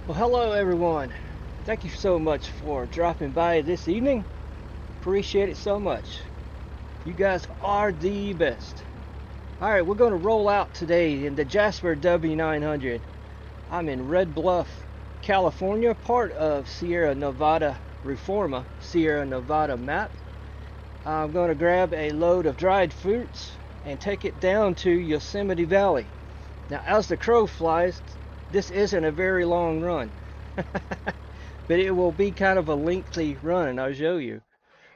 Well, hello everyone. Thank you so much for dropping by this evening. Appreciate it so much. You guys are the best. Alright, we're going to roll out today in the Jasper W900. I'm in Red Bluff, California, part of Sierra Nevada Reforma, Sierra Nevada map. I'm going to grab a load of dried fruits and take it down to Yosemite Valley. Now, as the crow flies, this isn't a very long run. But it will be kind of a lengthy run, and I'll show you.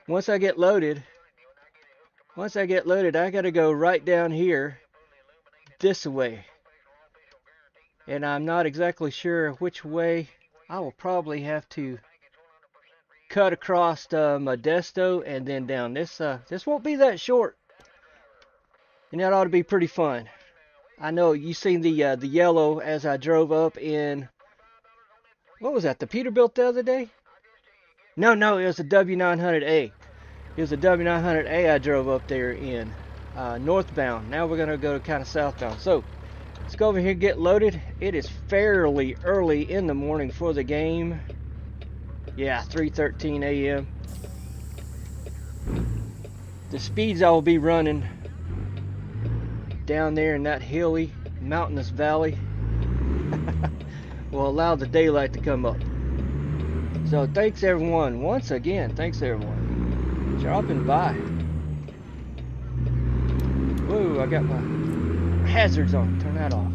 Once I get loaded, I gotta go right down here this way. And I'm not exactly sure which way. I will probably have to cut across Modesto and then down. This won't be that short, and that ought to be pretty fun. I know you seen the yellow as I drove up in, what was that, the Peterbilt the other day? No, it was a W900A. It was a W900A I drove up there in northbound. Now we're going to go kind of southbound. So let's go over here and get loaded. It is fairly early in the morning for the game. Yeah, 3:13 a.m. The speeds I will be running down there in that hilly, mountainous valley will allow the daylight to come up. So thanks everyone. Once again, thanks everyone. Dropping by. Whoa, I got my hazards on. Turn that off.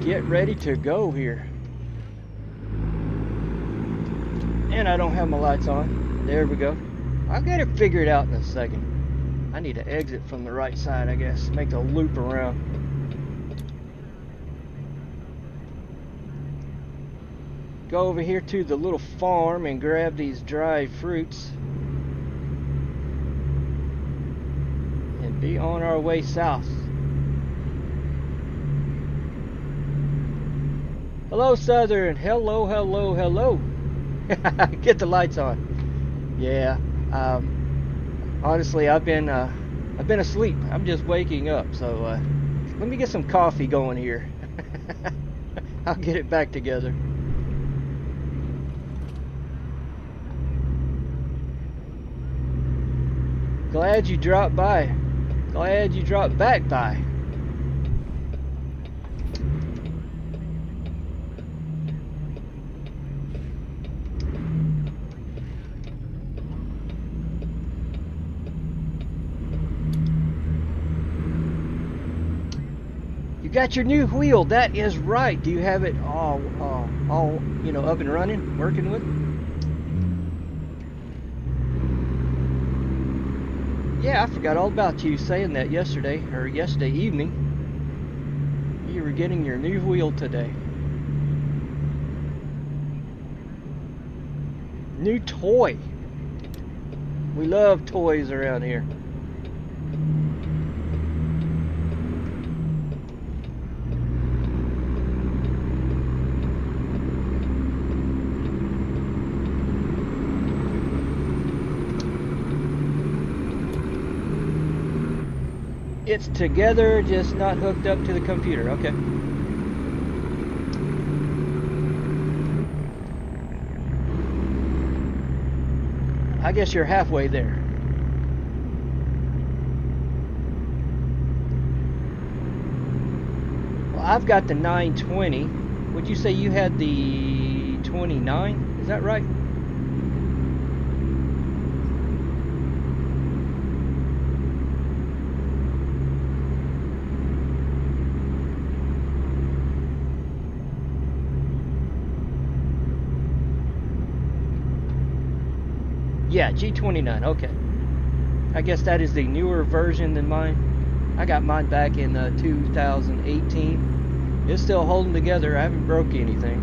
Get ready to go here. And I don't have my lights on. There we go. I'll get it figured out in a second. I need to exit from the right side, I guess. Make the loop around. Go over here to the little farm and grab these dried fruits. And be on our way south. Hello, Southern. Hello, hello, hello. Get the lights on. Yeah. Honestly, I've been asleep. I'm just waking up. So let me get some coffee going here. I'll get it back together. Glad you dropped by. Glad you dropped back by. You got your new wheel. That is right. Do you have it all up and running, working with? Yeah, I forgot all about you saying that yesterday evening. You were getting your new wheel today. New toy. We love toys around here. It's together, just not hooked up to the computer. Okay. I guess you're halfway there. Well, I've got the 920. Would you say you had the 29? Is that right? Yeah, G29, okay. I guess that is the newer version than mine. I got mine back in 2018. It's still holding together. I haven't broke anything.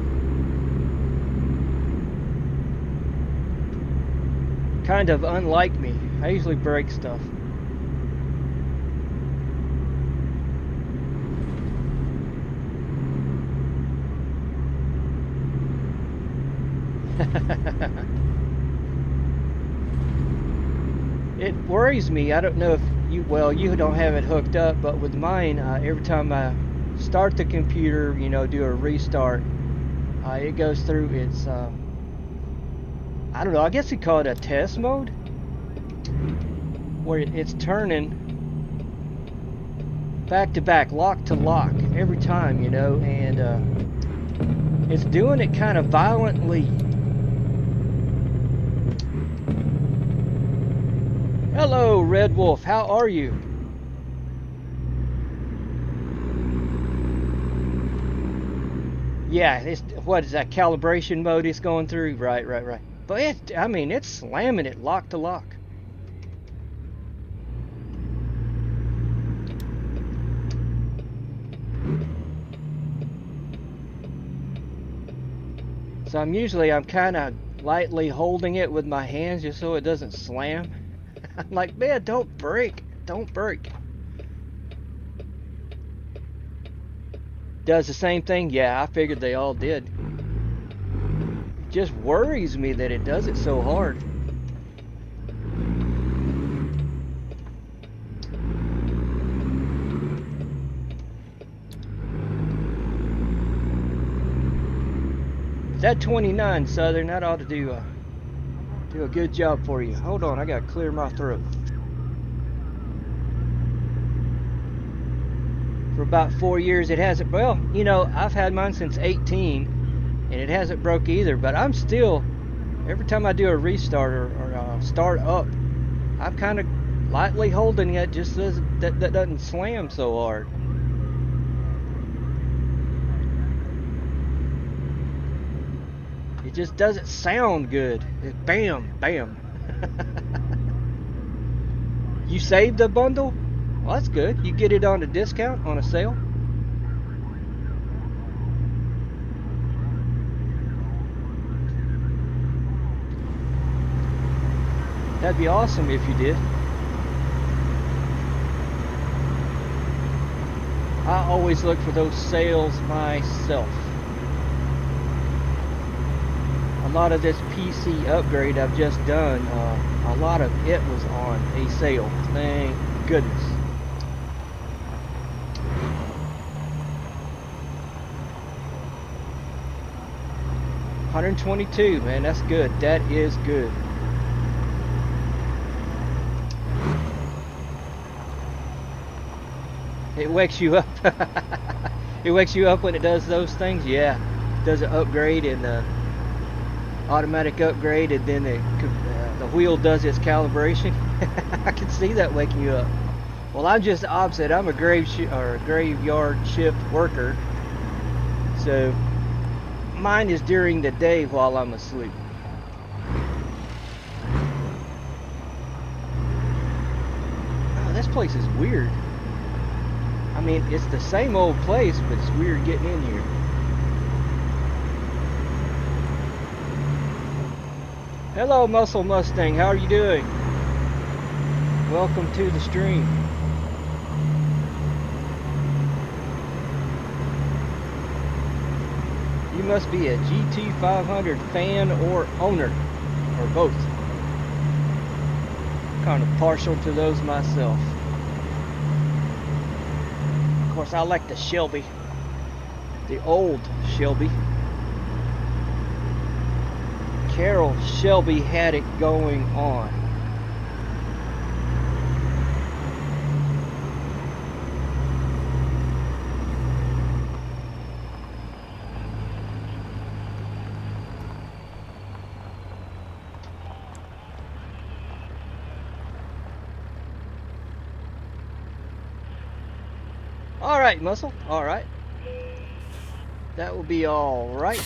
Kind of unlike me. I usually break stuff. It worries me. I don't know if you don't have it hooked up, but with mine, every time I start the computer, you know, do a restart, it goes through its, I don't know, I guess you call it a test mode, where it's turning back to back, lock to lock, every time, you know, and it's doing it kind of violently. Hello, Red Wolf, how are you? Yeah, it's, what is that, calibration mode it's going through? Right. But it, I mean, it's slamming it lock to lock. So I'm kind of lightly holding it with my hands just so it doesn't slam. I'm like, man, don't break. Does the same thing? Yeah, I figured they all did. It just worries me that it does it so hard. That 29 Southern, that ought to do a good job for you. Hold on, I gotta clear my throat. For about 4 years it hasn't, well, you know, I've had mine since 18 and it hasn't broke either, but I'm still, every time I do a restart or start up, I'm kind of lightly holding it just so that doesn't slam so hard. It just doesn't sound good. Bam, bam. You saved the bundle? Well, that's good. You get it on a discount, on a sale. That'd be awesome if you did. I always look for those sales myself. A lot of this PC upgrade I've just done, a lot of it was on a sale. Thank goodness. $122, man, that's good. That is good. It wakes you up. It wakes you up when it does those things. Yeah, it does an upgrade and automatic upgrade, and then the wheel does its calibration. I can see that waking you up. Well, I'm just the opposite. I'm a graveyard shift worker, so mine is during the day while I'm asleep. Oh, this place is weird. I mean, it's the same old place, but it's weird getting in here. Hello, Muscle Mustang. How are you doing? Welcome to the stream. You must be a GT500 fan or owner, or both. Kind of partial to those myself. Of course, I like the Shelby, the old Shelby. Carol Shelby had it going on. All right, Muscle. All right. That will be all right.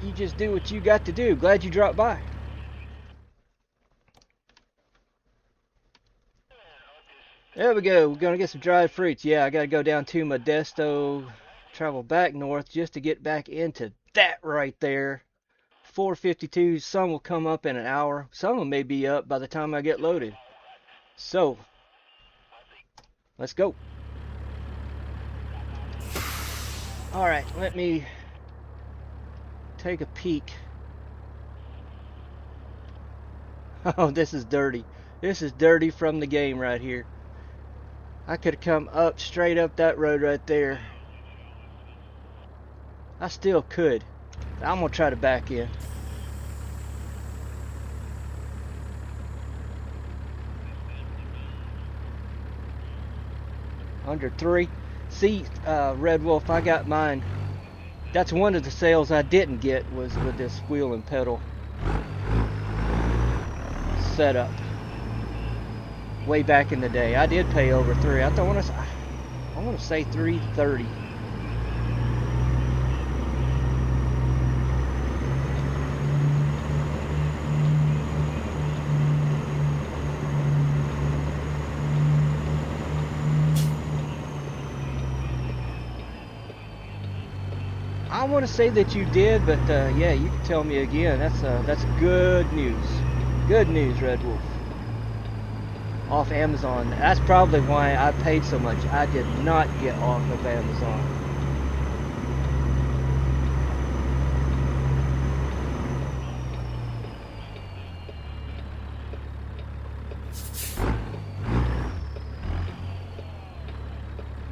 You just do what you got to do. Glad you dropped by. There we go. We're gonna get some dried fruits. Yeah, I gotta go down to Modesto, travel back north just to get back into that right there. 452. Some will come up in an hour. Some of them may be up by the time I get loaded. So, let's go. All right, let me take a peek. Oh, this is dirty. This is dirty from the game right here. I could have come up straight up that road right there I still could. I'm gonna try to back in. Under 3. See, Red Wolf, I got mine. That's one of the sales I didn't get, was with this wheel and pedal setup. Way back in the day, I did pay over 3. I want to say 330. I want to say that you did, but yeah, you can tell me again. That's good news. Good news, Red Wolf. Off Amazon. That's probably why I paid so much. I did not get off of Amazon.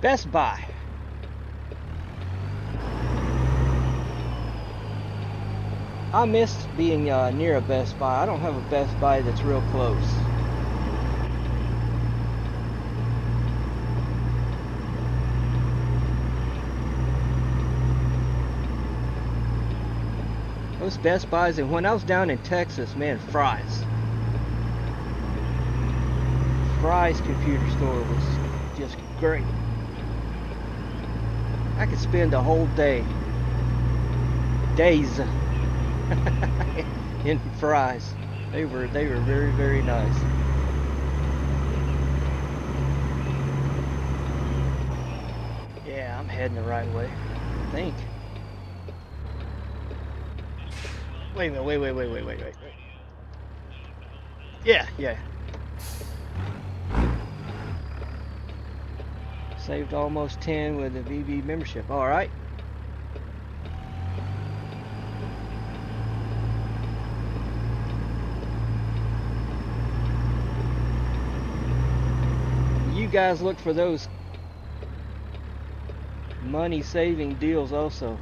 Best Buy. I miss being near a Best Buy. I don't have a Best Buy that's real close. Those Best Buys, and when I was down in Texas, man, Fry's computer store was just great. I could spend a whole days in Fry's. They were very, very nice. Yeah, I'm heading the right way, I think. Wait a minute, wait. Yeah. Saved almost 10 with a VB membership. All right. You guys look for those money-saving deals also.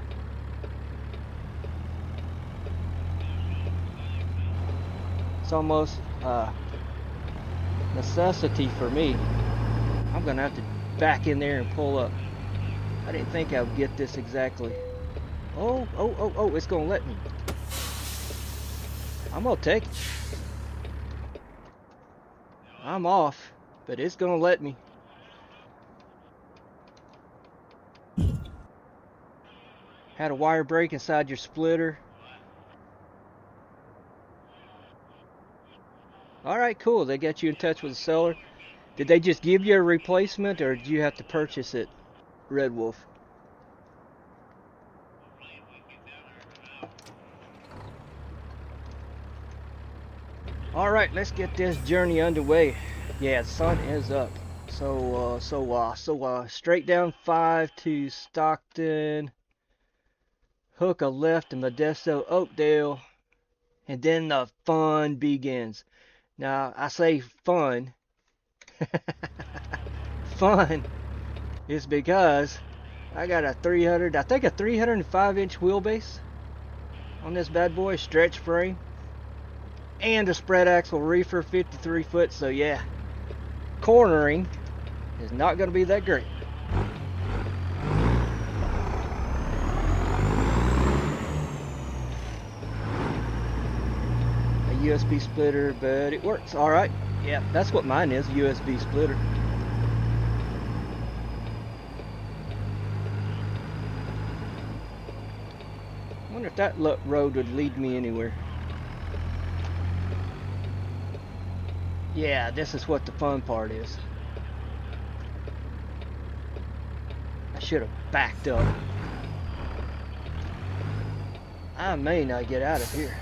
It's almost necessity for me. I'm gonna have to back in there and pull up. I didn't think I would get this exactly. Oh, it's gonna let me. I'm gonna take it. I'm off, but it's gonna let me. Had a wire break inside your splitter. Alright, cool. They got you in touch with the seller. Did they just give you a replacement, or did you have to purchase it, Red Wolf? Alright, let's get this journey underway. Yeah, the sun is up. So straight down 5 to Stockton. Hook a left in Modesto, Oakdale. And then the fun begins. Now, I say fun. Fun is because I got a 305-inch wheelbase on this bad boy, stretch frame, and a spread axle Reefer 53 foot. So yeah, cornering is not going to be that great. USB splitter, but it works. Alright, yeah, that's what mine is, USB splitter. I wonder if that road would lead me anywhere. Yeah, this is what the fun part is. I should have backed up. I may not get out of here.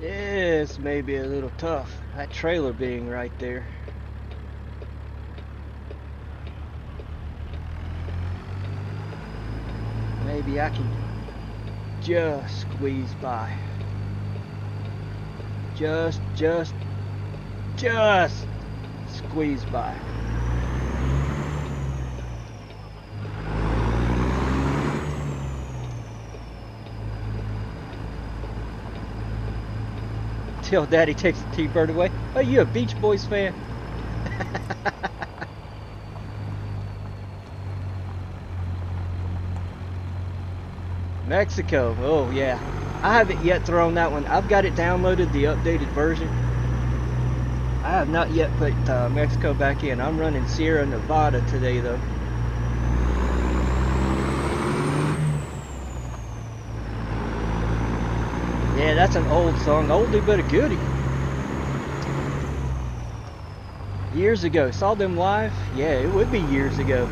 This may be a little tough. That trailer being right there. Maybe I can just squeeze by. Just squeeze by. Till Daddy takes the T-Bird away. Are you a Beach Boys fan? Mexico, oh yeah. I haven't yet thrown that one. I've got it downloaded, the updated version. I have not yet put Mexico back in. I'm running Sierra Nevada today though. Yeah, that's an old song, oldie but a goodie. Years ago, saw them live? Yeah, it would be years ago.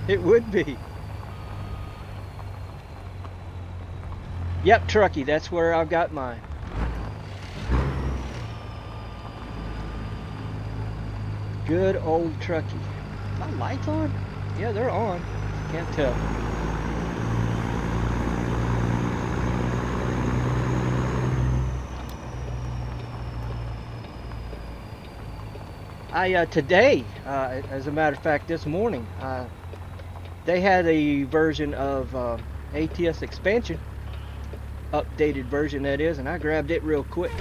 It would be. Yep, Trucky, that's where I've got mine. Good old Trucky. My lights on? Yeah, they're on. Can't tell. Today, as a matter of fact, this morning, they had a version of ATS expansion, updated version that is, and I grabbed it real quick.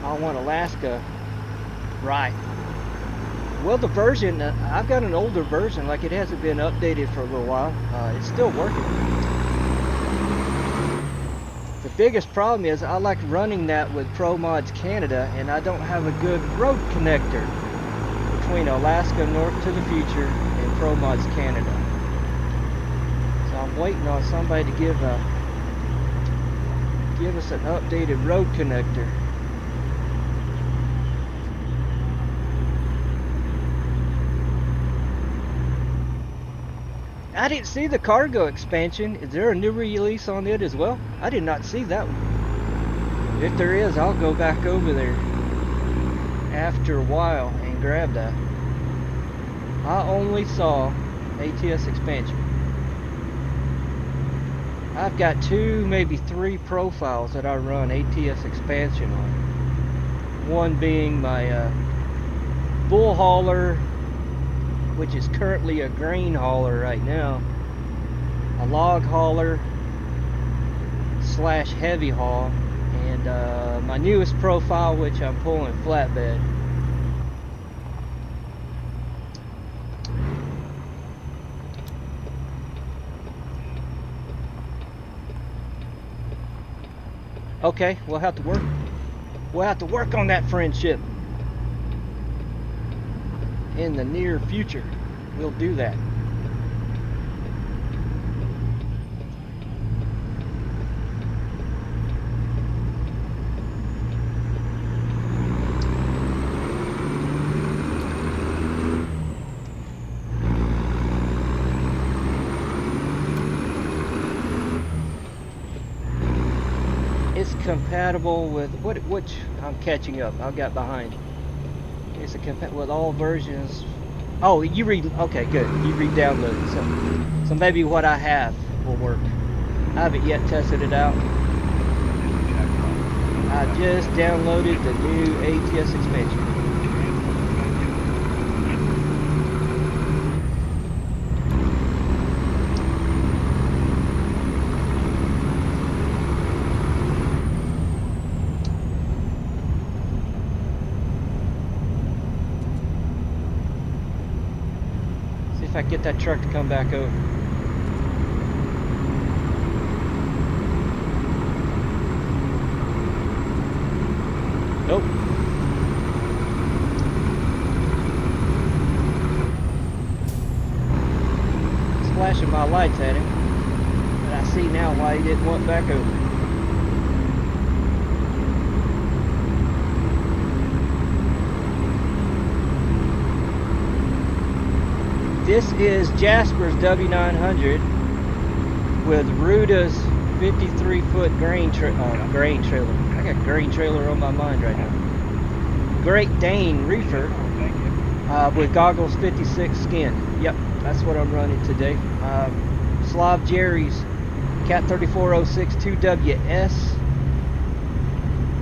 I want Alaska, right? Well, the version, I've got an older version, like it hasn't been updated for a little while. It's still working. The biggest problem is I like running that with Pro Mods Canada, and I don't have a good road connector between Alaska North to the Future and Pro Mods Canada. So I'm waiting on somebody to give us an updated road connector. I didn't see the cargo expansion. Is there a new release on it as well? I did not see that one. If there is, I'll go back over there after a while and grab that. I only saw ATS expansion. I've got 2, maybe 3 profiles that I run ATS expansion on. One being my bull hauler, which is currently a grain hauler right now, a log hauler / heavy haul, and my newest profile, which I'm pulling flatbed. Okay, we'll have to work. We'll have to work on that friendship. In the near future, we'll do that. It's compatible with which I'm catching up. I got behind. It's a with all versions. Oh, you read. Okay, good. You re-downloaded. So maybe what I have will work. I haven't yet tested it out. I just downloaded the new ATS expansion. I get that truck to come back over. Nope. Flashing my lights at him, but I see now why he didn't want back over. This is Jasper's W900 with Ruda's 53-foot grain trailer. I got grain trailer on my mind right now. Great Dane Reefer with goggles 56 skin. Yep, that's what I'm running today. Slav Jerry's Cat 3406 2WS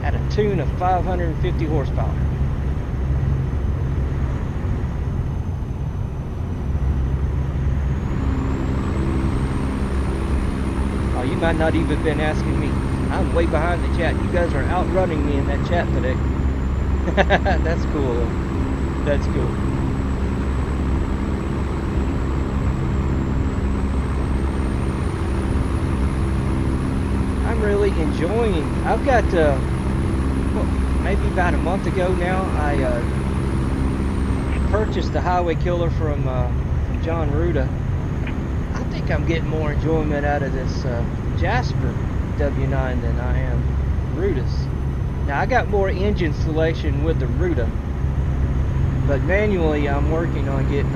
at a tune of 550 horsepower. you might not even been asking me. I'm way behind the chat. You guys are outrunning me in that chat today. That's cool. That's cool. I'm really enjoying. I've got well, maybe about a month ago now, I purchased the Highway Killer from John Ruda. I think I'm getting more enjoyment out of this Jasper W9 than I am Ruda's. Now I got more engine selection with the Ruda, but manually I'm working on getting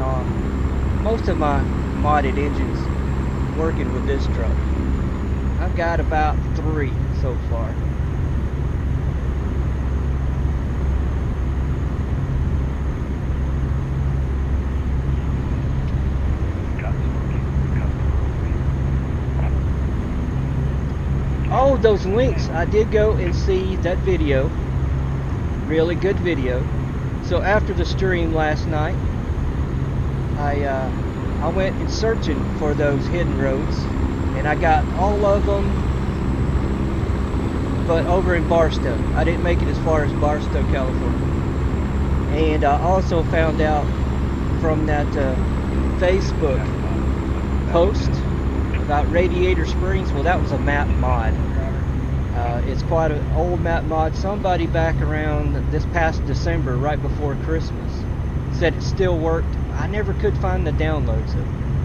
most of my modded engines working with this truck. I've got about 3 so far. Oh, those links, I did go and see that video. Really good video. So after the stream last night, I went and searching for those hidden roads, and I got all of them, but over in Barstow. I didn't make it as far as Barstow, California. And I also found out from that Facebook post about Radiator Springs. Well, that was a map mod. It's quite an old map mod. Somebody back around this past December, right before Christmas, said it still worked. I never could find the download, so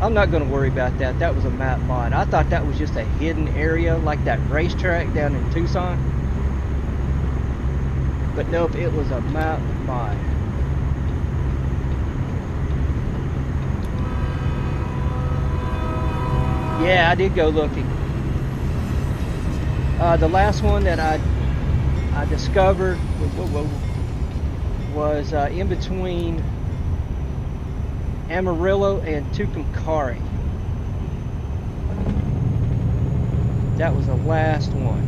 I'm not going to worry about that. That was a map mod. I thought that was just a hidden area like that racetrack down in Tucson. But nope, it was a map mod. Yeah, I did go looking. The last one that I discovered was in between Amarillo and Tucumcari. That was the last one.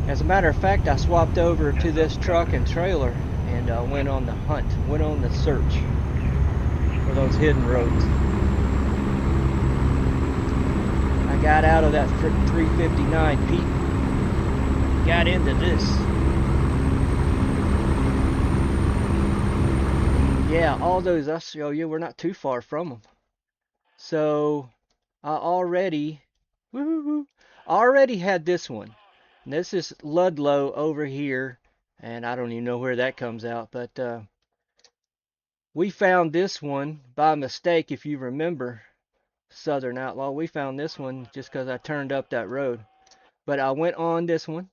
As a matter of fact, I swapped over to this truck and trailer and went on the hunt, went on the search for those hidden roads. I got out of that 359 Pete, got into this. Yeah, all those, I'll show you, we're not too far from them. So I already had this one. And this is Ludlow over here, and I don't even know where that comes out, but we found this one by mistake. If you remember Southern Outlaw, we found this one just because I turned up that road. But I went on this one,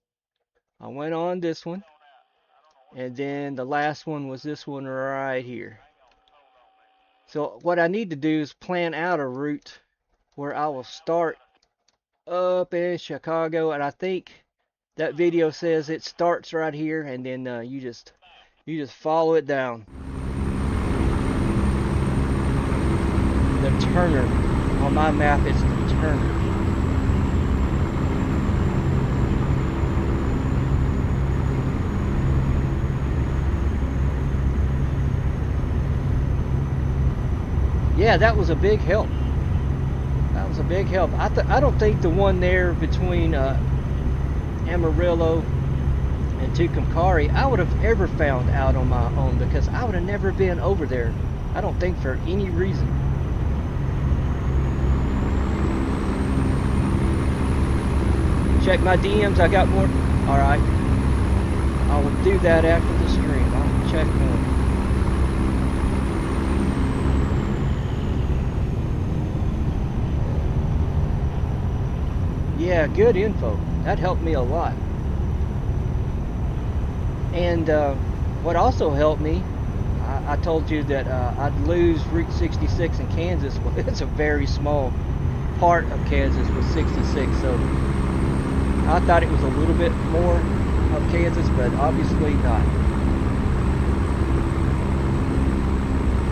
and then the last one was this one right here. So what I need to do is plan out a route where I will start up in Chicago, and I think that video says it starts right here, and then you just follow it down. The Turner. On my map, it's the Turner. Yeah, that was a big help. That was a big help. I don't think the one there between Amarillo and Tucumcari I would have ever found out on my own, because I would have never been over there. I don't think for any reason. Check my DMs, I got more. Alright. I will do that after the stream. I'll check more. Yeah, good info. That helped me a lot. And what also helped me, I told you that I'd lose Route 66 in Kansas. Well, it's a very small part of Kansas with 66, so I thought it was a little bit more of Kansas, but obviously not.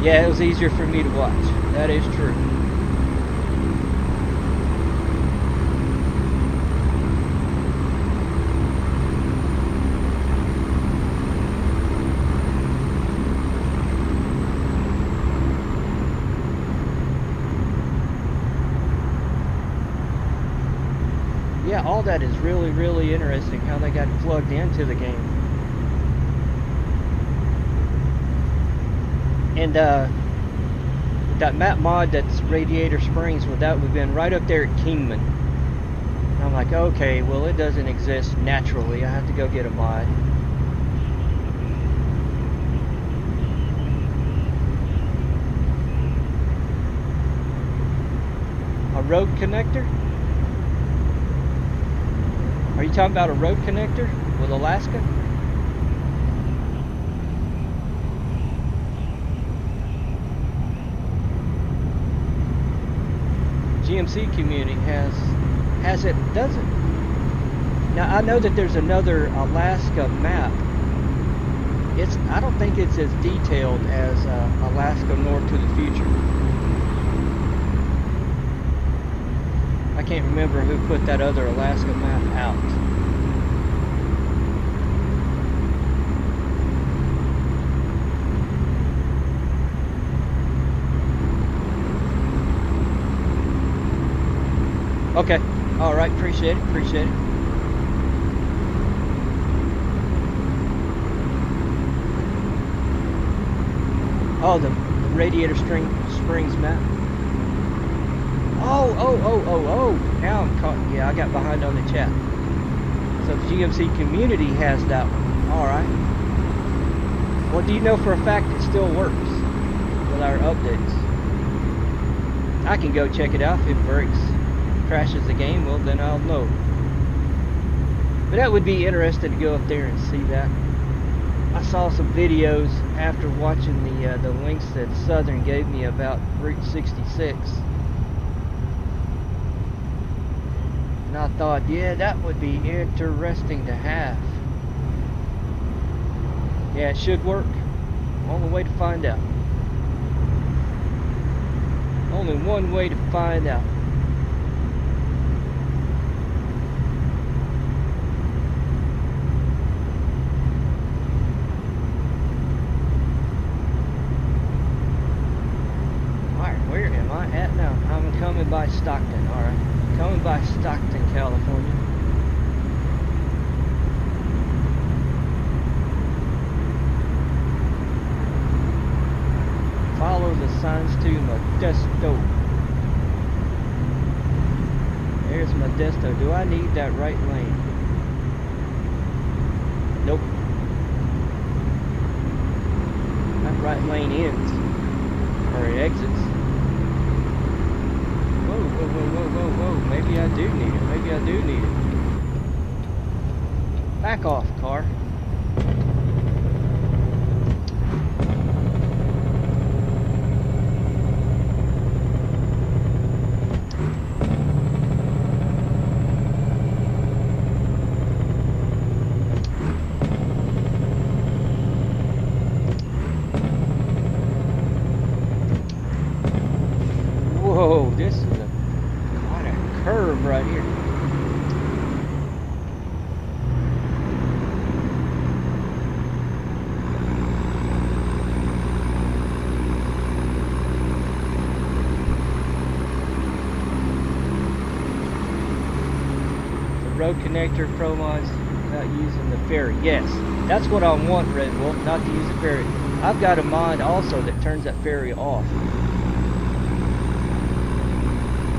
Yeah, it was easier for me to watch. That is true. yeah, all that is really, really interesting, how they got plugged into the game. And that map mod that's Radiator Springs, well, that would have been right up there at Kingman. And I'm like, okay, well, it doesn't exist naturally. I have to go get a mod. A road connector? Are you talking about a road connector with Alaska? GMC community has it, doesn't. Now I know that there's another Alaska map. I don't think it's as detailed as Alaska North to the Future. I can't remember who put that other Alaska map out. Okay, all right, appreciate it, appreciate it. Oh, the Radiator Springs map. Oh, now I'm caught. Yeah, I got behind on the chat. So the GMC community has that one. All right. Well, do you know for a fact it still works with our updates? I can go check it out. If it breaks, crashes the game, well, then I'll know. But that would be interesting to go up there and see that. I saw some videos after watching the links that Southern gave me about Route 66. And I thought, yeah, that would be interesting to have. Yeah, it should work. Only way to find out. Only one way to find out. Coming by Stockton, alright. Coming by Stockton, California. Follow the signs to Modesto. There's Modesto. Do I need that right lane? Nope. That right lane ends. Or it exits. Whoa, maybe I do need it, maybe I do need it. Back off, car. Whoa, this is quite a curve right here. The road connector pro mods without using the ferry. Yes, that's what I want, Red Wolf, not to use the ferry. I've got a mod also that turns that ferry off.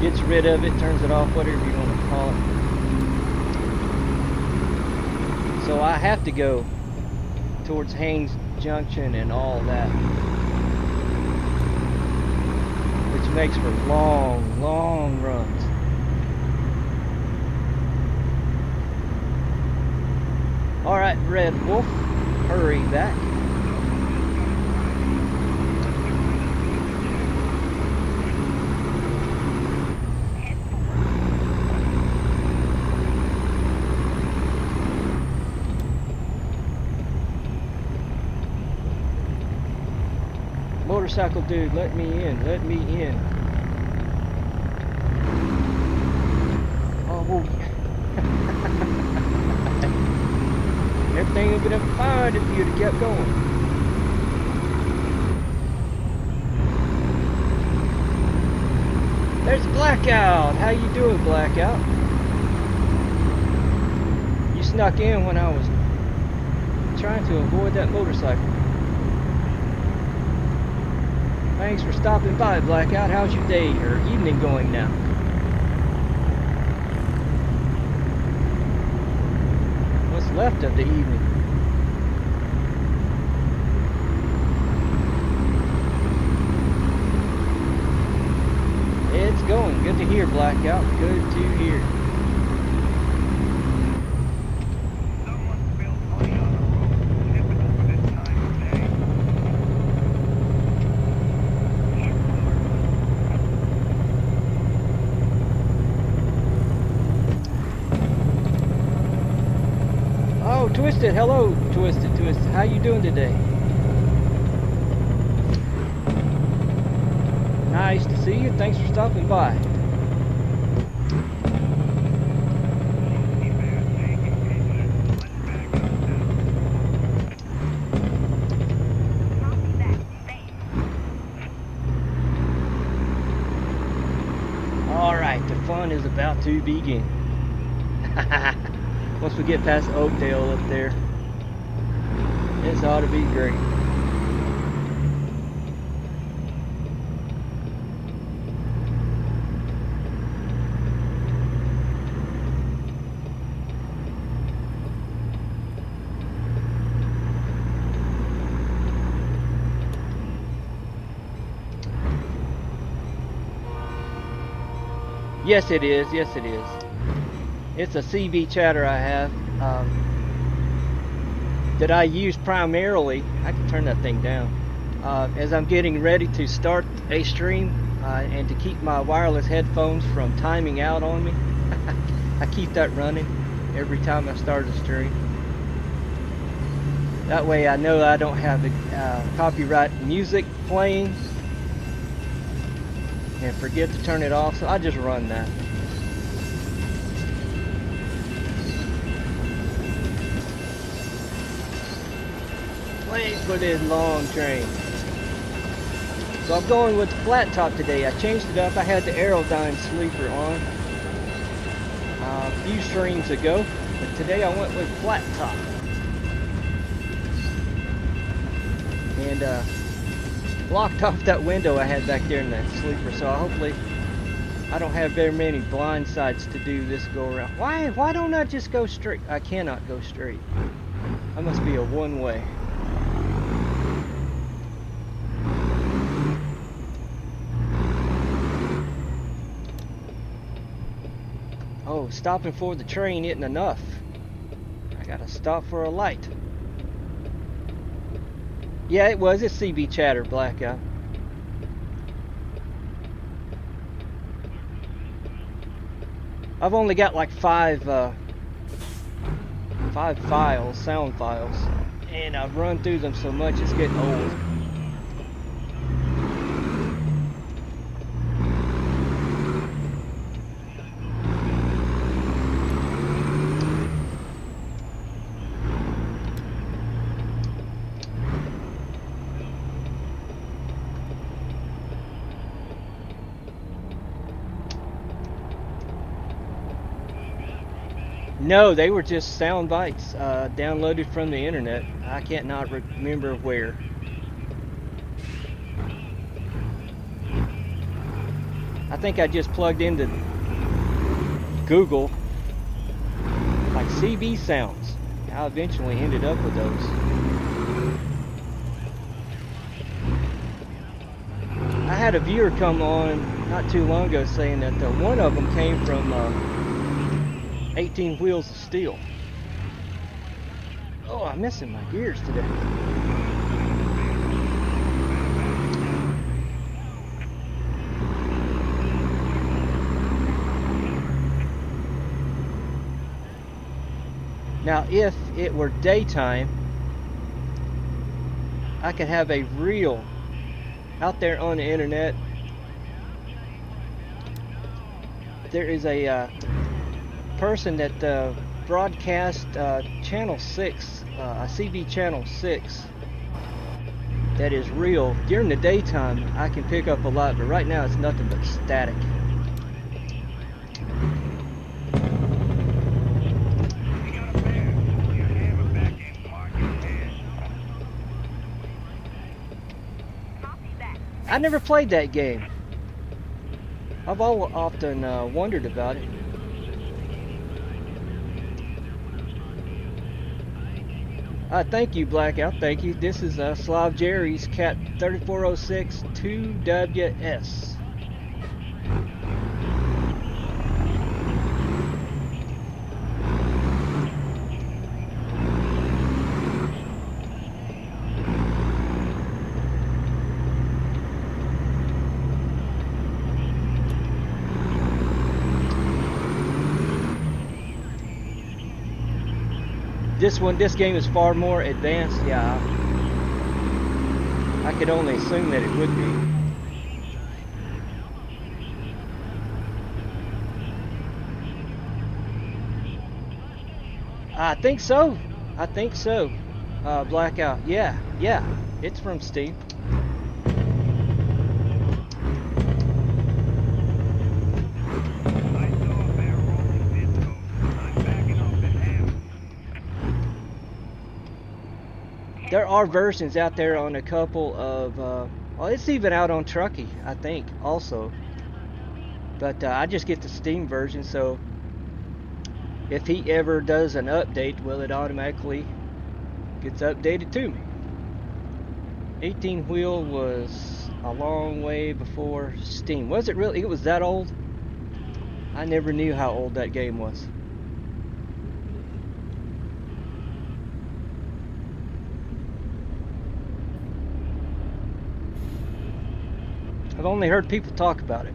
Gets rid of it, turns it off, whatever you want to call it. So I have to go towards Haynes Junction and all that, which makes for long runs. Alright, Red Wolf, hurry back. Motorcycle dude, let me in, let me in. Oh, everything would have been fine if you'd have kept going. There's Blackout. How you doing, Blackout? snuck in when I was trying to avoid that motorcycle. Thanks for stopping by, Blackout. How's your day or evening going now? What's left of the evening? It's going. Good to hear, Blackout. Good to hear. Oh, Twisted. Hello, Twisted. How you doing today? Nice to see you. Thanks for stopping by. Alright, the fun is about to begin. Once we get past Oakdale up there, this ought to be great. Yes, it is. Yes, it is. It's a CB chatter I have that I use primarily. I can turn that thing down as I'm getting ready to start a stream and to keep my wireless headphones from timing out on me. I keep that running every time I start a stream. That way I know I don't have the copyright music playing and forget to turn it off, so I just run that. Wait for this long train. So I'm going with the flat top today. I changed it up. I had the Aerodyne sleeper on a few streams ago, but today I went with flat top. And blocked off that window I had back there in that sleeper, so hopefully I don't have very many blind sides to do this go around. Why don't I just go straight? I cannot go straight. I must be a one-way. Oh, stopping for the train isn't enough. I gotta stop for a light. Yeah, it was. It's CB chatter, Blackout. I've only got like five files, sound files, and I've run through them so much it's getting old. No, they were just sound bites downloaded from the internet. I can't not remember where. I think I just plugged into Google like CB sounds. I eventually ended up with those. I had a viewer come on not too long ago saying that one of them came from 18 Wheels of Steel. Oh, I'm missing my gears today. Now, if it were daytime, I could have a reel out there on the internet. There is a person that broadcasts channel 6, a CB channel 6 that is real. During the daytime I can pick up a lot, but right now it's nothing but static. I never played that game. I've often wondered about it. Thank you, Blackout. Thank you. This is Slav Jerry's Cat 3406 2WS. This game is far more advanced. Yeah, I could only assume that it would be. I think so. I think so. Blackout. Yeah, it's from Steam. There are versions out there on a couple of, well, it's even out on Truckin, I think, also. But I just get the Steam version, so if he ever does an update, well, it automatically gets updated to me. 18 wheel was a long way before Steam. Was it really? It was that old? I never knew how old that game was. I've only heard people talk about it.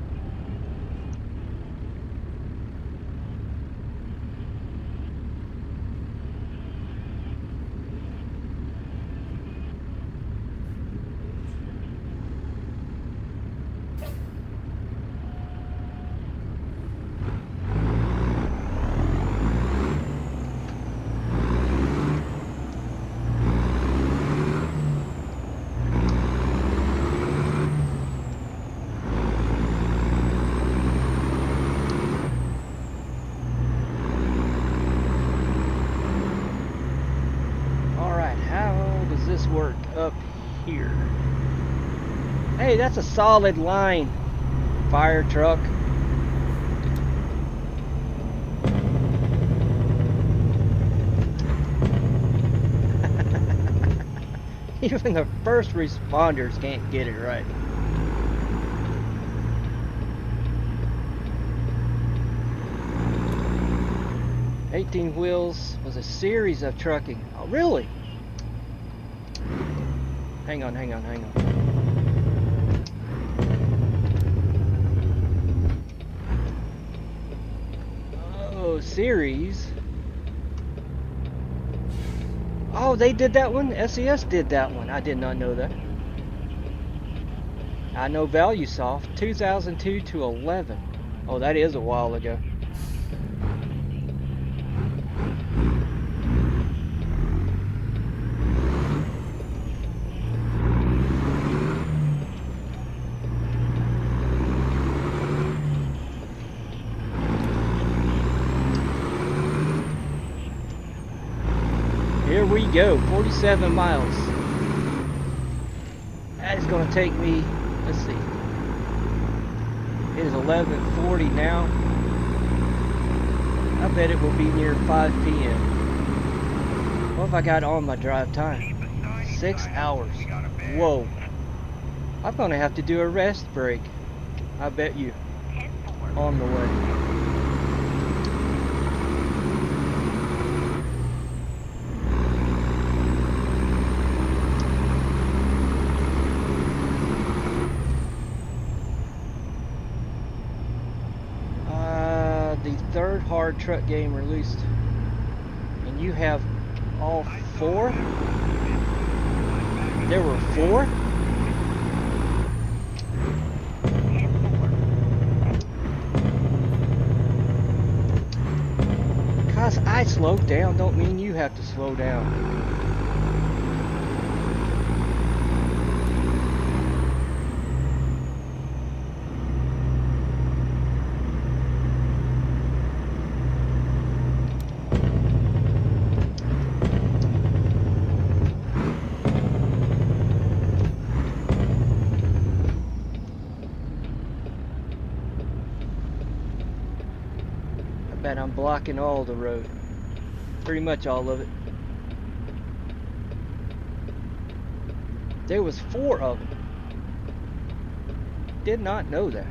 Work up here. Hey, that's a solid line fire truck. Even the first responders can't get it right. "18 Wheels" was a series of trucking. Oh, really? Hang on. Oh, series. Oh, they did that one? SES did that one. I did not know that. I know ValueSoft, 2002 to 11. Oh, that is a while ago. Here we go, 47 miles. That is going to take me, let's see, it is 11:40 now. I bet it will be near 5 p.m. What have I got on my drive time? 6 hours. Whoa. I'm going to have to do a rest break. I bet you. On the way. Third hard truck game released, and you have all 4? There were 4? Cause I slowed down don't mean you have to slow down. Bet I'm blocking all the road. Pretty much all of it. There was 4 of them. Did not know that.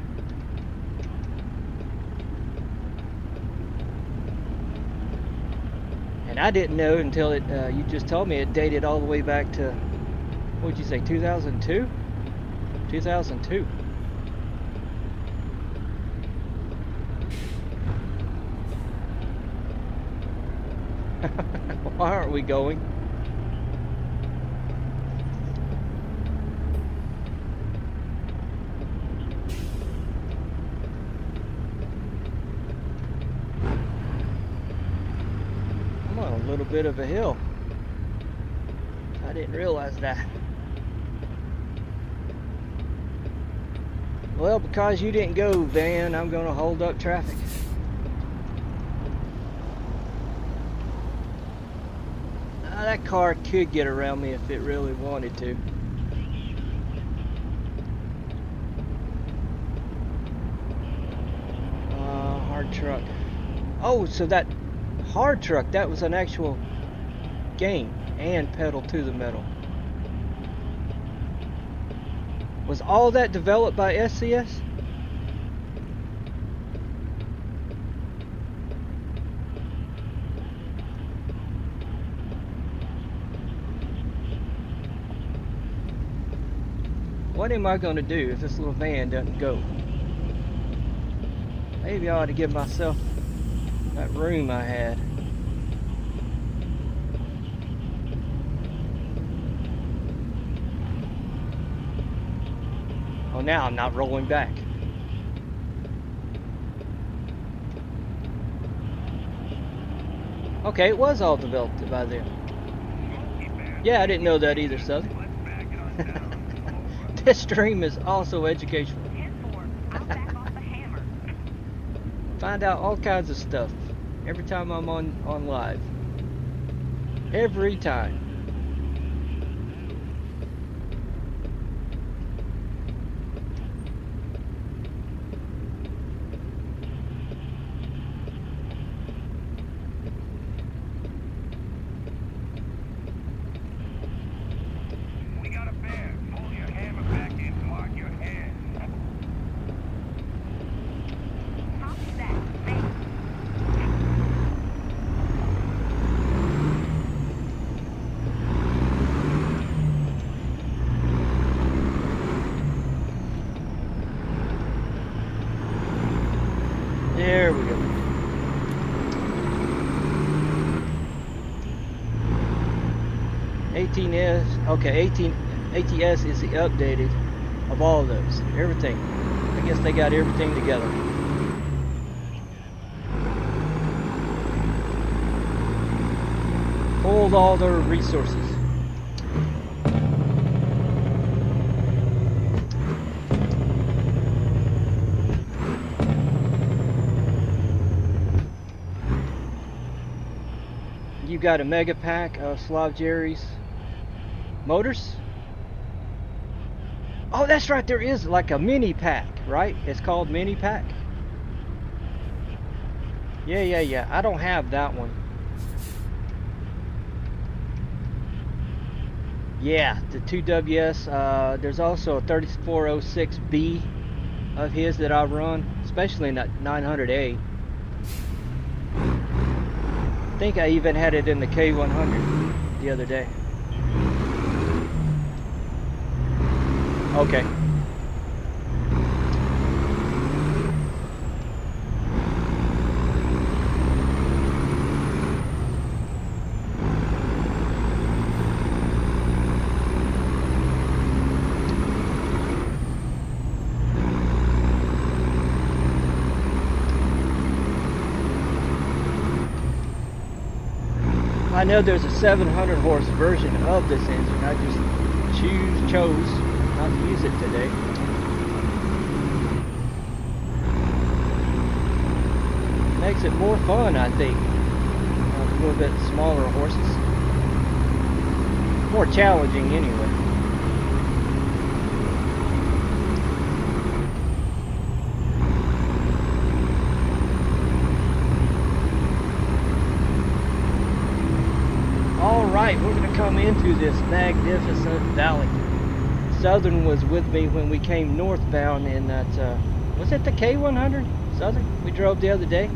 And I didn't know until you just told me it dated all the way back to, what would you say, 2002? 2002. Why aren't we going? I'm on a little bit of a hill. I didn't realize that. Well, because you didn't go, Van, I'm going to hold up traffic. That car could get around me if it really wanted to. Hard truck. Oh, so that hard truck, that was an actual game and pedal to the metal. Was all that developed by SCS? What am I going to do if this little van doesn't go? Maybe I ought to give myself that room I had. Oh, now I'm not rolling back. Okay, it was all developed by then. Yeah, I didn't know that either, Southern. This stream is also educational. Find out all kinds of stuff every time I'm on live. Every time. There we go. Okay, ATS is the updated of all of those. Everything. I guess they got everything together. Pulled all their resources. You got a mega pack of Slav Jerry's motors. Oh, that's right, there is like a mini pack, right? It's called mini pack. Yeah. I don't have that one. Yeah, the 2WS. There's also a 3406B of his that I run, especially in that 900A. I think I even had it in the K100 the other day. Okay. I know there's a 700 horse version of this engine. I just chose not to use it today. Makes it more fun, I think. A little bit smaller horses. More challenging anyway. into this magnificent valley. Southern was with me when we came northbound in that, was it the K100 Southern we drove the other day?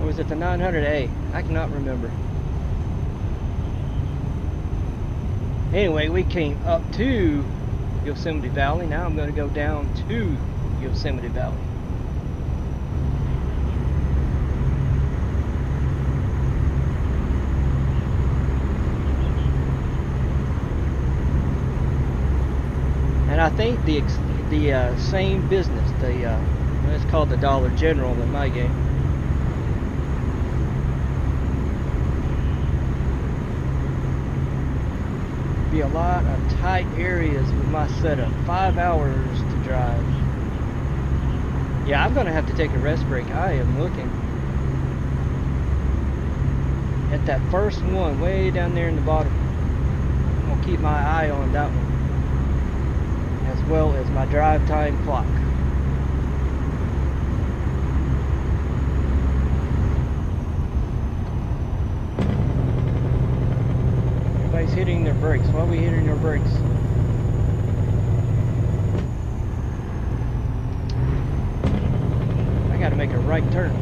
Or was it the 900A? I cannot remember. Anyway, we came up to Yosemite Valley. Now I'm going to go down to Yosemite Valley. And I think the same business, it's called the Dollar General in my game. Be a lot of tight areas with my setup. 5 hours to drive. Yeah, I'm gonna have to take a rest break. I am looking at that first one way down there in the bottom. I'm gonna keep my eye on that one, as well as my drive time clock. Everybody's hitting their brakes. Why are we hitting our brakes? I gotta make a right turn.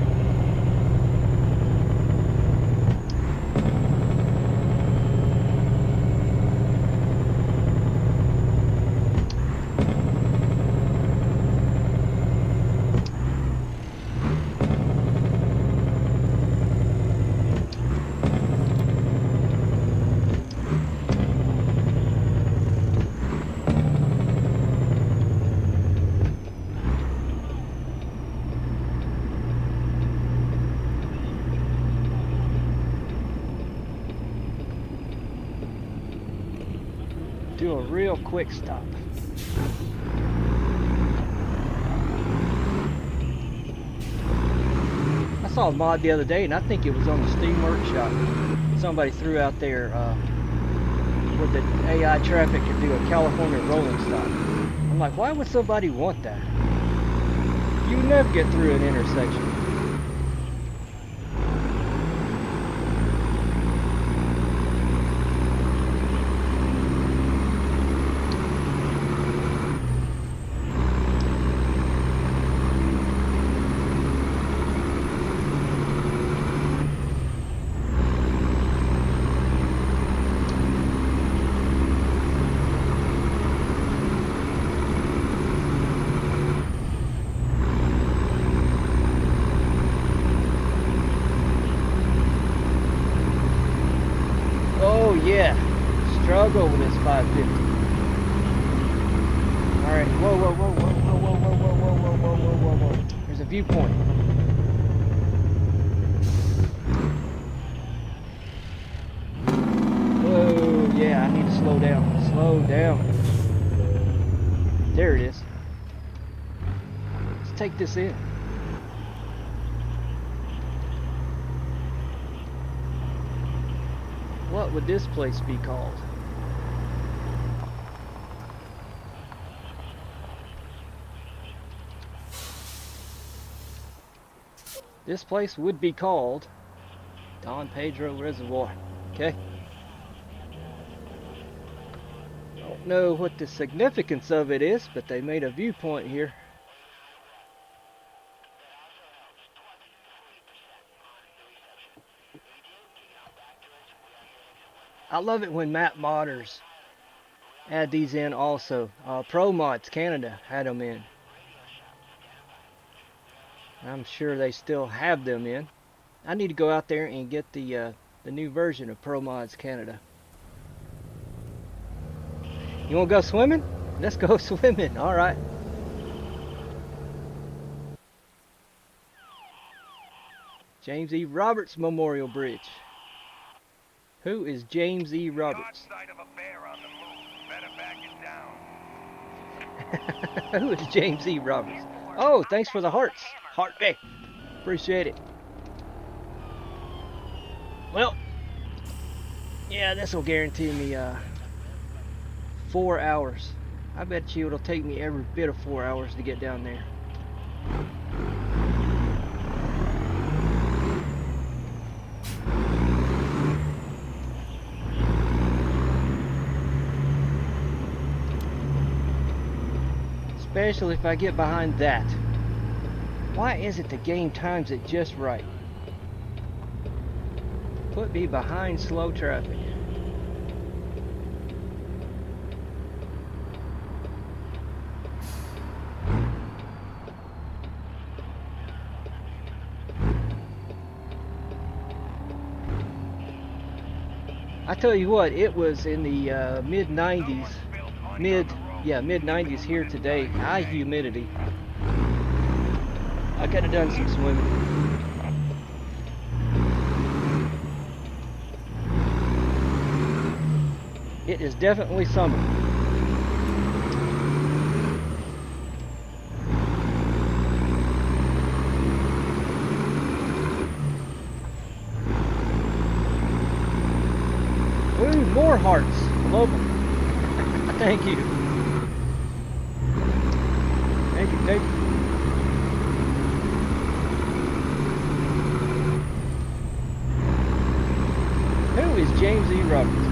Do a real quick stop. I saw a mod the other day, and I think it was on the Steam Workshop. Somebody threw out there with the AI traffic could do a California rolling stop. I'm like, why would somebody want that? You never get through an intersection. Yeah, struggle with this 550. Alright, whoa. There's a viewpoint. Whoa, yeah, I need to slow down. Slow down. There it is. Let's take this in. What would this place be called? This place would be called Don Pedro Reservoir. Okay. Don't know what the significance of it is, but they made a viewpoint here. I love it when map modders add these in also. Pro Mods Canada had them in. I'm sure they still have them in. I need to go out there and get the new version of Pro Mods Canada. You want to go swimming? Let's go swimming. All right. James E. Roberts Memorial Bridge. Who is James E. Roberts? Who is James E. Roberts? Oh, thanks for the hearts. Heart day. Appreciate it. Well, yeah, this will guarantee me 4 hours. I bet you it'll take me every bit of 4 hours to get down there. especially if I get behind that. Why isn't the game times it just right? Put me behind slow traffic. I tell you what, it was in the mid 90s, mid 90s here today. High humidity. I could have done some swimming. It is definitely summer. Ooh, more hearts. Love them. Thank you. Thank you, thank you. Who is James E. Roberts?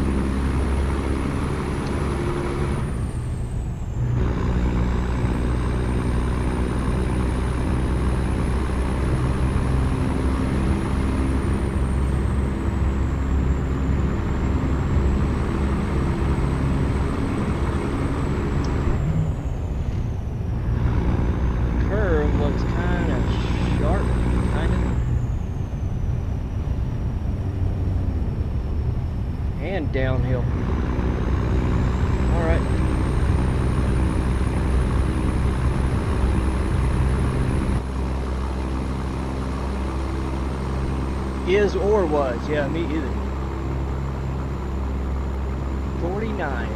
Downhill. All right. Is or was. Yeah, me either. 49.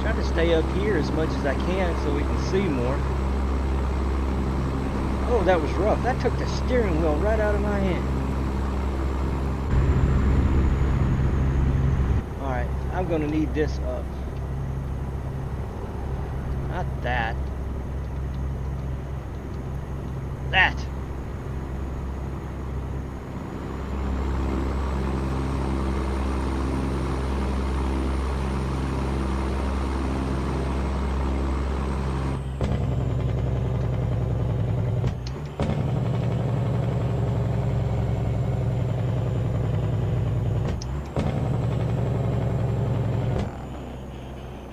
Try to stay up here as much as I can so we can see more. Oh, that was rough. That took the steering wheel right out of my hand. I'm gonna need this up. Not that. That.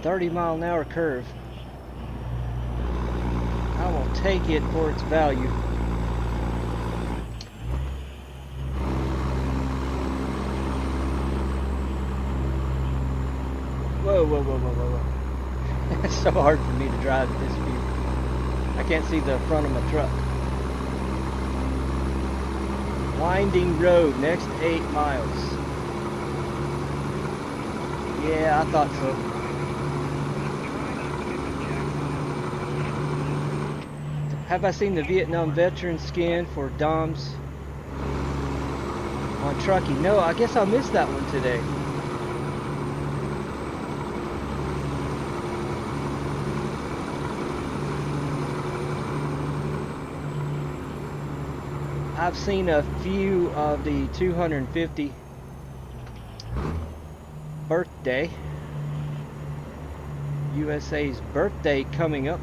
$30-mile-an-hour curve. I will take it for its value. Whoa, whoa, whoa, whoa, whoa, whoa. It's so hard for me to drive at this speed. I can't see the front of my truck. Winding road, next 8 miles. Yeah, I thought so. Have I seen the Vietnam veteran skin for Doms on Truckin? No, I guess I missed that one today. I've seen a few of the 250 birthday, USA's birthday coming up.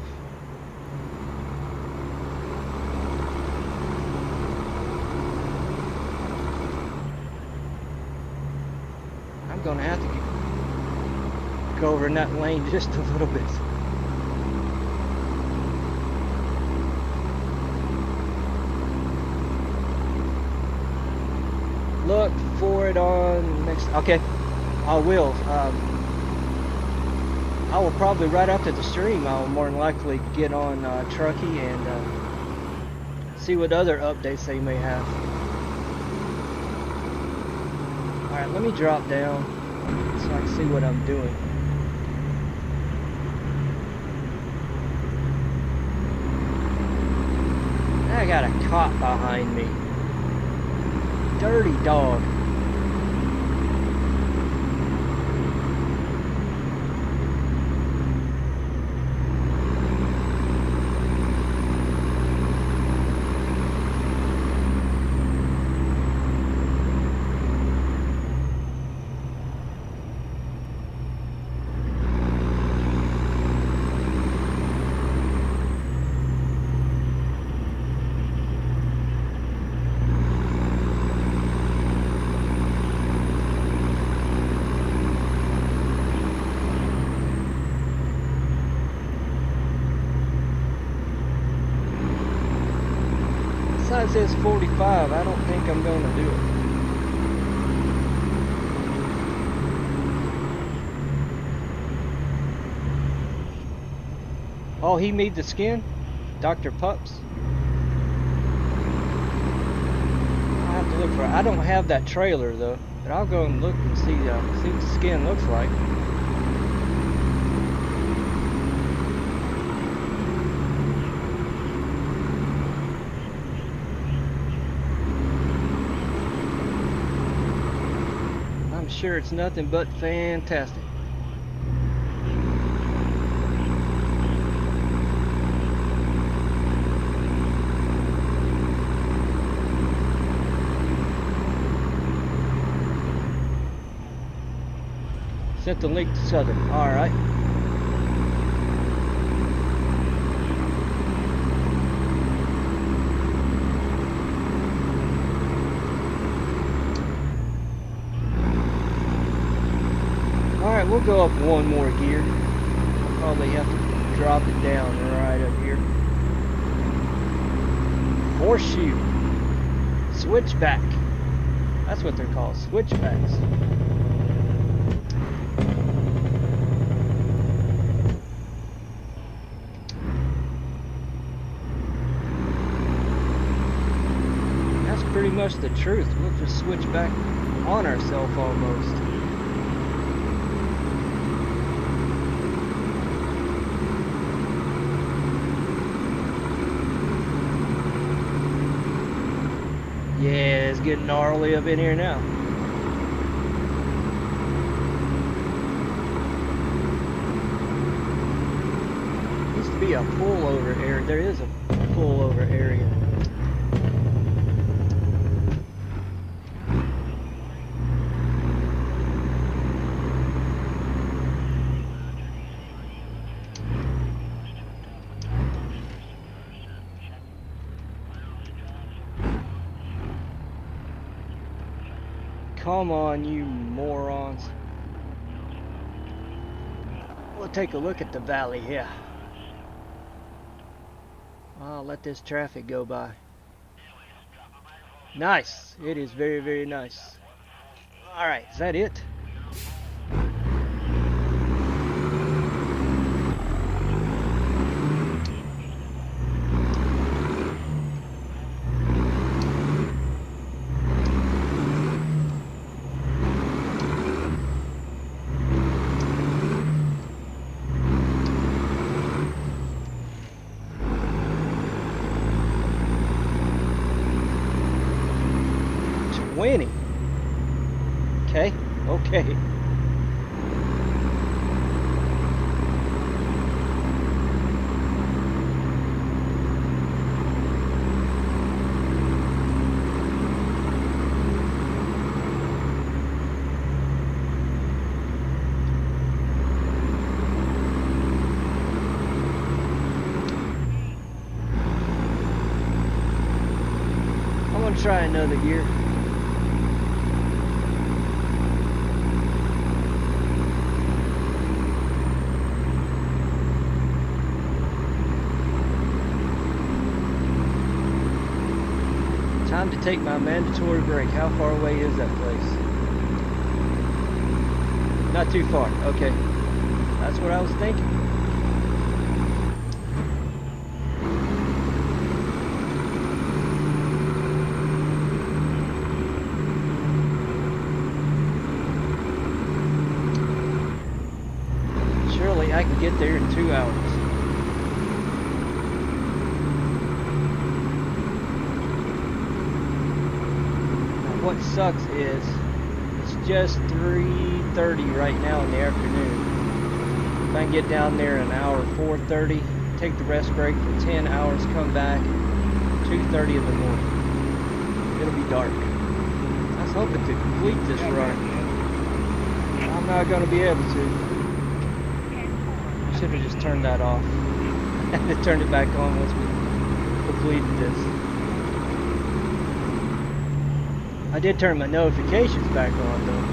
Gonna have to go over in that lane just a little bit. Look for it on next. Okay, I will. I will probably right after the stream. I'll more than likely get on Truckin and see what other updates they may have. Alright, let me drop down so I can see what I'm doing. I got a cop behind me. Dirty dog. sign says 45. I don't think I'm going to do it. Oh, he made the skin? Dr. Pups? I'll have to look for it. I don't have that trailer though, but I'll go and look and see what the skin looks like. I'm sure it's nothing but fantastic. Sent the link to Southern. Alright. Alright, we'll go up one more gear. I'll probably have to drop it down right up here. Horseshoe. Switchback. That's what they're called, switchbacks. Pretty much the truth. We'll just switch back on ourselves almost. Yeah, it's getting gnarly up in here now. Used to be a pullover area. There is a pullover area. Come on, you morons. We'll take a look at the valley here. I'll let this traffic go by. Nice. It is very, very nice. Alright, is that it? Okay. I'm gonna try another gear. Time to take my mandatory break. How far away is that place? Not too far. Okay. That's what I was thinking. Surely I can get there in 2 hours. What sucks is it's just 3:30 right now in the afternoon. If I can get down there in an hour, 4:30, take the rest break for 10 hours, come back 2:30 in the morning. It'll be dark. I was hoping to complete this run. I'm not going to be able to. Should have just turned that off and turned it back on once we completed this. I did turn my notifications back on though.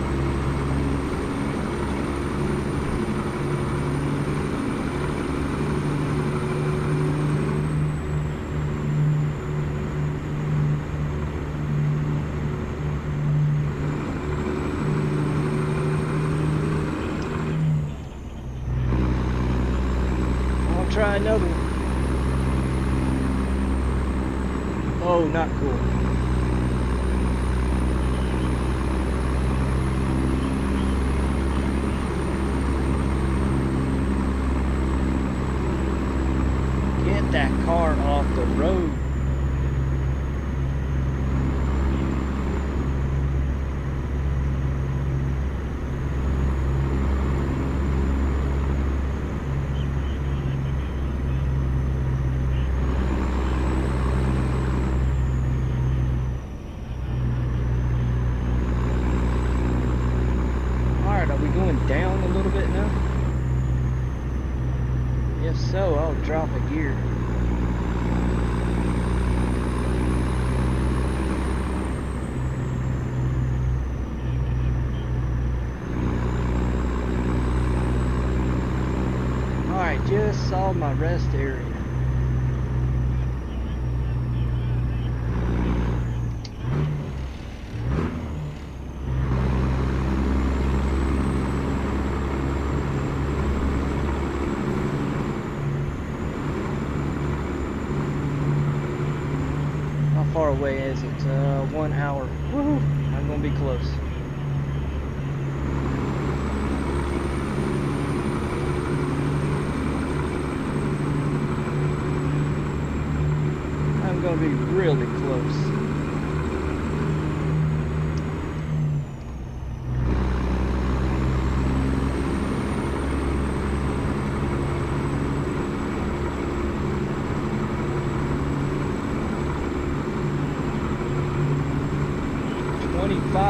try another one. Oh, not cool. Get that car off the road. Down a little bit now? If so, I'll drop a gear. Alright, just saw my rest area. How far away is it? 1 hour. Woohoo! I'm gonna be close. I'm gonna be really close.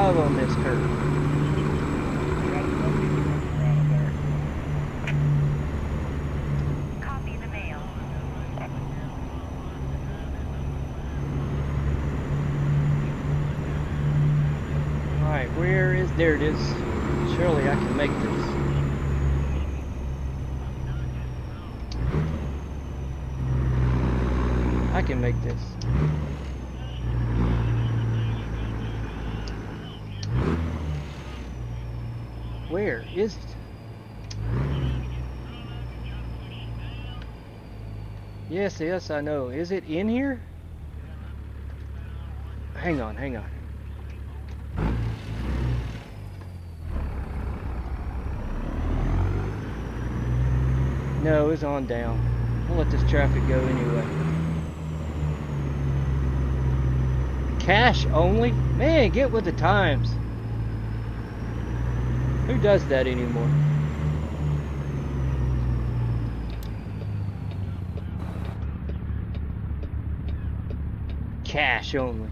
On this curve. Copy the mail. Alright, where is... there it is. Surely I can make this. I can make this. Where is it? Yes, I know. Is it in here? Hang on. No, it's on down. We'll let this traffic go anyway. Cash only? Man, get with the times. Who does that anymore? Cash only.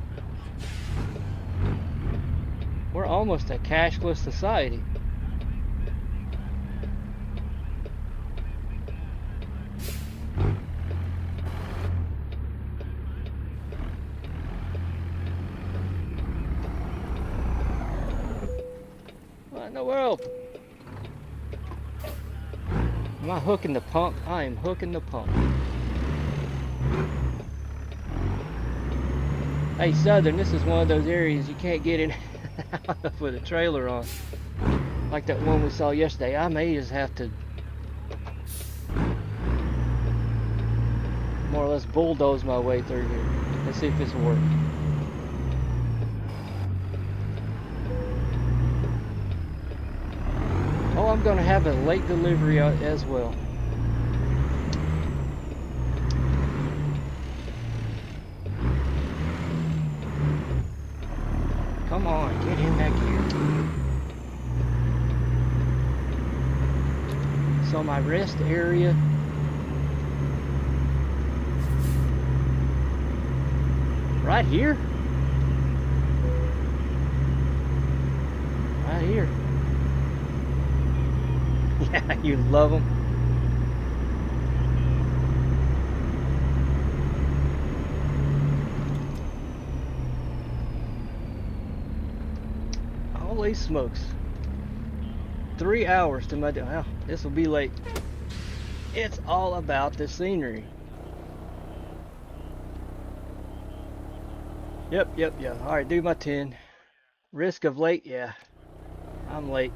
We're almost a cashless society. What in the world? Am I hooking the pump? I am hooking the pump. Hey Southern, this is one of those areas you can't get in with a trailer on. Like that one we saw yesterday. I may just have to more or less bulldoze my way through here. Let's see if this will work. Oh, I'm going to have a late delivery as well. Come on, get in that gear. So my rest area. Right here? Right here. Yeah, you love them. Holy smokes. 3 hours to my... Well, this will be late. It's all about the scenery. Yep. Alright, do my 10. Risk of late? Yeah. I'm late.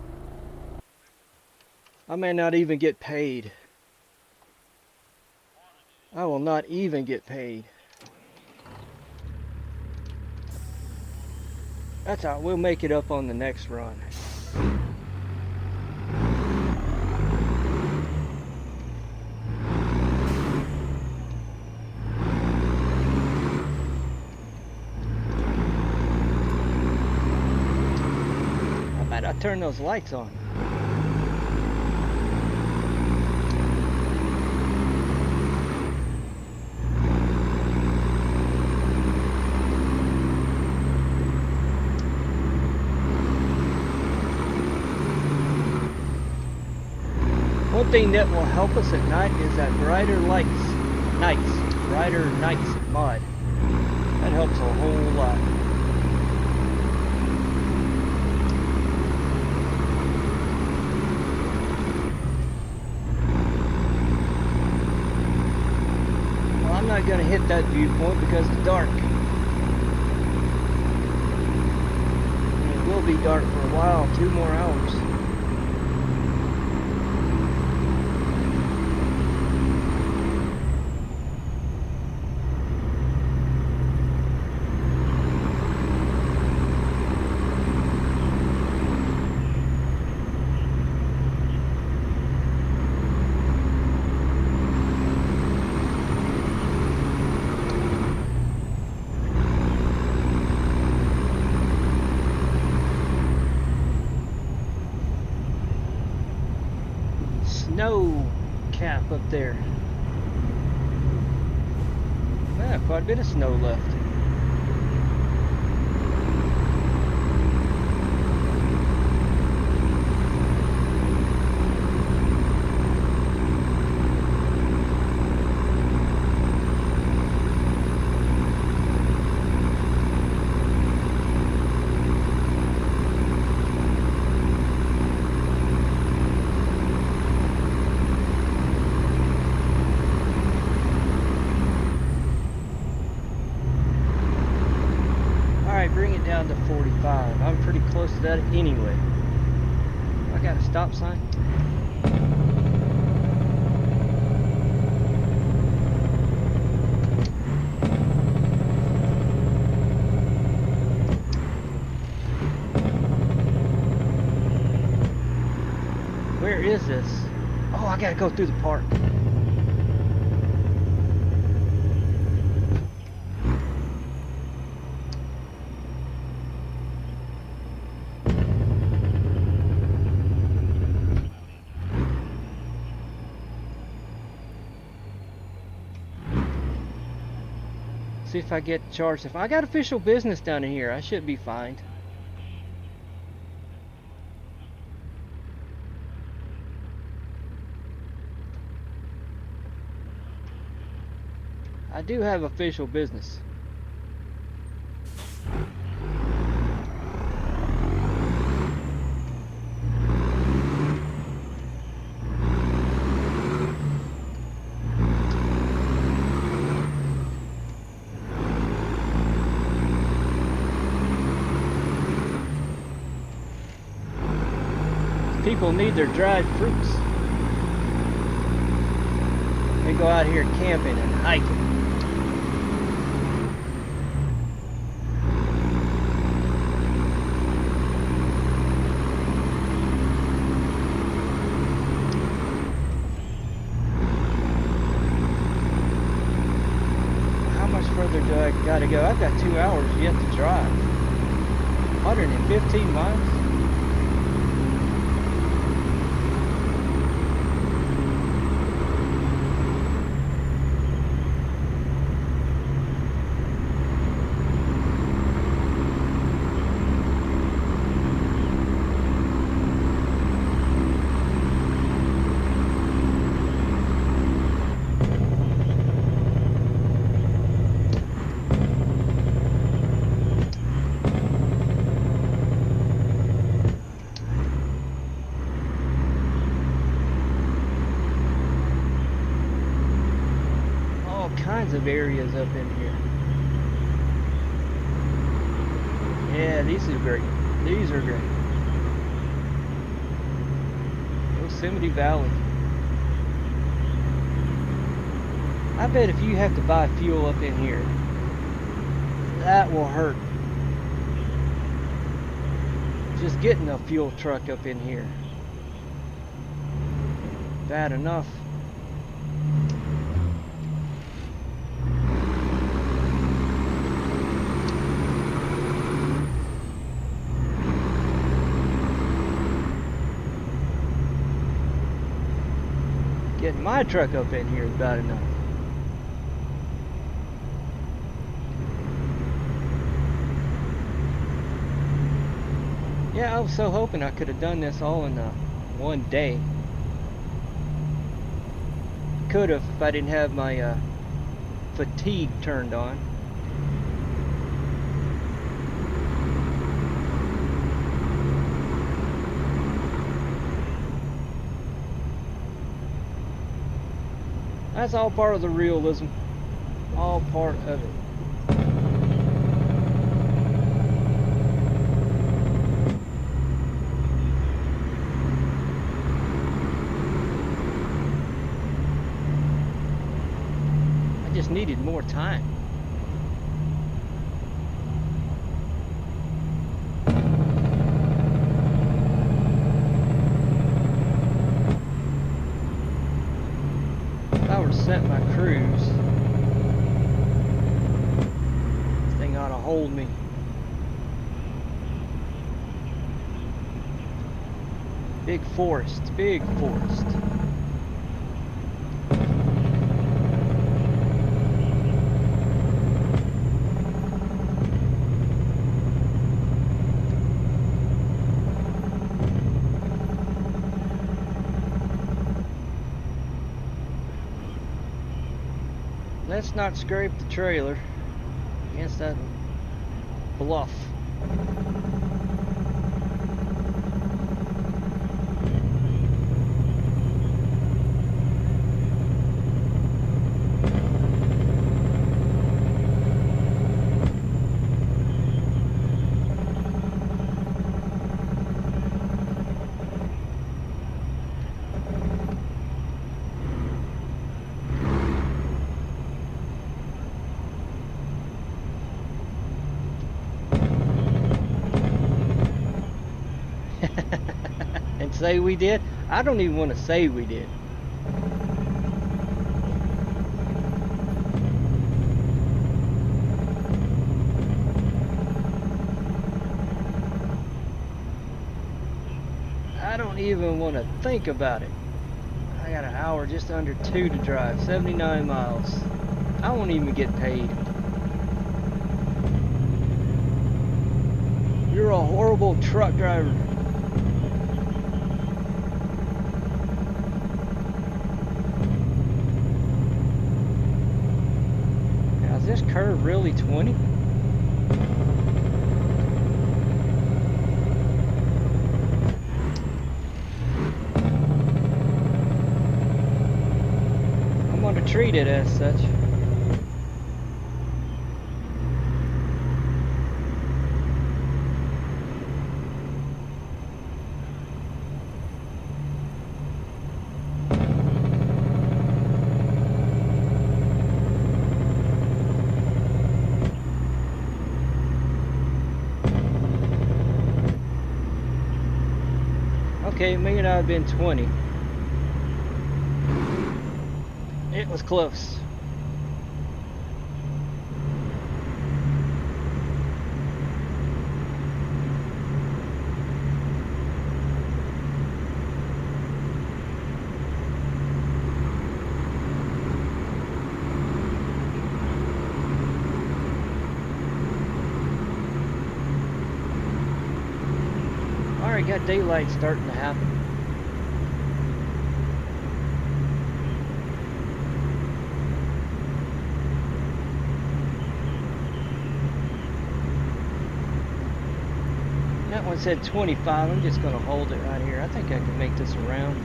I may not even get paid. I will not even get paid. That's all. We'll make it up on the next run. I bet I turn those lights on. One thing that will help us at night is that brighter nights mod. That helps a whole lot. Well, I'm not going to hit that viewpoint because it's dark. And it will be dark for a while, 2 more hours. Snow cap up there. Yeah, quite a bit of snow left. Bring it down to 45. I'm pretty close to that anyway. I got a stop sign. Where is this? Oh, I gotta go through the park. See if I get charged. If I got official business down in here, I should be fined. I do have official business. People need their dried fruits. They go out here camping and hiking. How much further do I gotta go? I've got 2 hours yet to drive. 115 miles. Of areas up in here. Yeah, these are great. These are great. Yosemite Valley. I bet if you have to buy fuel up in here, that will hurt. Just getting a fuel truck up in here. Bad enough. Getting my truck up in here is bad enough. Yeah, I was so hoping I could have done this all in one day. Could have if I didn't have my fatigue turned on. That's all part of the realism. All part of it. I just needed more time. Set my cruise. This thing ought to hold me. Big forest, big forest. Let's not scrape the trailer against that bluff. And say we did? I don't even want to say we did. I don't even want to think about it. I got an hour just under 2 to drive, 79 miles. I won't even get paid. You're a horrible truck driver. Now, is this curve really 20? I'm going to treat it as such. Okay, it may not have been 20. It was close. Alright, got daylight starting to happen. That one said 25. I'm just going to hold it right here. I think I can make this around.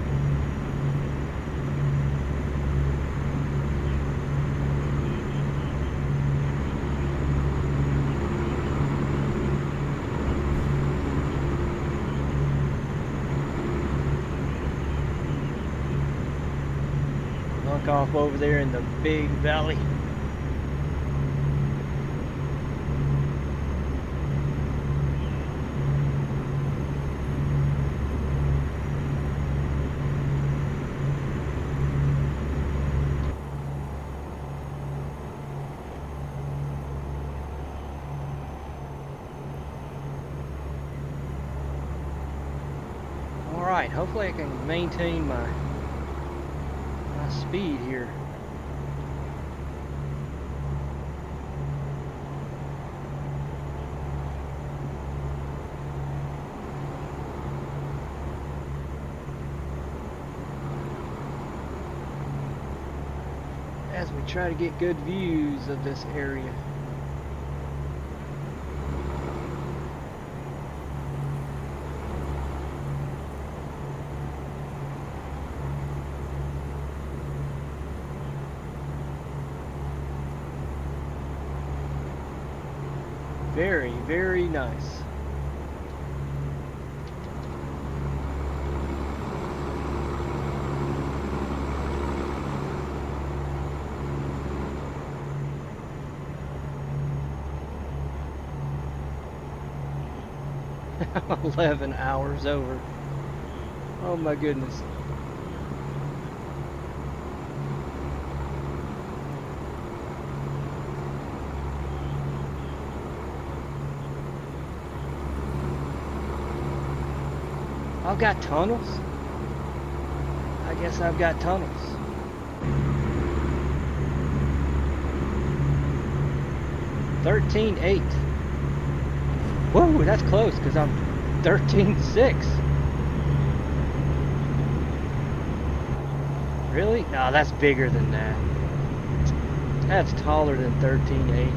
back off over there in the big valley. Alright, hopefully I can maintain my speed here. As we try to get good views of this area. Very, very nice. I'm 11 hours over. Oh my goodness. I've got tunnels. I guess I've got tunnels. $13.8. Whoa, that's close because I'm 13.6. Really? No, that's bigger than that. That's taller than 13.8.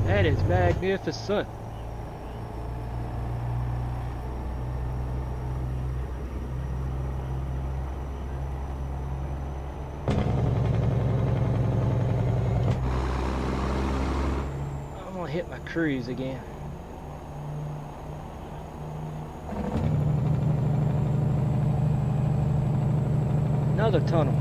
That is magnificent. I'm gonna hit my cruise again. Another tunnel.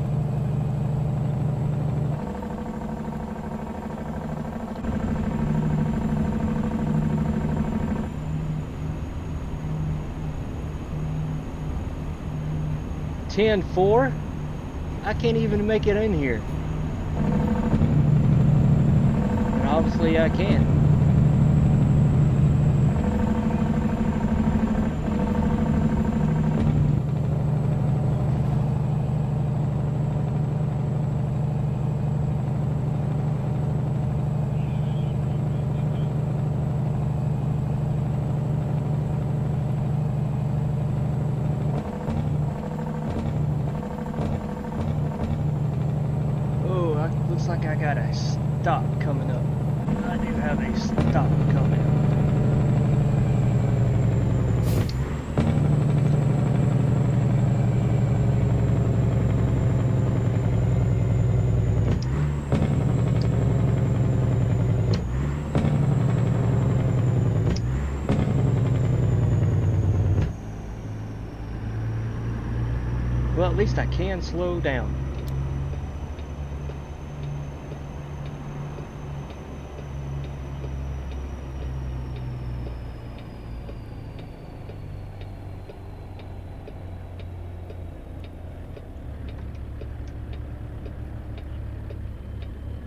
$10.4. I can't even make it in here. And obviously I can. Looks like I got a stop coming up. I do have a stop coming up. Well, at least I can slow down.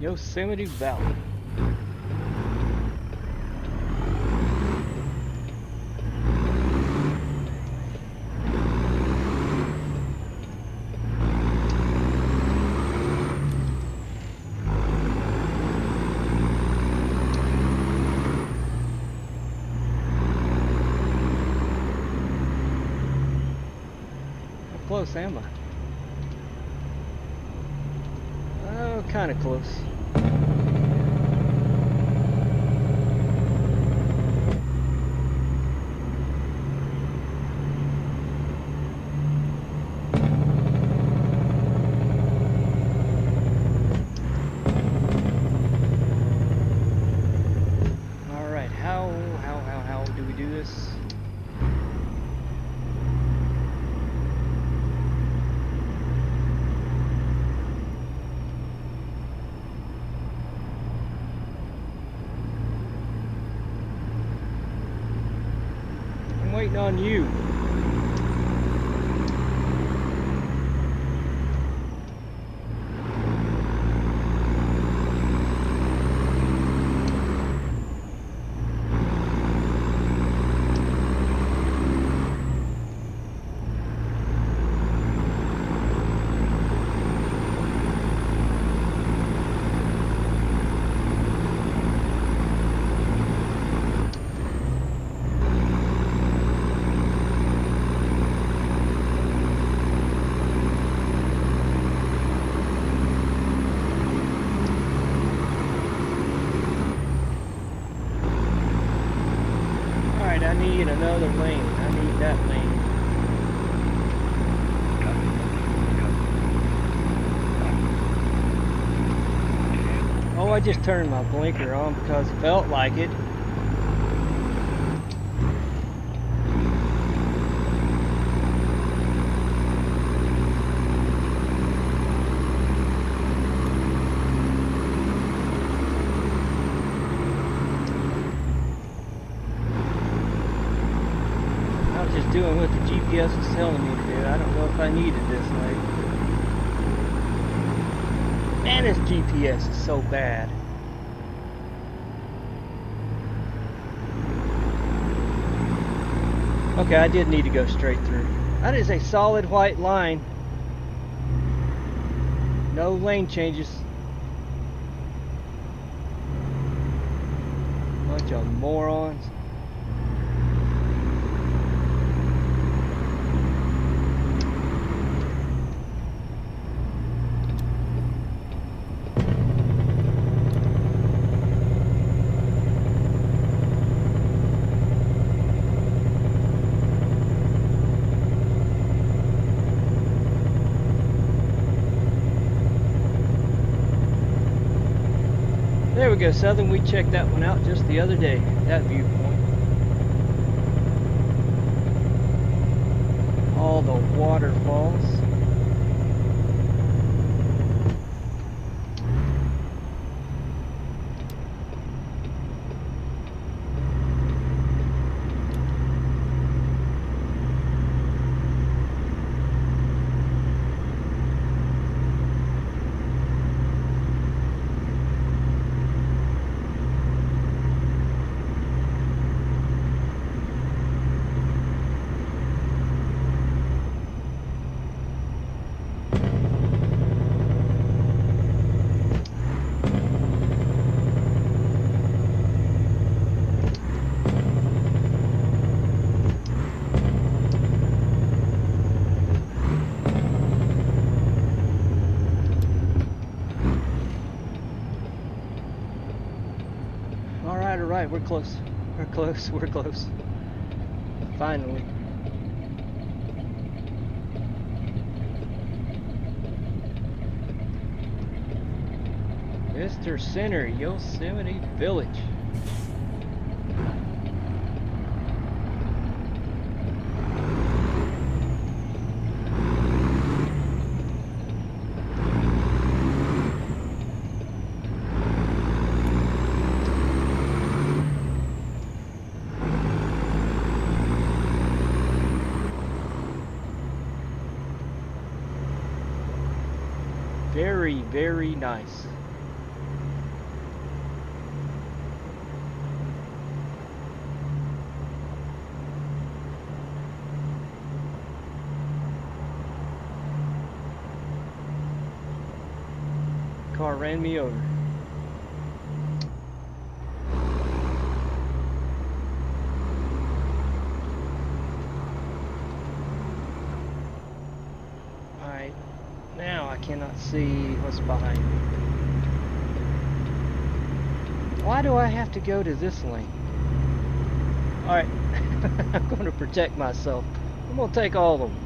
Yosemite Valley. How close am I? kind of close. Alright, how do we do this? Waiting on you. I need another lane. I need that lane. Oh, I just turned my blinker on because it felt like it. Doing what the GPS was telling me to do. I don't know if I needed this light. Man, this GPS is so bad. Okay, I did need to go straight through. That is a solid white line. No lane changes. Bunch of morons. There we go, Southern. We checked that one out just the other day, that viewpoint. All the waterfalls. Alright, we're close. We're close. We're close. Finally. Mr. Center, Yosemite Village. Very, very nice. Car ran me over. Alright, now I cannot see what's behind me. Why do I have to go to this lane? Alright, I'm going to protect myself. I'm going to take all of them.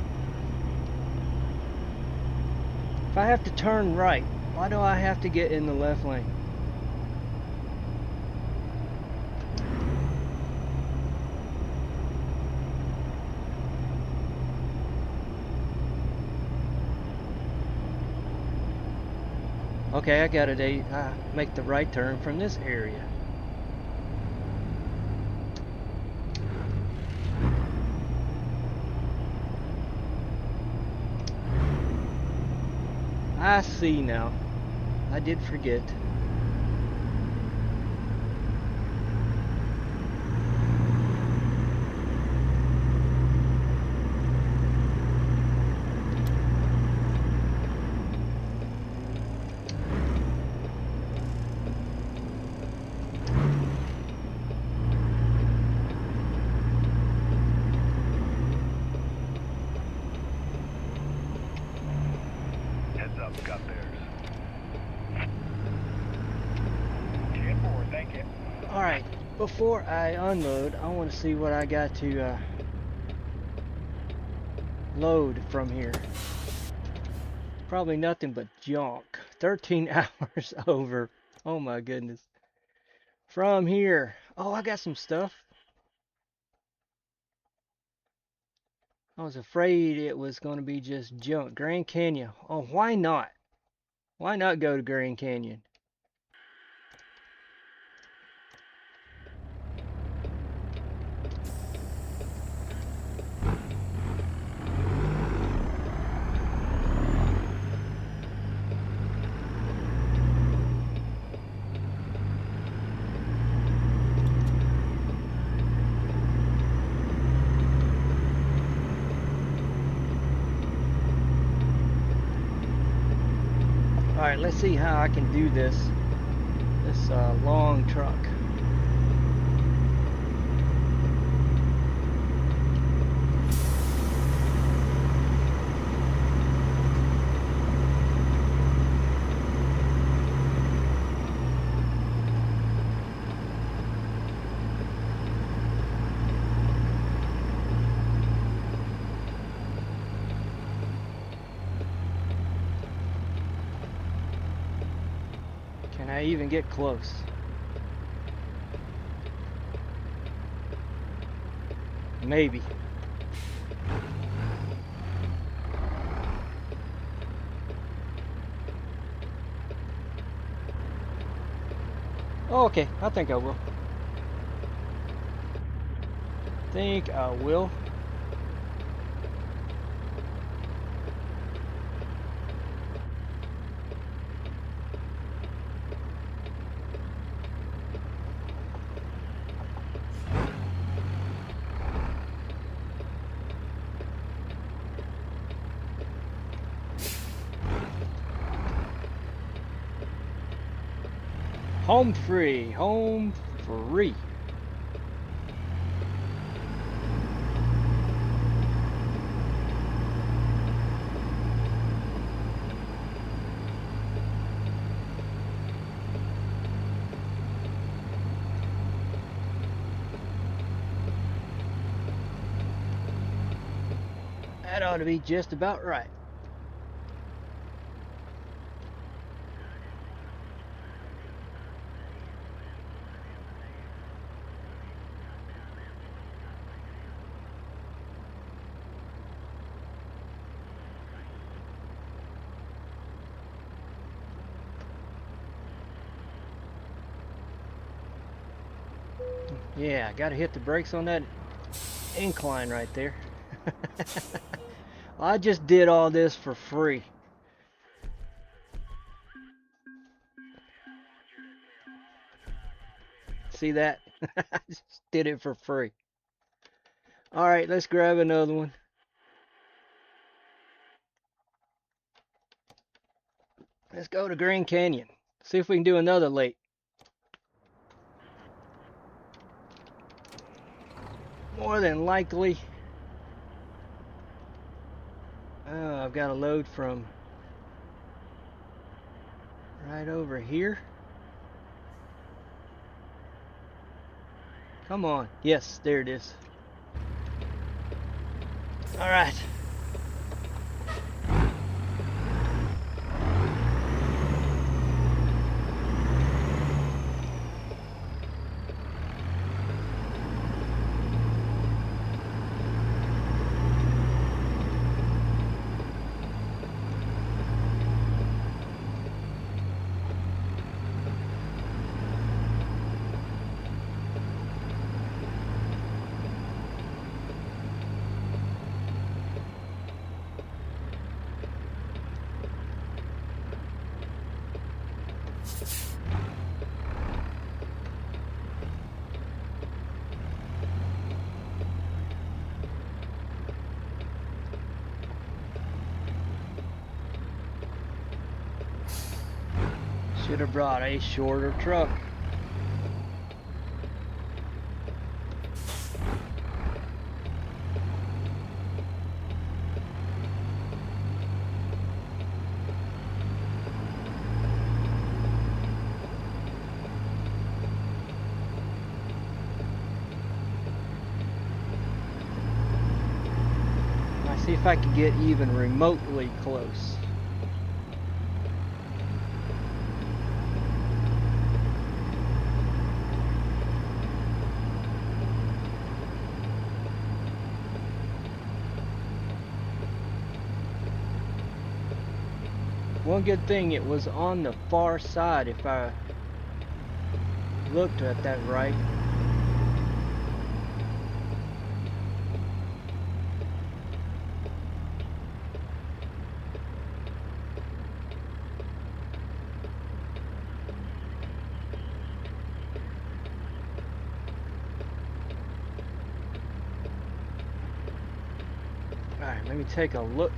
If I have to turn right, why do I have to get in the left lane? Okay, I got it. Make the right turn from this area. I see now. I did forget. Got theirs. 10-4, thank you. Alright, before I unload, I want to see what I got to load from here. Probably nothing but junk. 13 hours over. Oh my goodness. From here. Oh, I got some stuff. I was afraid it was going to be just junk. Grand Canyon. Oh, why not? Why not go to Grand Canyon? Alright, let's see how I can do this long truck. Can I even get close? Maybe. Oh, okay, I think I will. Think I will. Home free, home free. That ought to be just about right. Yeah, gotta hit the brakes on that incline right there. Well, I just did all this for free. See that? I just did it for free. Alright, let's grab another one. Let's go to Grand Canyon. See if we can do another late. More than likely, I've got a load from right over here. Come on. Yes, there it is. All right. Should have brought a shorter truck. Let's see if I can get even remotely close. One good thing, it was on the far side if I looked at that right. Alright, let me take a look.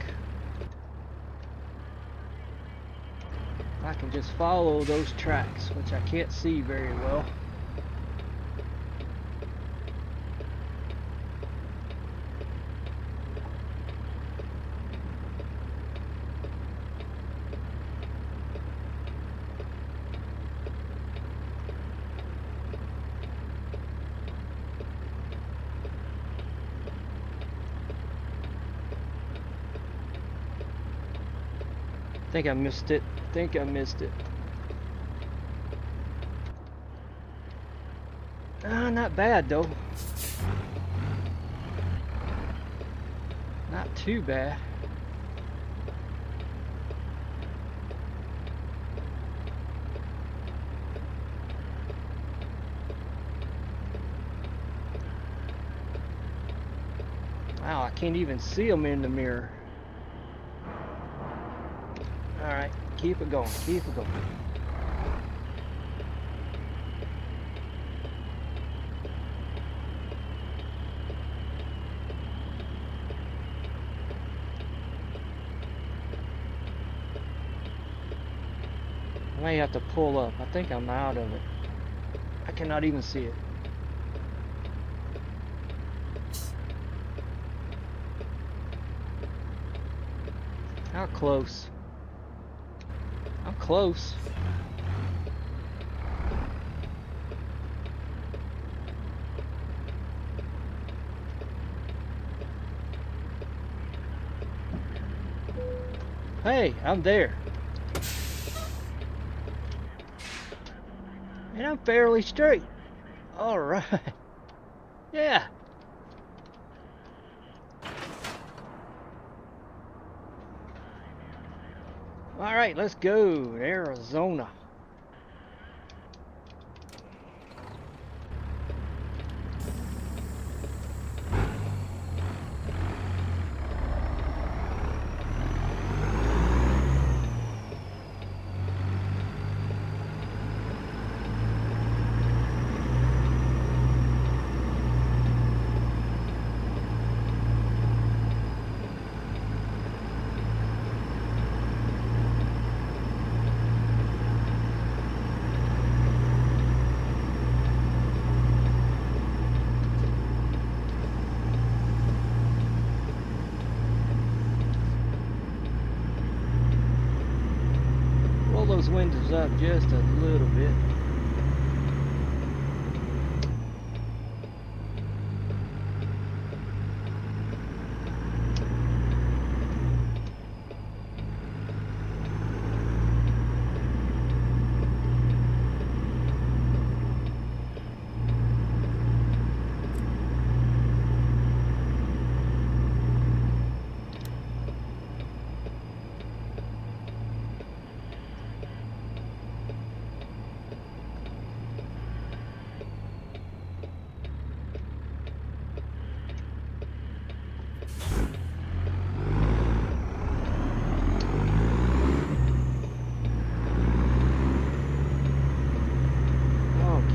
I can just follow those tracks, which I can't see very well. I think I missed it. Not bad though. Not too bad. Wow, I can't even see them in the mirror. Alright, keep it going, keep it going. I may have to pull up. I think I'm out of it. I cannot even see it. How close? I'm close. Hey, I'm there. And I'm fairly straight. Alright. Yeah. Alright, let's go. Arizona. Those windows up just a little bit.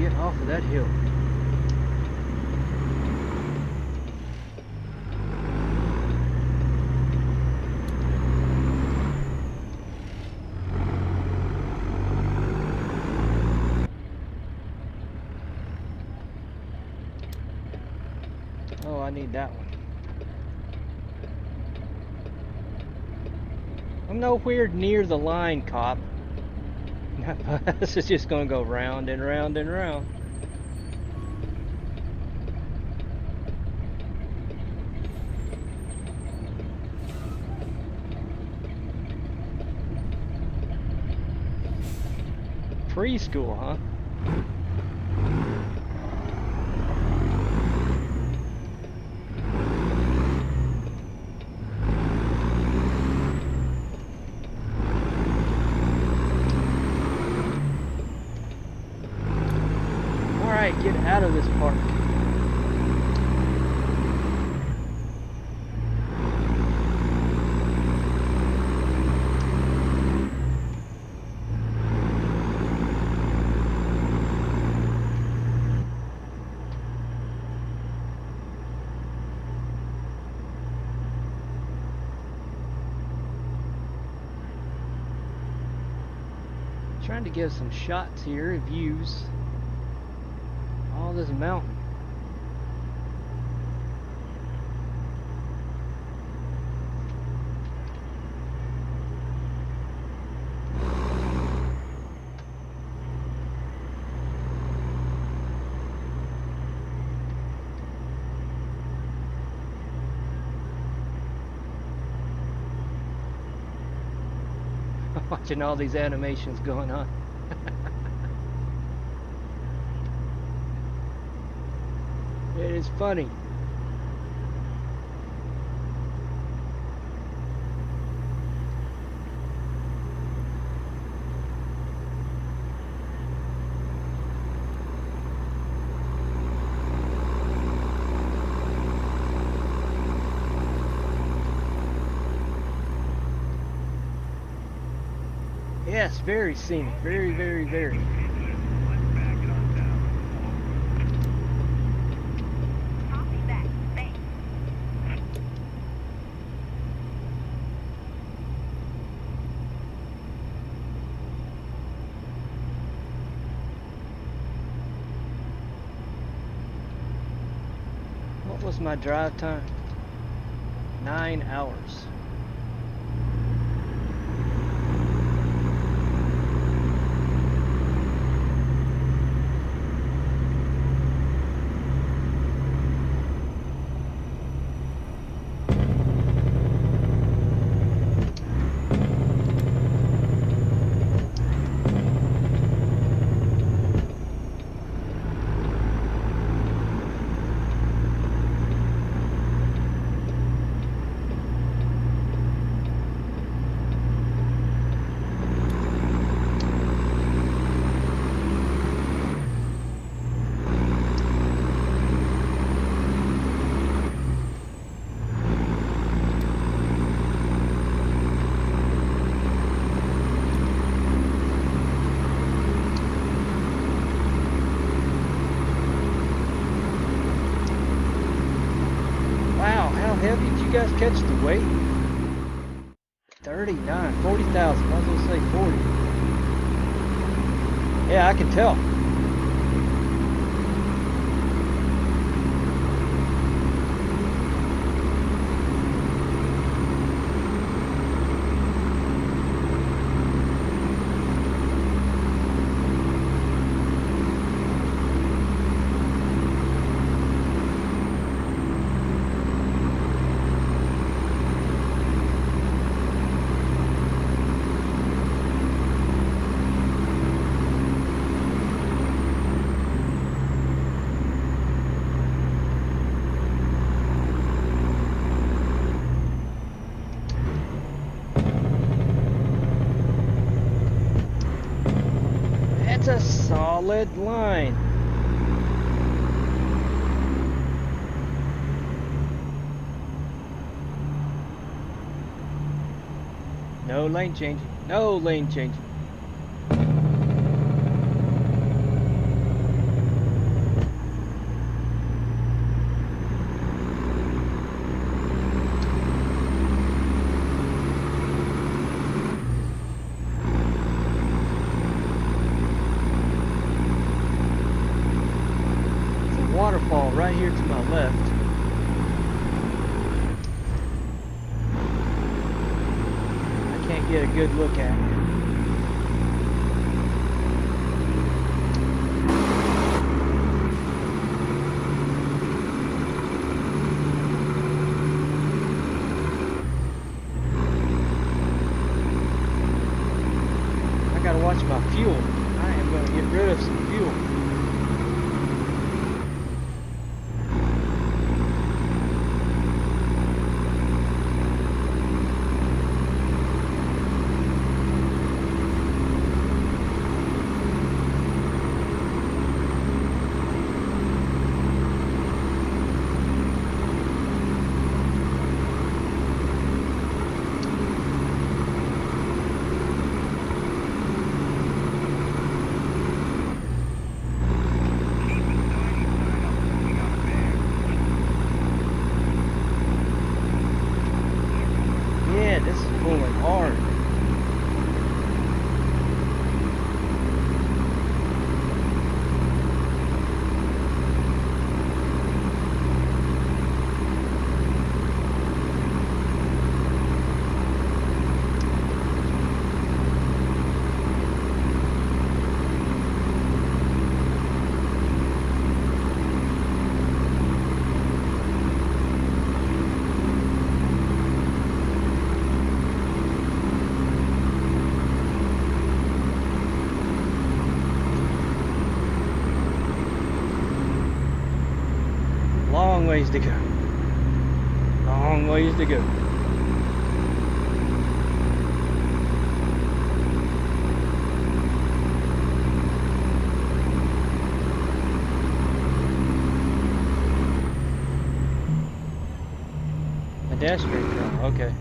get off of that hill. Oh, I need that one. I'm nowhere near the line, cop. This is just gonna go round and round and round. Preschool, huh? Alright, get out of this park. Trying to get some shots here, views. All this mountain. Watching all these animations going on. It is funny. Yes, very scenic. Very, very, very. What was my drive time? 9 hours. Guys catch the weight? 39, 40,000. I was gonna say 40. Yeah, I can tell. A solid line. No lane changing. No lane changing. waterfall right here to my left. I can't get a good look at it. I gotta watch my fuel. I am gonna get rid of some fuel. Long ways to go. Long ways to go. Pedestrian trail, okay.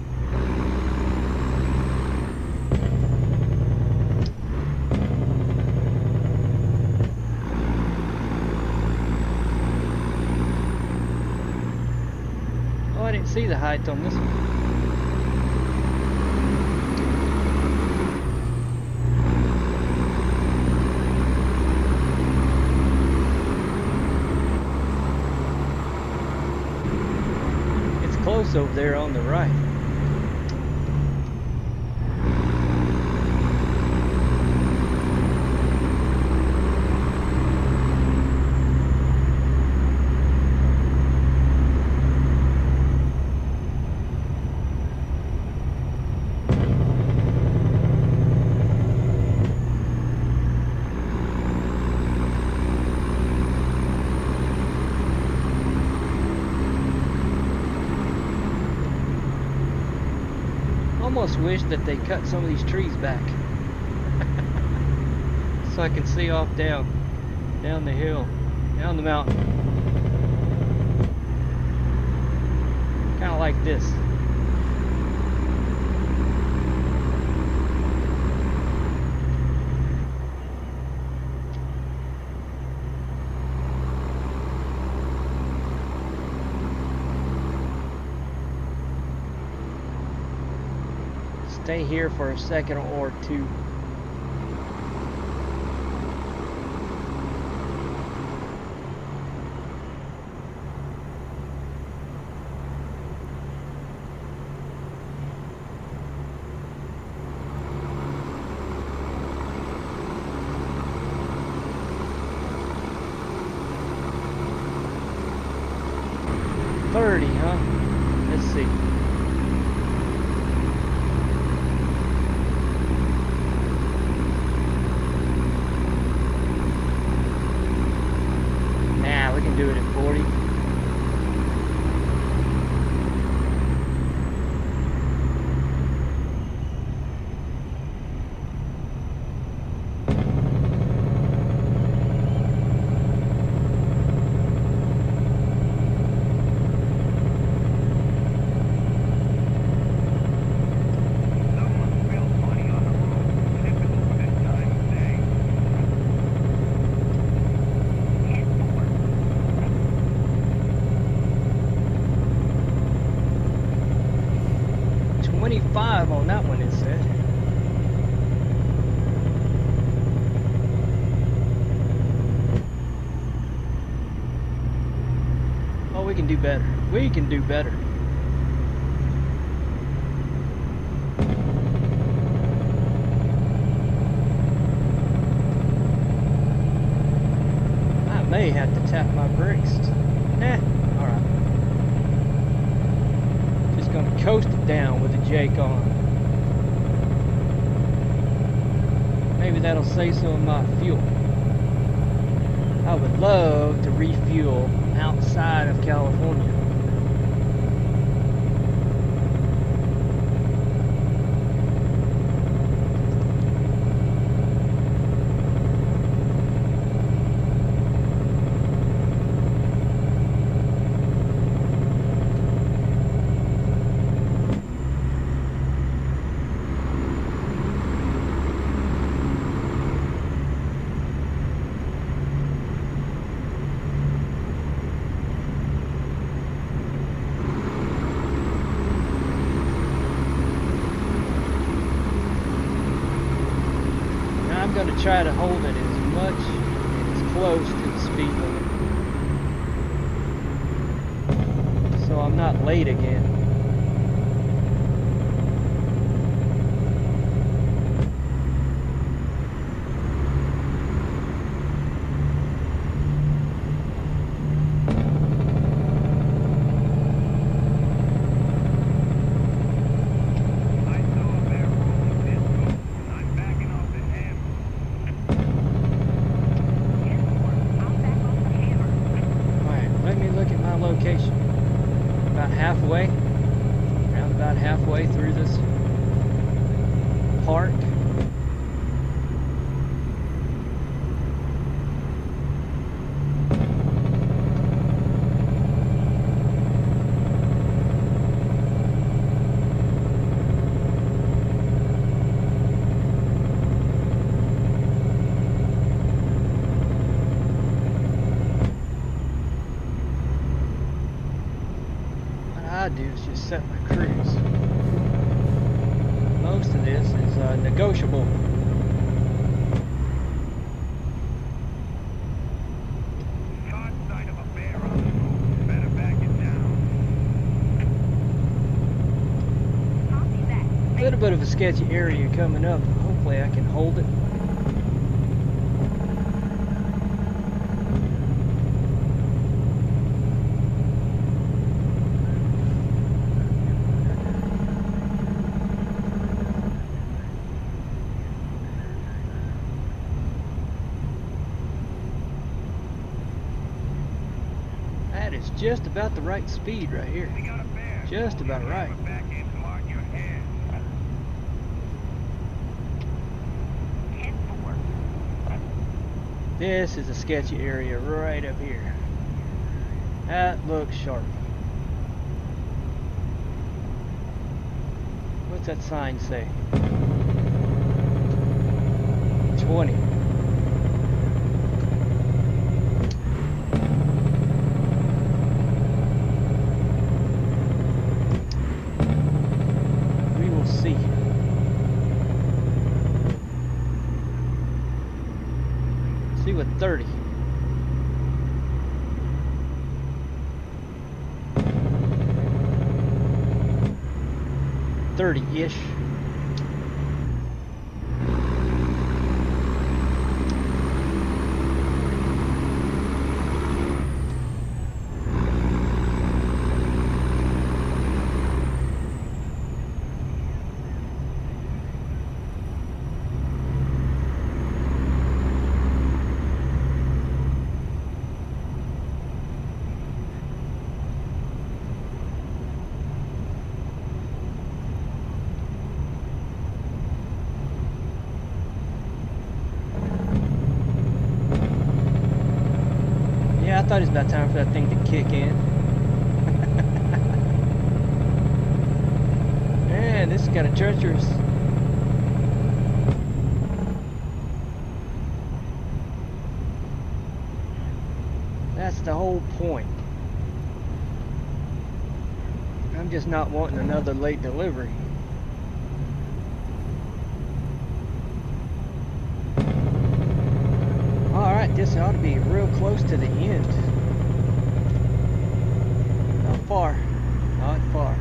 Oh, I didn't see the height on this one. Close over there on the right. Almost wish that they cut some of these trees back so I can see off down the hill, down the mountain, kind of like this. Stay here for a second or two. $30, huh? Let's see. Do it at 40. On that one, it said. We can do better. We can do better. I may have to tap my brakes. Nah, alright. Just gonna coast it down with the Jake on. Maybe that'll save some of my fuel. I would love to refuel outside of California. I'm going to try to hold it as much as close to the speed limit, so I'm not late again. Halfway through this park. What I do is just set my cruise. Most of this is negotiable. A little bit of a sketchy area coming up. Hopefully I can hold it. Just about the right speed right here. Just about right. This is a sketchy area right up here. That looks sharp. What's that sign say? 20. See what 30. 30-ish. I thought it was about time for that thing to kick in. Man, this is kind of treacherous. That's the whole point. I'm just not wanting another late delivery. Alright, this ought to be real close to the end. far. Not far.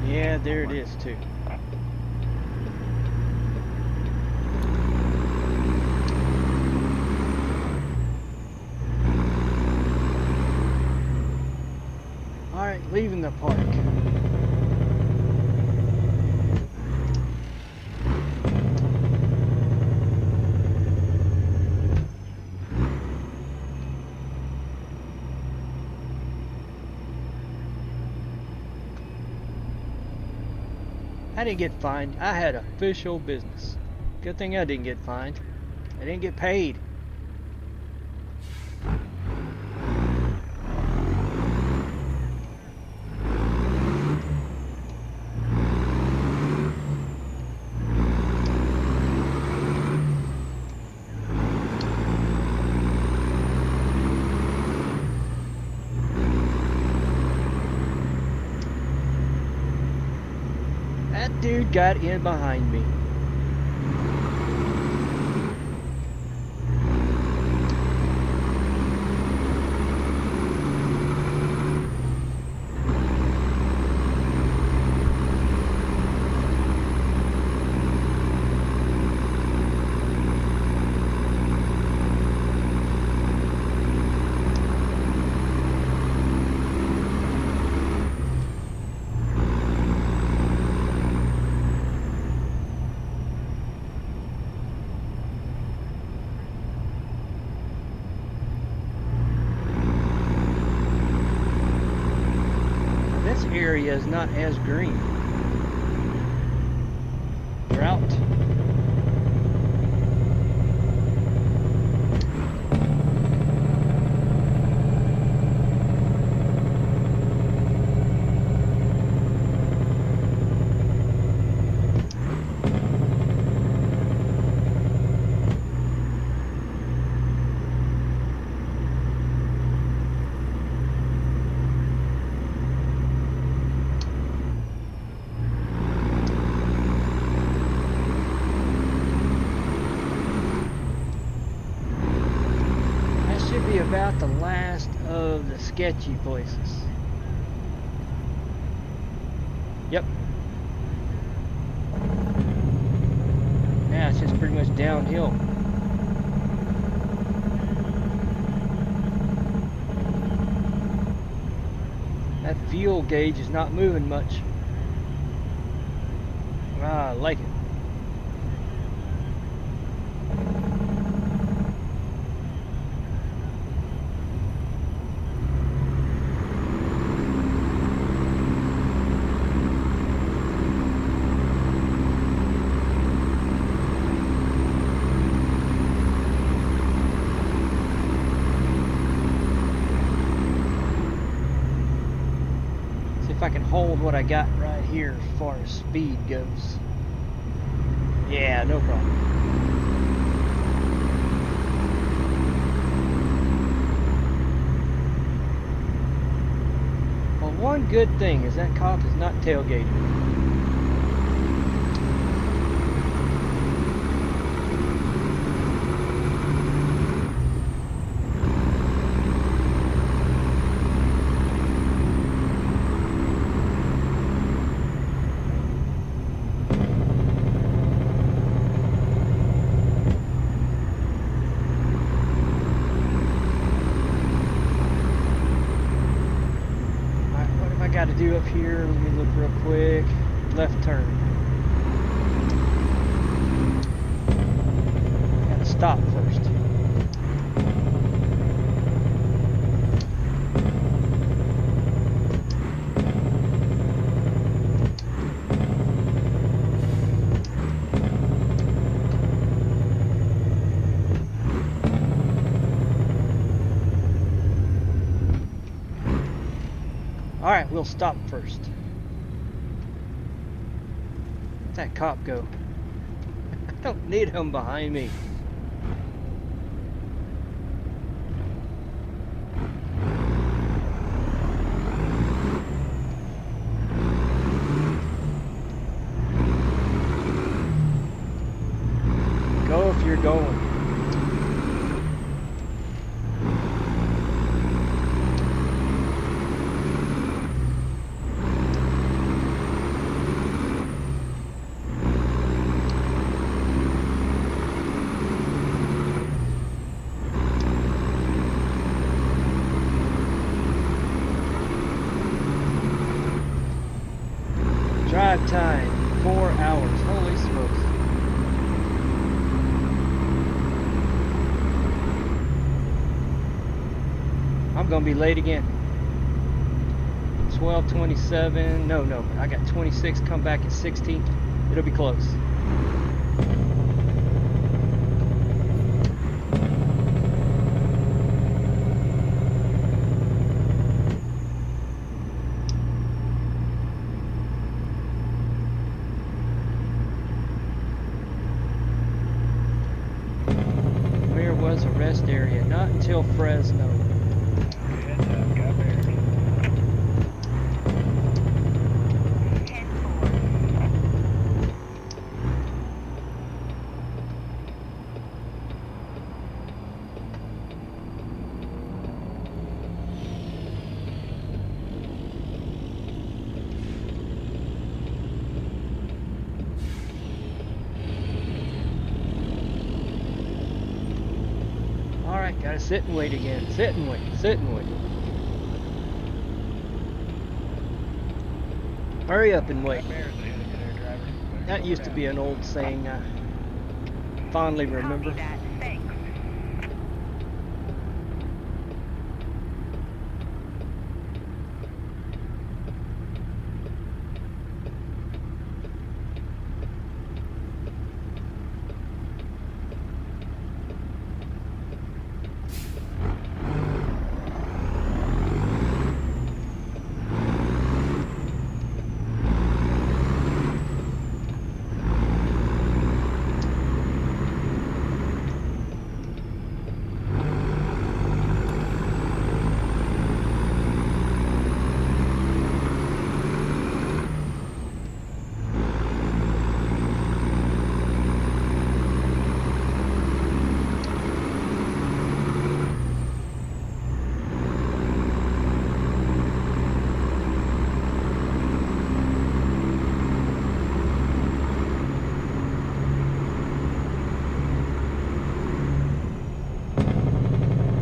Yeah, there it is too. Alright, leaving the park. I didn't get fined. I had official business. Good thing I didn't get fined. I didn't get paid. That dude got in behind me. Area is not as green. Drought. About the last of the sketchy places. Yep. Now it's just pretty much downhill. That fuel gauge is not moving much. Ah, I like it. If I can hold what I got right here as far as speed goes. Yeah, no problem. Well, one good thing is that cop is not tailgating. Got to do up here, let me look real quick. Left turn. Got to stop first. Alright, we'll stop first. Where'd that cop go? I don't need him behind me. Go if you're going. Drive time, 4 hours. Holy smokes. I'm gonna be late again. 12:27. No, I got 26. Come back at 16. It'll be close. Where was the rest area? Not until Fresno. Heads up, got bears. 10-4. Alright, gotta sit and wait again. Sit and wait, sit and wait. Hurry up and wait. Got bears ahead of you there, driver. Better That slow used to down. be an old saying I fondly remember. Copy that. Thanks.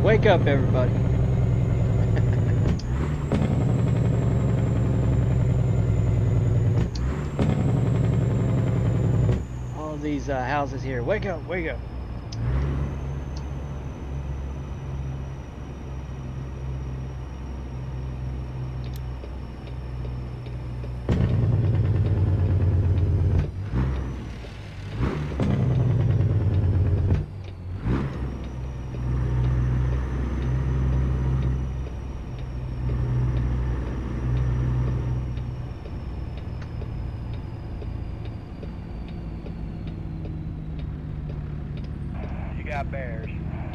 Wake up, everybody. All these houses here. Wake up, wake up. You got bears.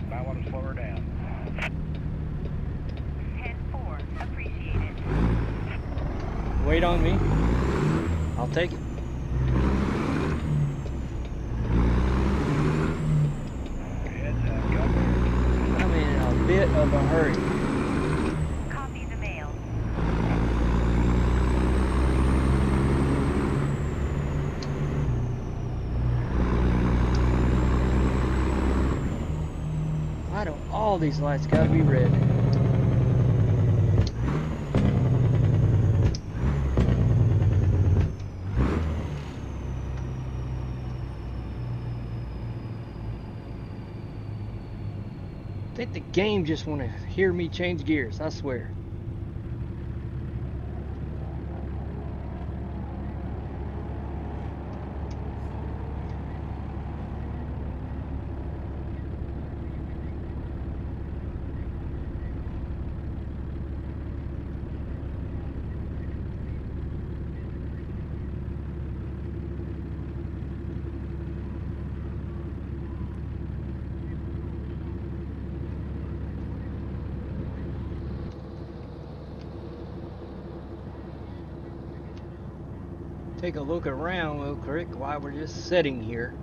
Might want to slow her down. 10-4. Appreciate it. Wait on me. I'll take it. Heads up, got bears. I'm in a bit of a hurry. Copy the mail. Why do all these lights gotta be red? I think the game just want to hear me change gears, I swear. take a look around real quick while we're just sitting here.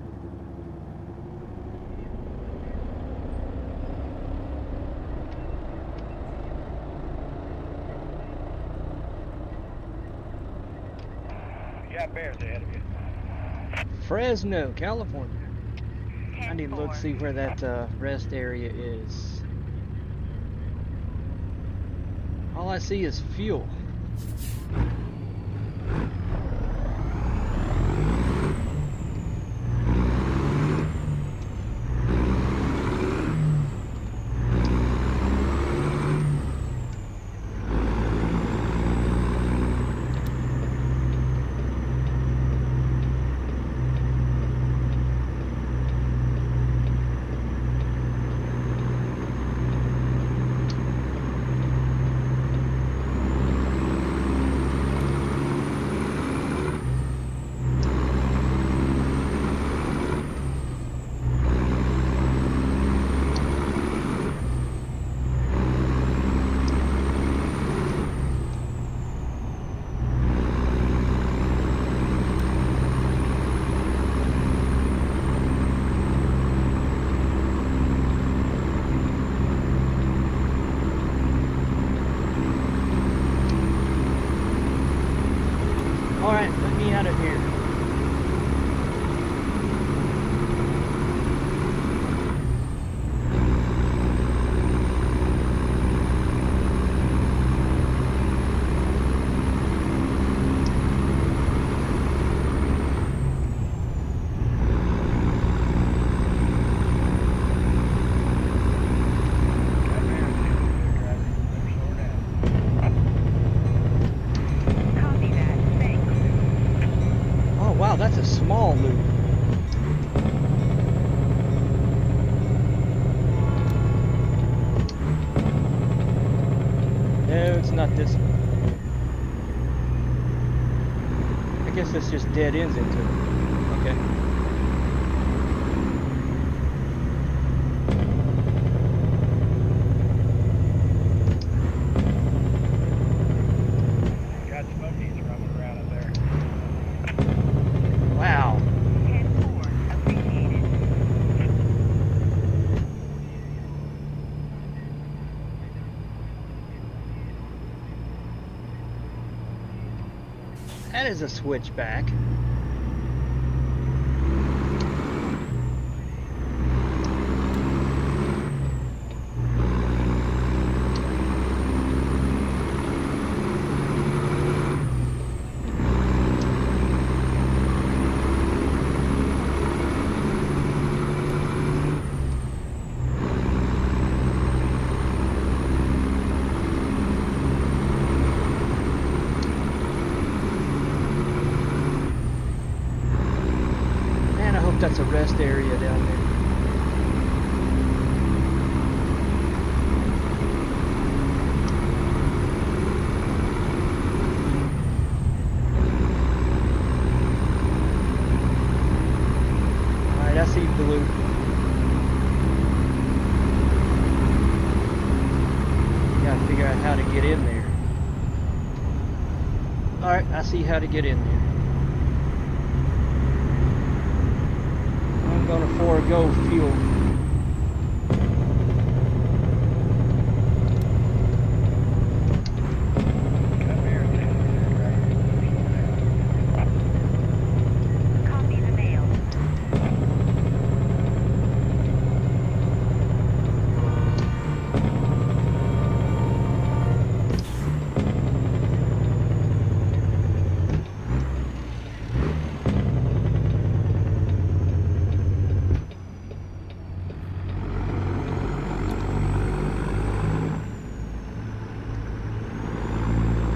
You got bears ahead of you. Fresno, California. I need to look 10-4. see where that rest area is. All I see is fuel. Alright, let me out of here. Got bears ahead of you, driver. Better slow down. Copy that. Thanks. Oh wow, that's a small loop. No, it's not this one. I guess this just dead ends into it. Okay. Got smokies running around up there. Wow. 10-4. Appreciated. That is a switchback. Man, I hope that's a rest area down there. Alright, I see blue. Gotta figure out how to get in there. Alright, I see how to get in there. I'm gonna forego fuel. Got bears ahead of you, driver. Better slow down. Copy the mail.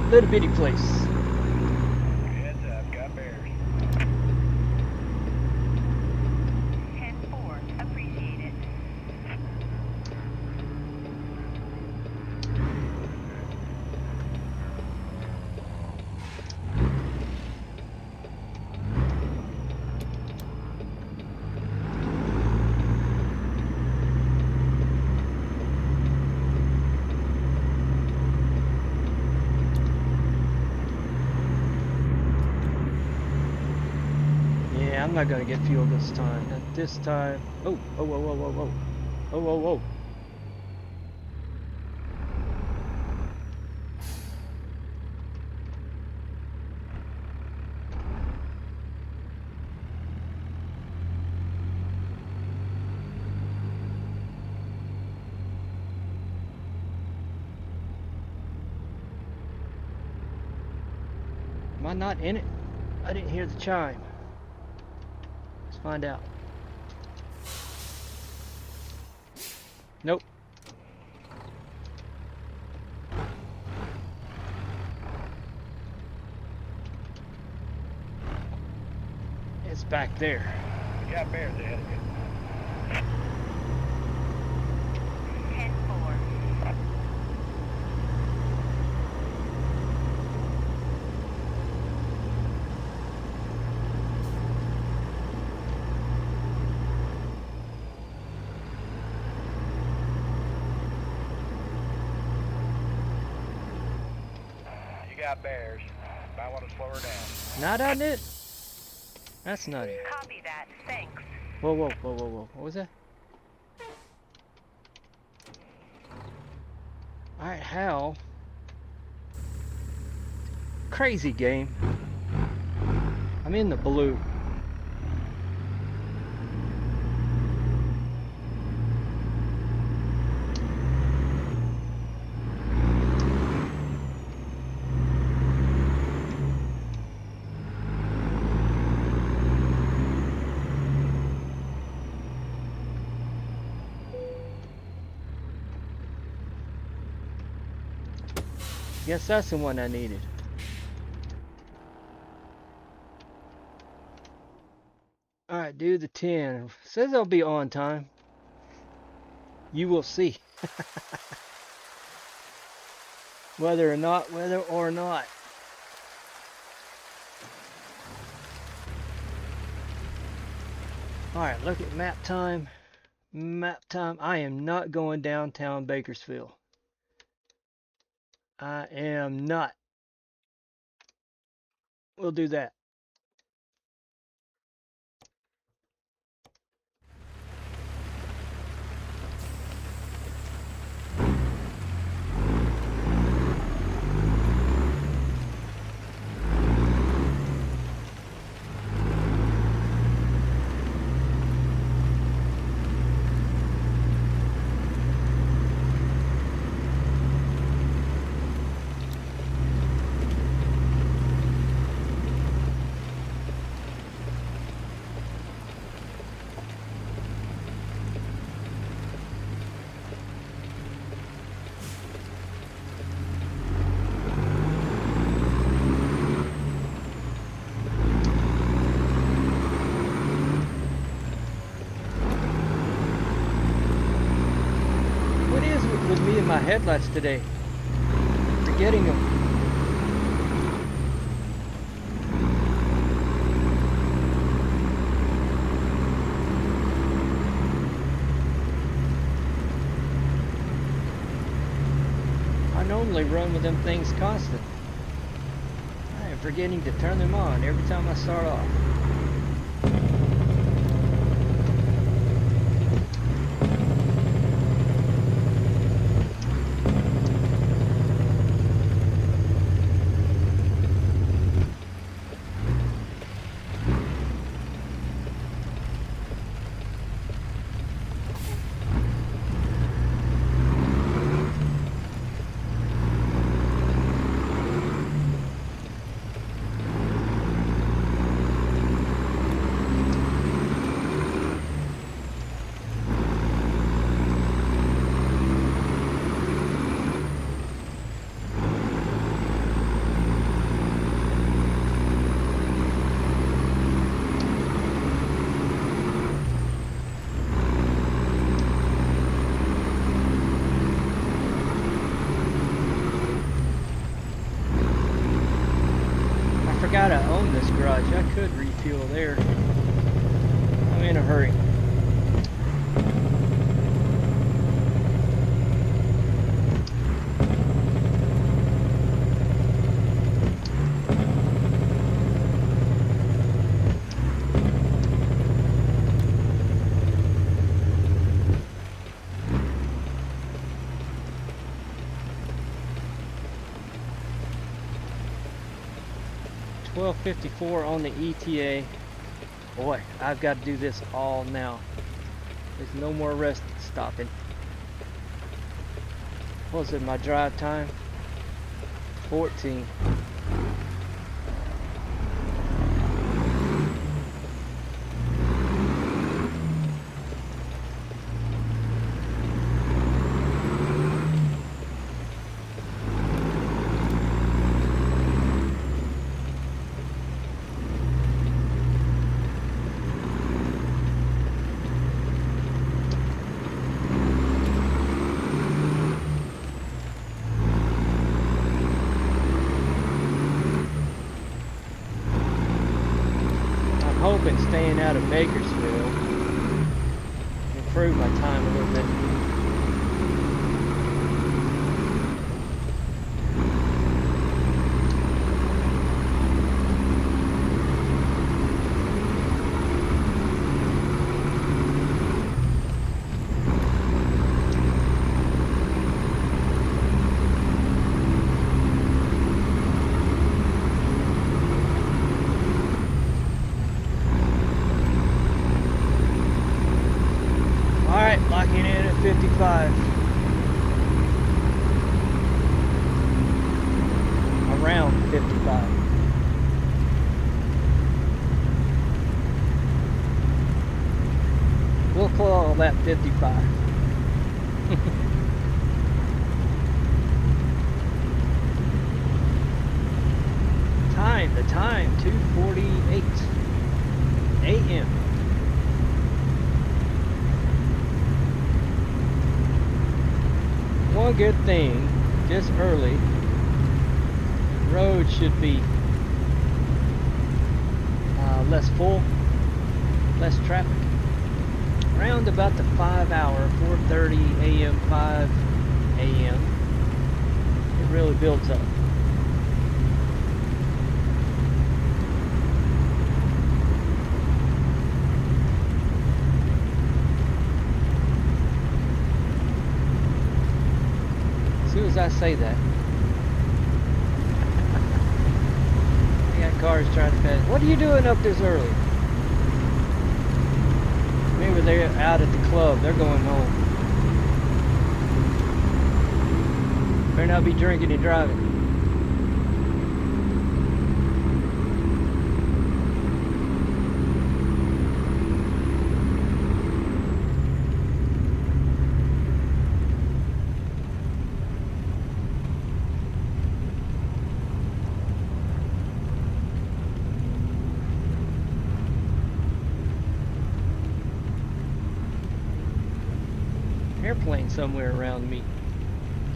Little bitty place. Heads up, got bears. 10-4. Appreciated. not gonna get fuel this time. Not this time. Oh, oh, whoa, whoa, whoa, whoa. Oh, whoa, whoa. Am I not in it? I didn't hear the chime. Let's find out. Nope. It's back there. You got bears ahead of you. 10-4. You got bears. Might want to slow her down. Not on it. That's not it. Copy that. Thanks. Whoa, whoa, whoa, whoa, whoa. What was that? Alright, Hal. Crazy game. I'm in the blue. Guess that's the one I needed. Alright, do the 10. Says I'll be on time. You will see. Whether or not. Alright, look at map time. Map time. I am not going downtown Bakersfield. I am not. We'll do that. My headlights today. Forgetting them. I normally run with them things constant. I am forgetting to turn them on every time I start off. Forgot I own this garage. I could refuel there. I'm in a hurry. 12:54 on the ETA. Boy, I've got to do this all now. There's no more rest stopping. What was it, my drive time? 14. Hoping staying out of Bakersfield improve my time a little bit. Locking in at 55. Around 55. We'll call that 55. The time, 2:48 a.m. One good thing, just early, road should be less full, less traffic. Around about the 5 hour, 4:30 a.m., 5 a.m., it really builds up. As soon as I say that, I got cars trying to pass. What are you doing up this early? Maybe they're out at the club. They're going home. Better not be drinking and driving. Airplane somewhere around me.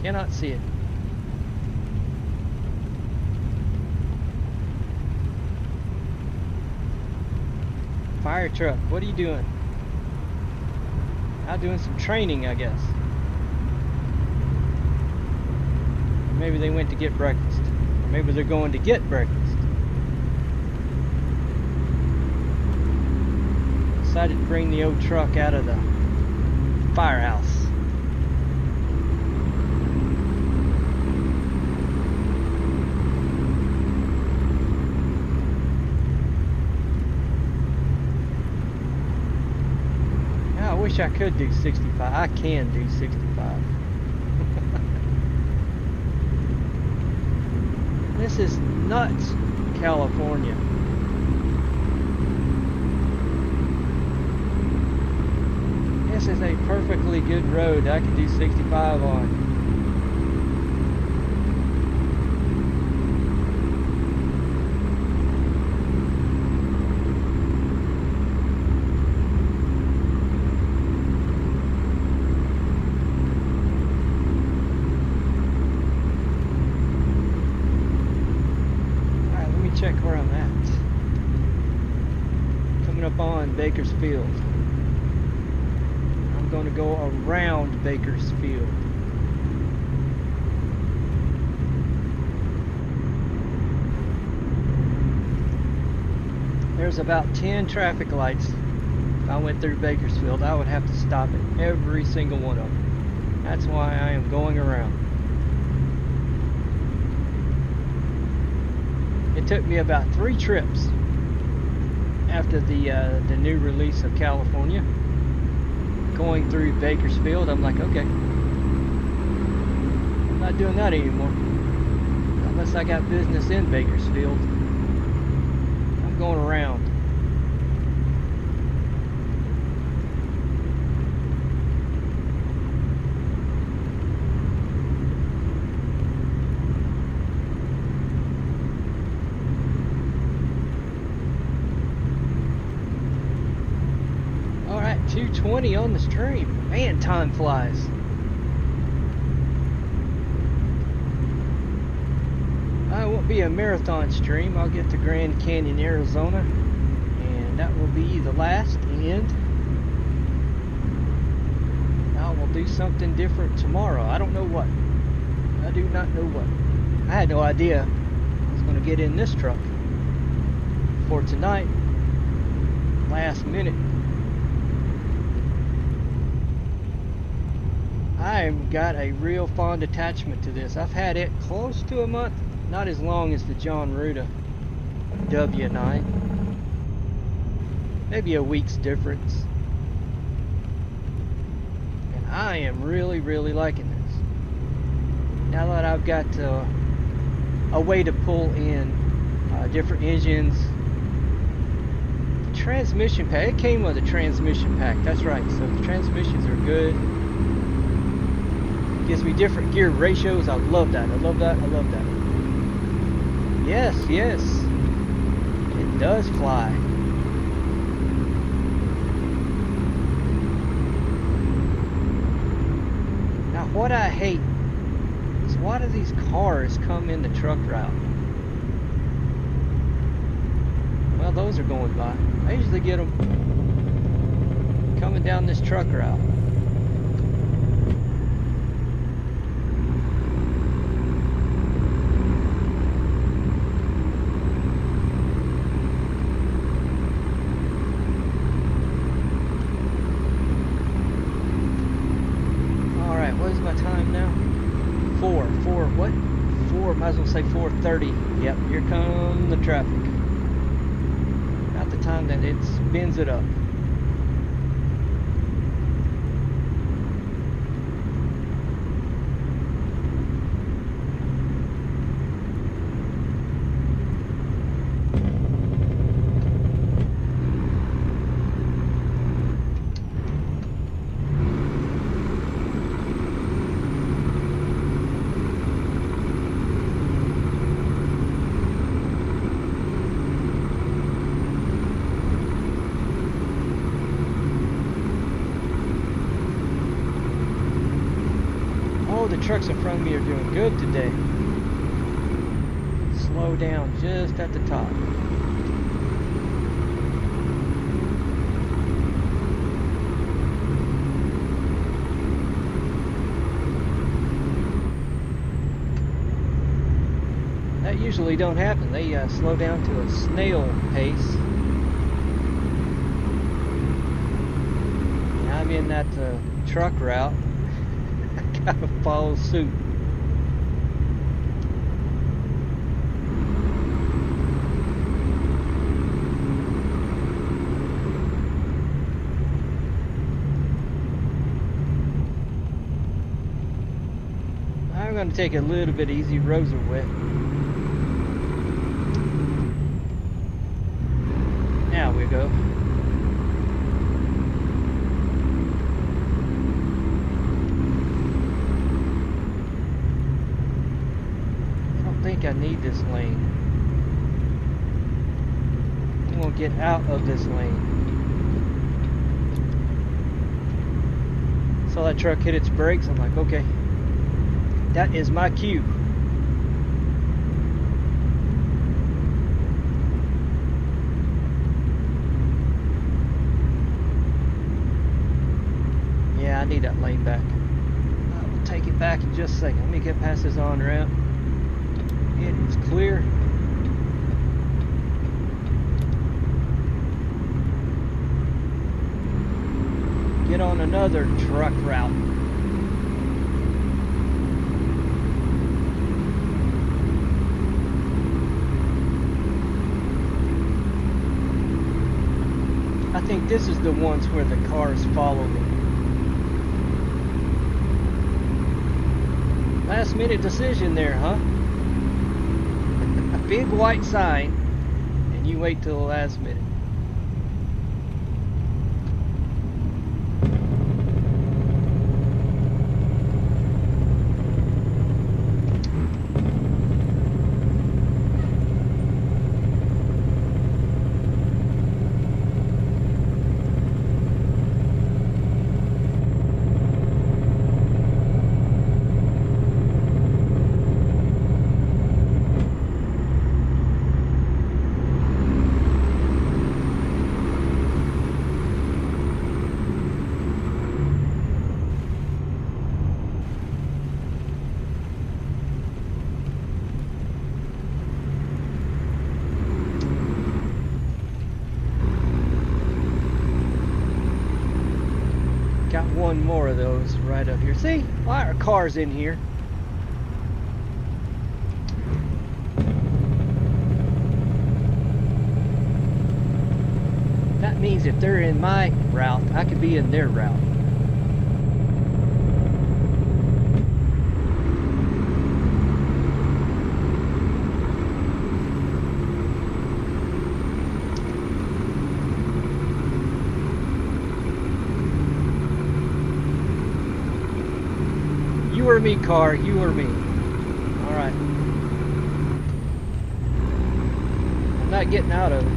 Cannot see it. Fire truck, what are you doing? Out doing some training, I guess. Maybe they went to get breakfast. Or maybe they're going to get breakfast. Decided to bring the old truck out of the firehouse. I wish I could do 65. I can do 65. This is nuts, California. This is a perfectly good road I could do 65 on. Check where I'm at. Coming up on Bakersfield. I'm going to go around Bakersfield. There's about 10 traffic lights. If I went through Bakersfield, I would have to stop at every single one of them. That's why I am going around. It took me about 3 trips after the new release of California. Going through Bakersfield, I'm like, okay, I'm not doing that anymore. Unless I got business in Bakersfield, I'm going around. Alright, 2:20 on the stream. Man, time flies. It won't be a marathon stream. I'll get to Grand Canyon, Arizona, and that will be the last end. I will do something different tomorrow. I don't know what. I do not know what. I had no idea I was going to get in this truck for tonight. Last minute. I've got a real fond attachment to this. I've had it close to a month. Not as long as the John Ruda W9. Maybe a week's difference. And I am really, really liking this. Now that I've got a way to pull in different engines. The transmission pack, it came with a transmission pack, that's right. So the transmissions are good. Gives me different gear ratios. I love that, I love that, I love that. Yes, yes, it does fly. Now what I hate is why do these cars come in the truck route? Well, those are going by. I usually get them coming down this truck route. Might as well say 4:30. Yep, here come the traffic. About the time that it spins it up. Trucks in front of me are doing good today. Slow down just at the top. That usually don't happen. They slow down to a snail pace. And I'm in that truck route. Gotta follow suit. I'm gonna take it a little bit easy. Roads are wet. Now we go. I need this lane. I'm gonna get out of this lane. Saw that truck hit its brakes. I'm like, okay, that is my cue. Yeah, I need that lane back. I will take it back in just a second. Let me get past this on ramp. It is clear. Get on another truck route. I think this is the ones where the cars follow me. Last minute decision there, huh? A big white sign, and you wait till the last minute. Got one more of those right up here. See, why are cars in here? That means if they're in my route, I could be in their route. You or me, car, you or me. Alright. I'm not getting out of it.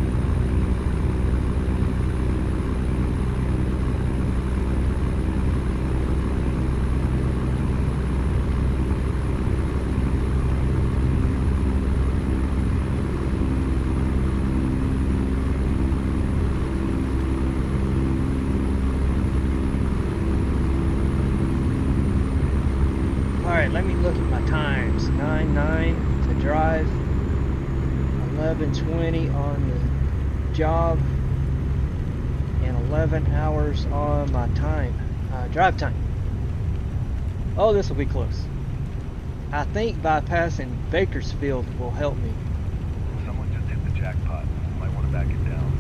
Let me look at my times. 9:09 to drive, 11:20 on the job, and 11 hours on my time, drive time. Oh, this will be close. I think bypassing Bakersfield will help me. Someone just hit the jackpot. Might want to back it down.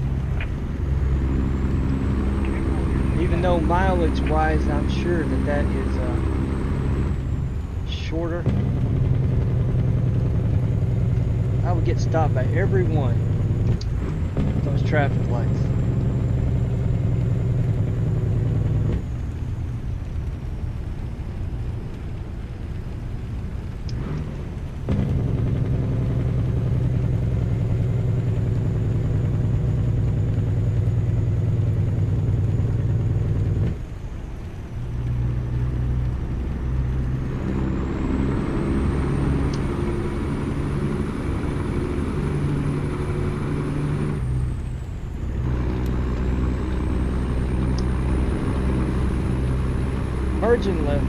Even though mileage-wise, I'm sure that is shorter. I would get stopped by every one of those traffic lights. Virgin left.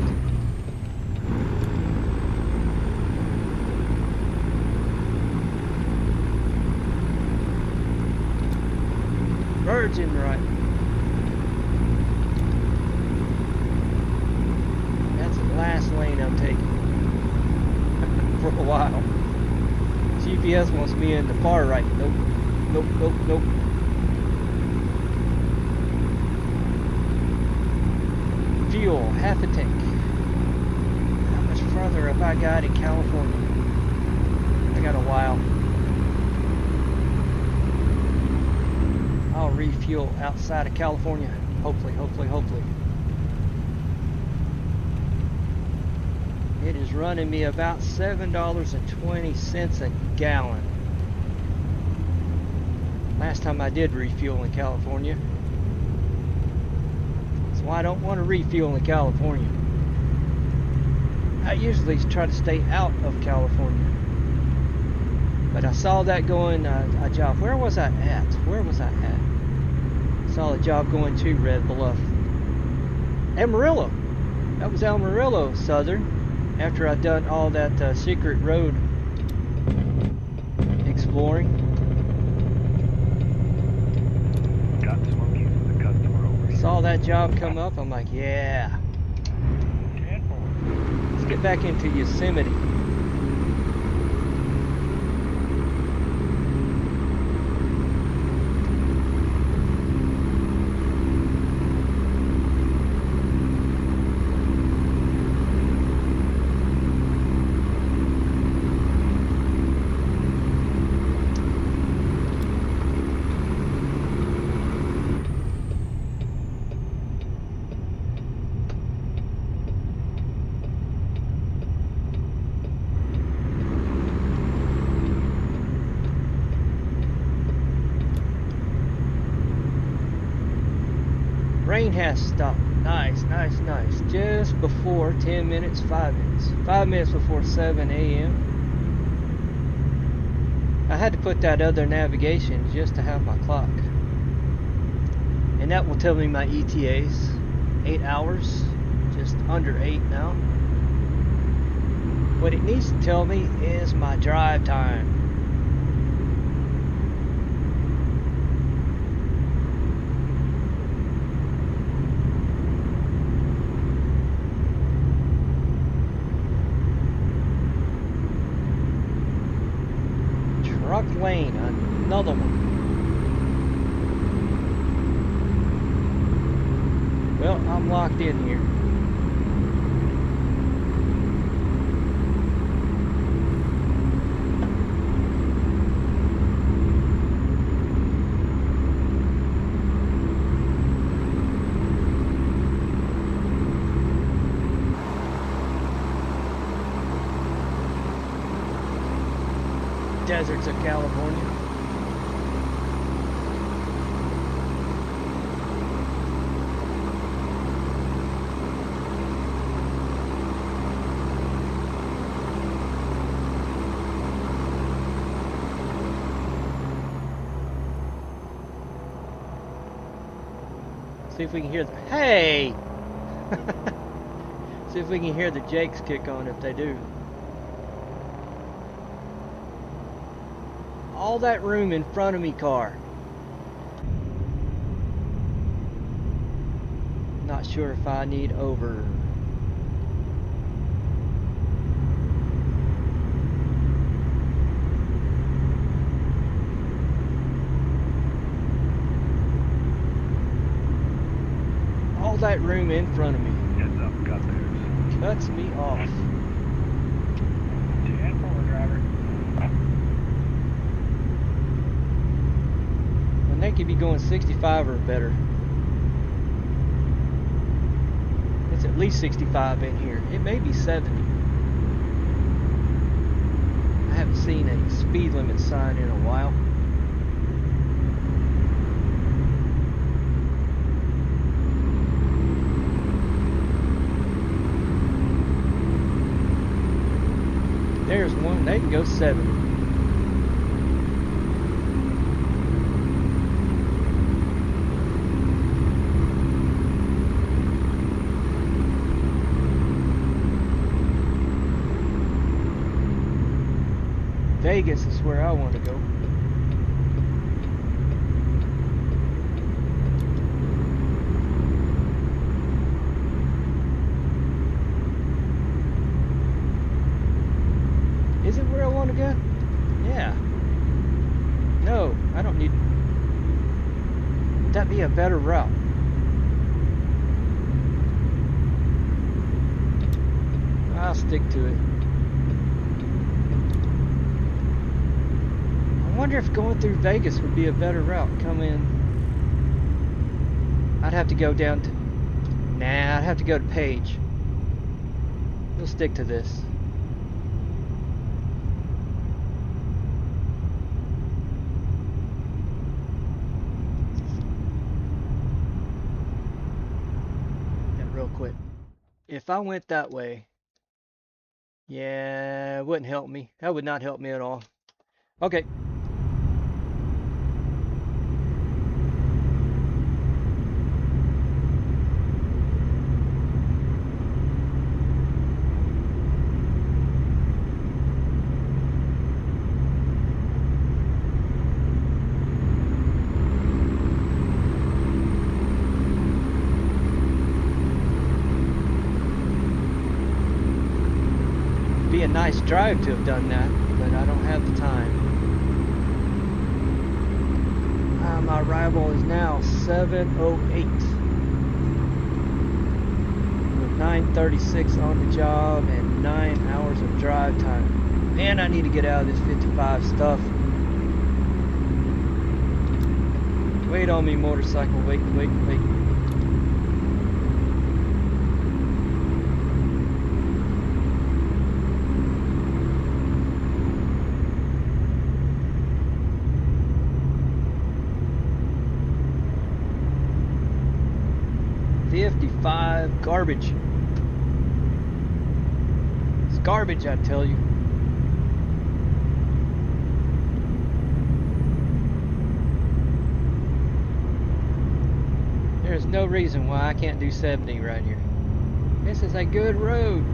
Virgin right. That's the last lane I'm taking for a while. GPS wants me in the far right. Nope. Nope, nope, nope. Fuel, half a tank. How much further have I got in California? I got a while. I'll refuel outside of California. Hopefully, hopefully, hopefully. It is running me about $7.20 a gallon. Last time I did refuel in California. So I don't want to refuel in California. I usually try to stay out of California. But I saw that going, a job. Where was I at? Where was I at? Saw a job going to Red Bluff. Amarillo. That was Amarillo, Southern. After I'd done all that secret road exploring. Got smokies with a customer over here. Saw that job come up. I'm like, yeah. Let's get back into Yosemite. has stopped. Nice, nice, nice. Just before 10 minutes, 5 minutes. 5 minutes before 7 a.m. I had to put that other navigation just to have my clock. And that will tell me my ETAs. 8 hours. Just under 8 now. What it needs to tell me is my drive time. Truck lane, another one. Well, I'm locked in here. Deserts of California. See if we can hear the, hey! See if we can hear the Jakes kick on if they do. All that room in front of me, car. Not sure if I need over. All that room in front of me. Heads up, got theirs. Cuts me off. 10-4, driver. They could be going 65 or better. It's at least 65 in here. It may be 70. I haven't seen a speed limit sign in a while. There's one. They can go 70. Vegas is where I want to go. Is it where I want to go? Yeah. No, I don't need. Would that be a better route? I'll stick to it. I wonder if going through Vegas would be a better route. Come in. I'd have to go down to. Nah, I'd have to go to Page. We'll stick to this. Yeah, real quick. If I went that way, yeah, it wouldn't help me. That would not help me at all. Okay. Be a nice drive to have done that, but I don't have the time. My arrival is now 7:08 with 9:36 on the job and 9 hours of drive time. Man, I need to get out of this 55 stuff. Wait on me, motorcycle. Wait. 55 garbage. It's garbage, I tell you. There's no reason why I can't do 70 right here. This is a good road.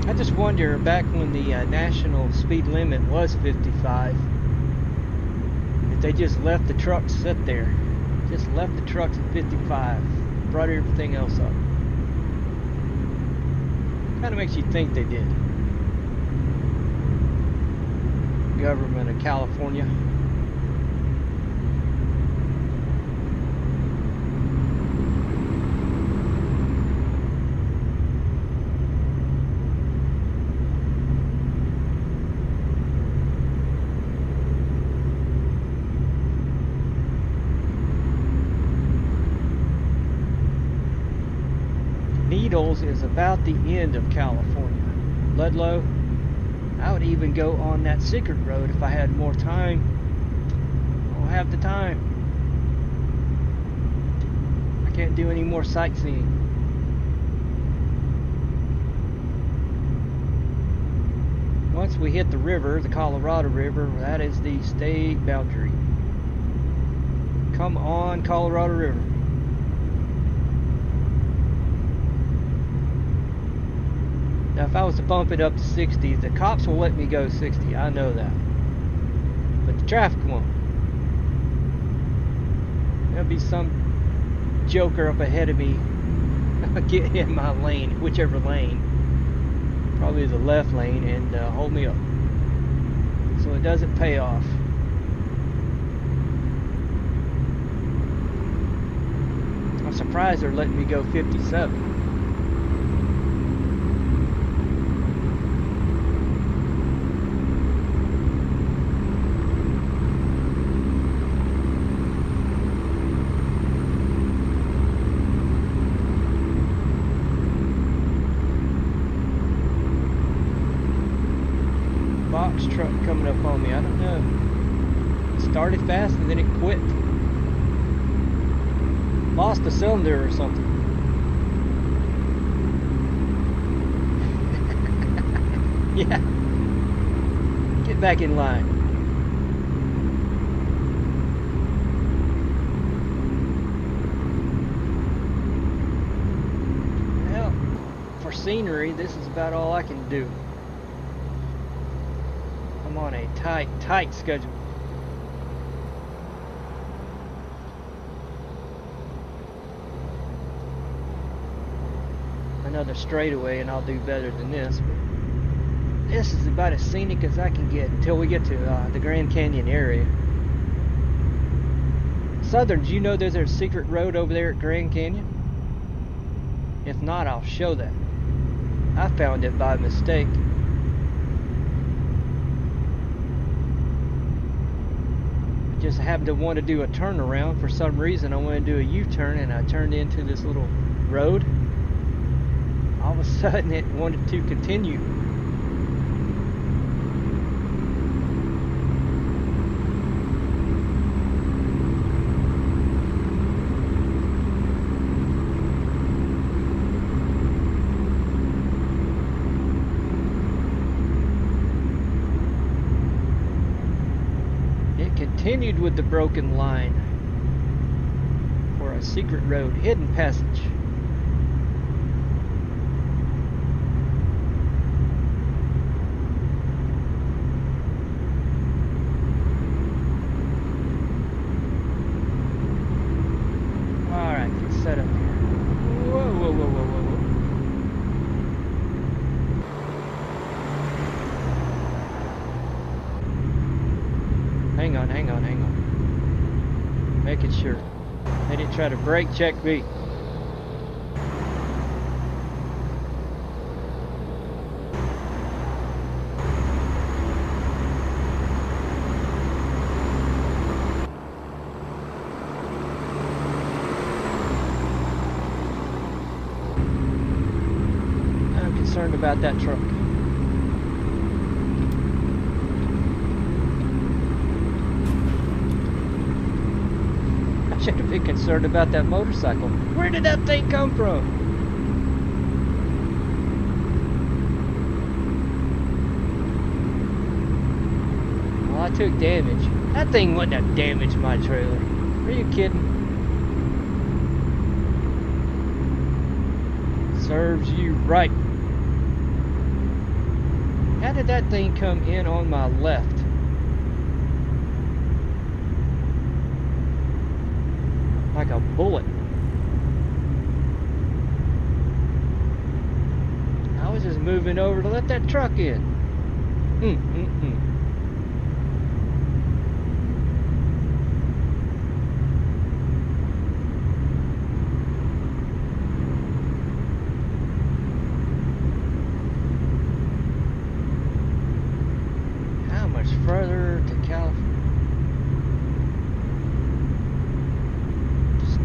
I just wonder, back when the national speed limit was 55, if they just left the trucks sit there. Just left the trucks at 55. Brought everything else up. Kind of makes you think they did. Government of California. Needles is about the end of California. Ludlow, I would even go on that secret road if I had more time. I don't have the time. I can't do any more sightseeing. Once we hit the river, the Colorado River, that is the state boundary. Come on, Colorado River. Now, if I was to bump it up to 60, the cops will let me go 60. I know that. But the traffic won't. There'll be some joker up ahead of me get in my lane, whichever lane. Probably the left lane, and hold me up. So it doesn't pay off. I'm surprised they're letting me go 57. Truck coming up on me. I don't know. It started fast and then it quit. Lost a cylinder or something. Yeah. Get back in line. Well, for scenery, this is about all I can do. I'm on a tight schedule. Another straightaway and I'll do better than this, but this is about as scenic as I can get until we get to the Grand Canyon area. Southern, do you know there's a secret road over there at Grand Canyon? If not, I'll show that. I found it by mistake. Just happened to want to do a turnaround. For some reason I wanted to do a U-turn and I turned into this little road. All of a sudden it wanted to continue. Continued with the broken line for a secret road, hidden passage. Alright, let's set up here. Whoa, whoa, whoa, whoa, whoa, whoa. Hang on. Making sure. They didn't try to brake check me. about that truck. I should have been concerned about that motorcycle. Where did that thing come from? Well, I took damage. That thing wouldn't have damaged my trailer. Are you kidding? Serves you right. How did that thing come in on my left? Like a bullet. I was just moving over to let that truck in. How much further to California?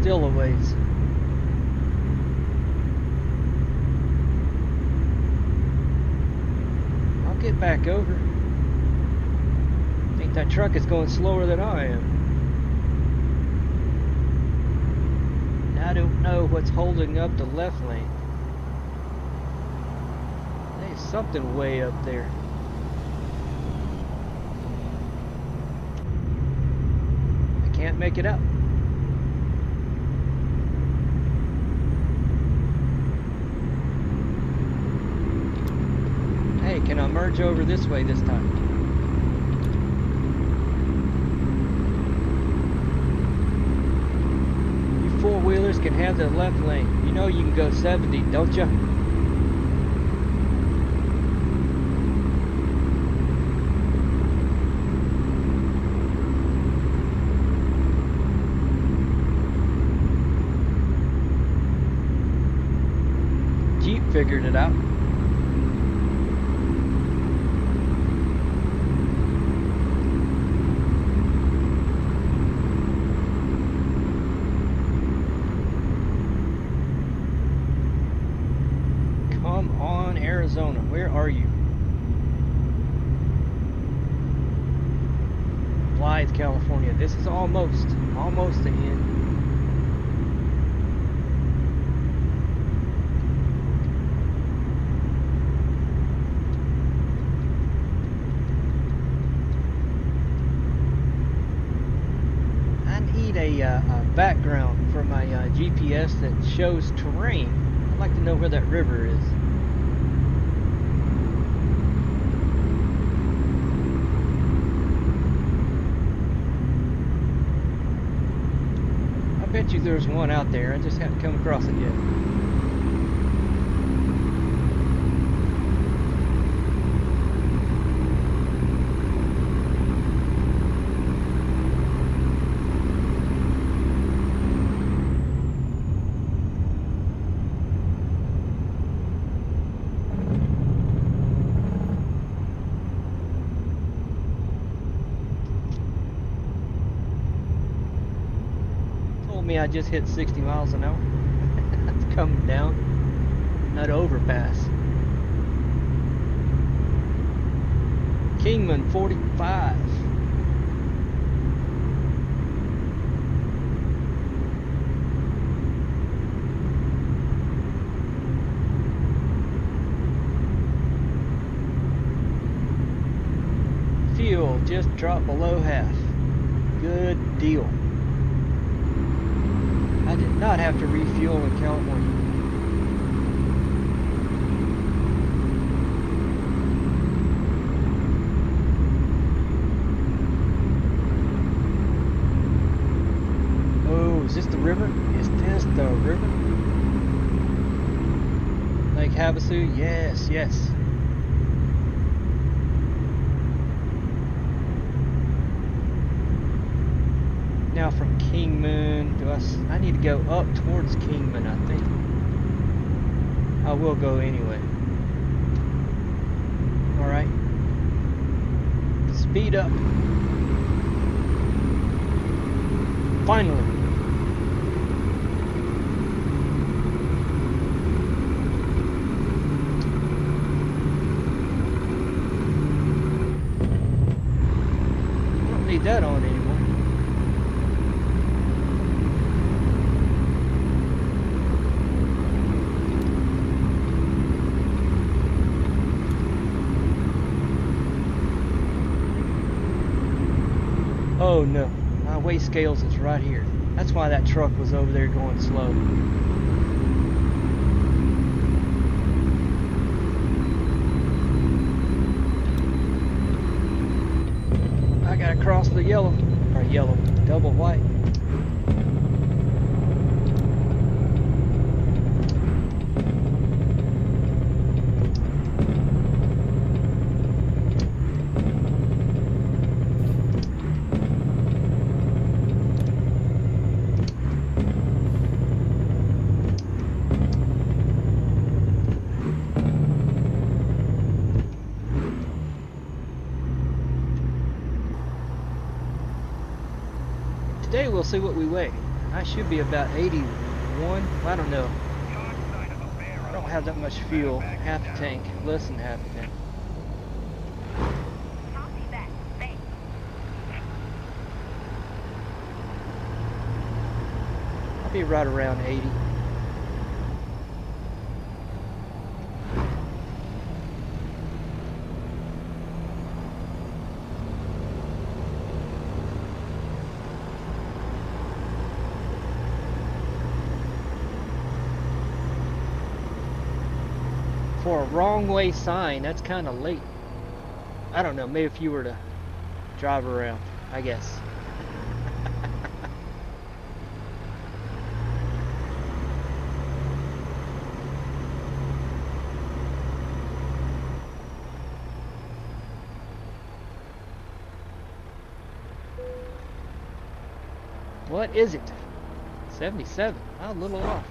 Still a ways. I'll get back over. I think that truck is going slower than I am. I don't know what's holding up the left lane. There's something way up there. I can't make it out. Hey, can I merge over this way this time? You four-wheelers can have the left lane. You know you can go 70, don't you? Jeep figured it out. Arizona, where are you? Blythe, California. This is almost the end. I need a background for my GPS that shows terrain. I'd like to know where that river is. I bet you there's one out there. I just haven't come across it yet. I just hit 60 miles an hour. It's coming down that overpass. Kingman 45. Fuel just dropped below half. Good deal. I did not have to refuel in California. Oh, is this the river? Is this the river? Lake Havasu? Yes, yes. Now from Kingman, I need to go up towards Kingman, I think. I will go anyway. Alright. Speed up. Finally. need that on anymore. Oh no, my weigh scales is right here. That's why that truck was over there going slow. I gotta cross the yellow, double white. Today we'll see what we weigh. I should be about 81. I don't know. I don't have that much fuel. Half a tank. Less than half a tank. Copy that. Thanks. I'll be right around 80. For a wrong way sign, that's kind of late. I don't know, maybe if you were to drive around, I guess. What is it? 77. I'm a little off.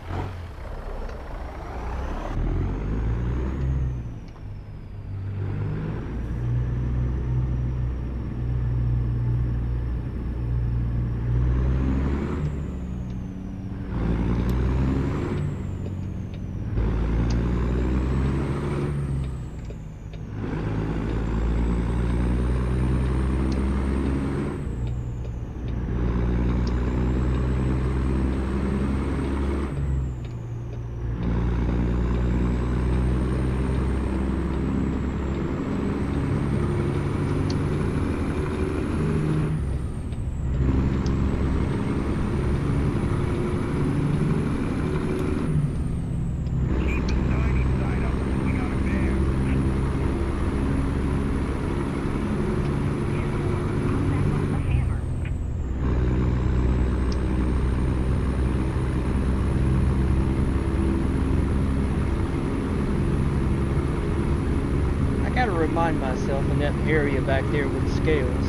Remind myself in that area back there with the scales,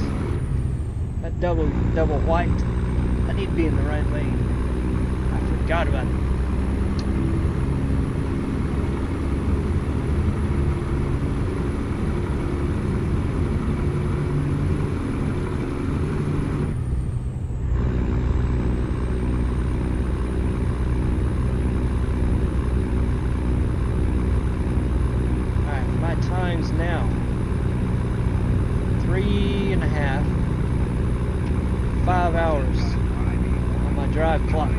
that double white, I need to be in the right lane. I forgot about it. Now 3.5, 5 hours on my drive clock.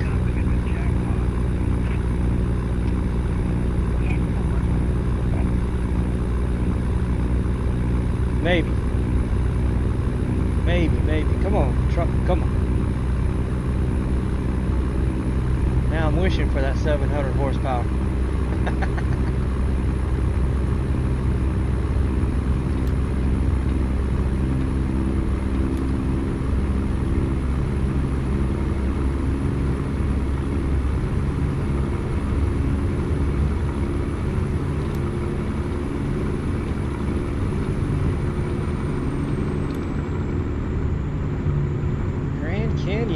Maybe. Come on, truck, come on. Now I'm wishing for that 700 horsepower.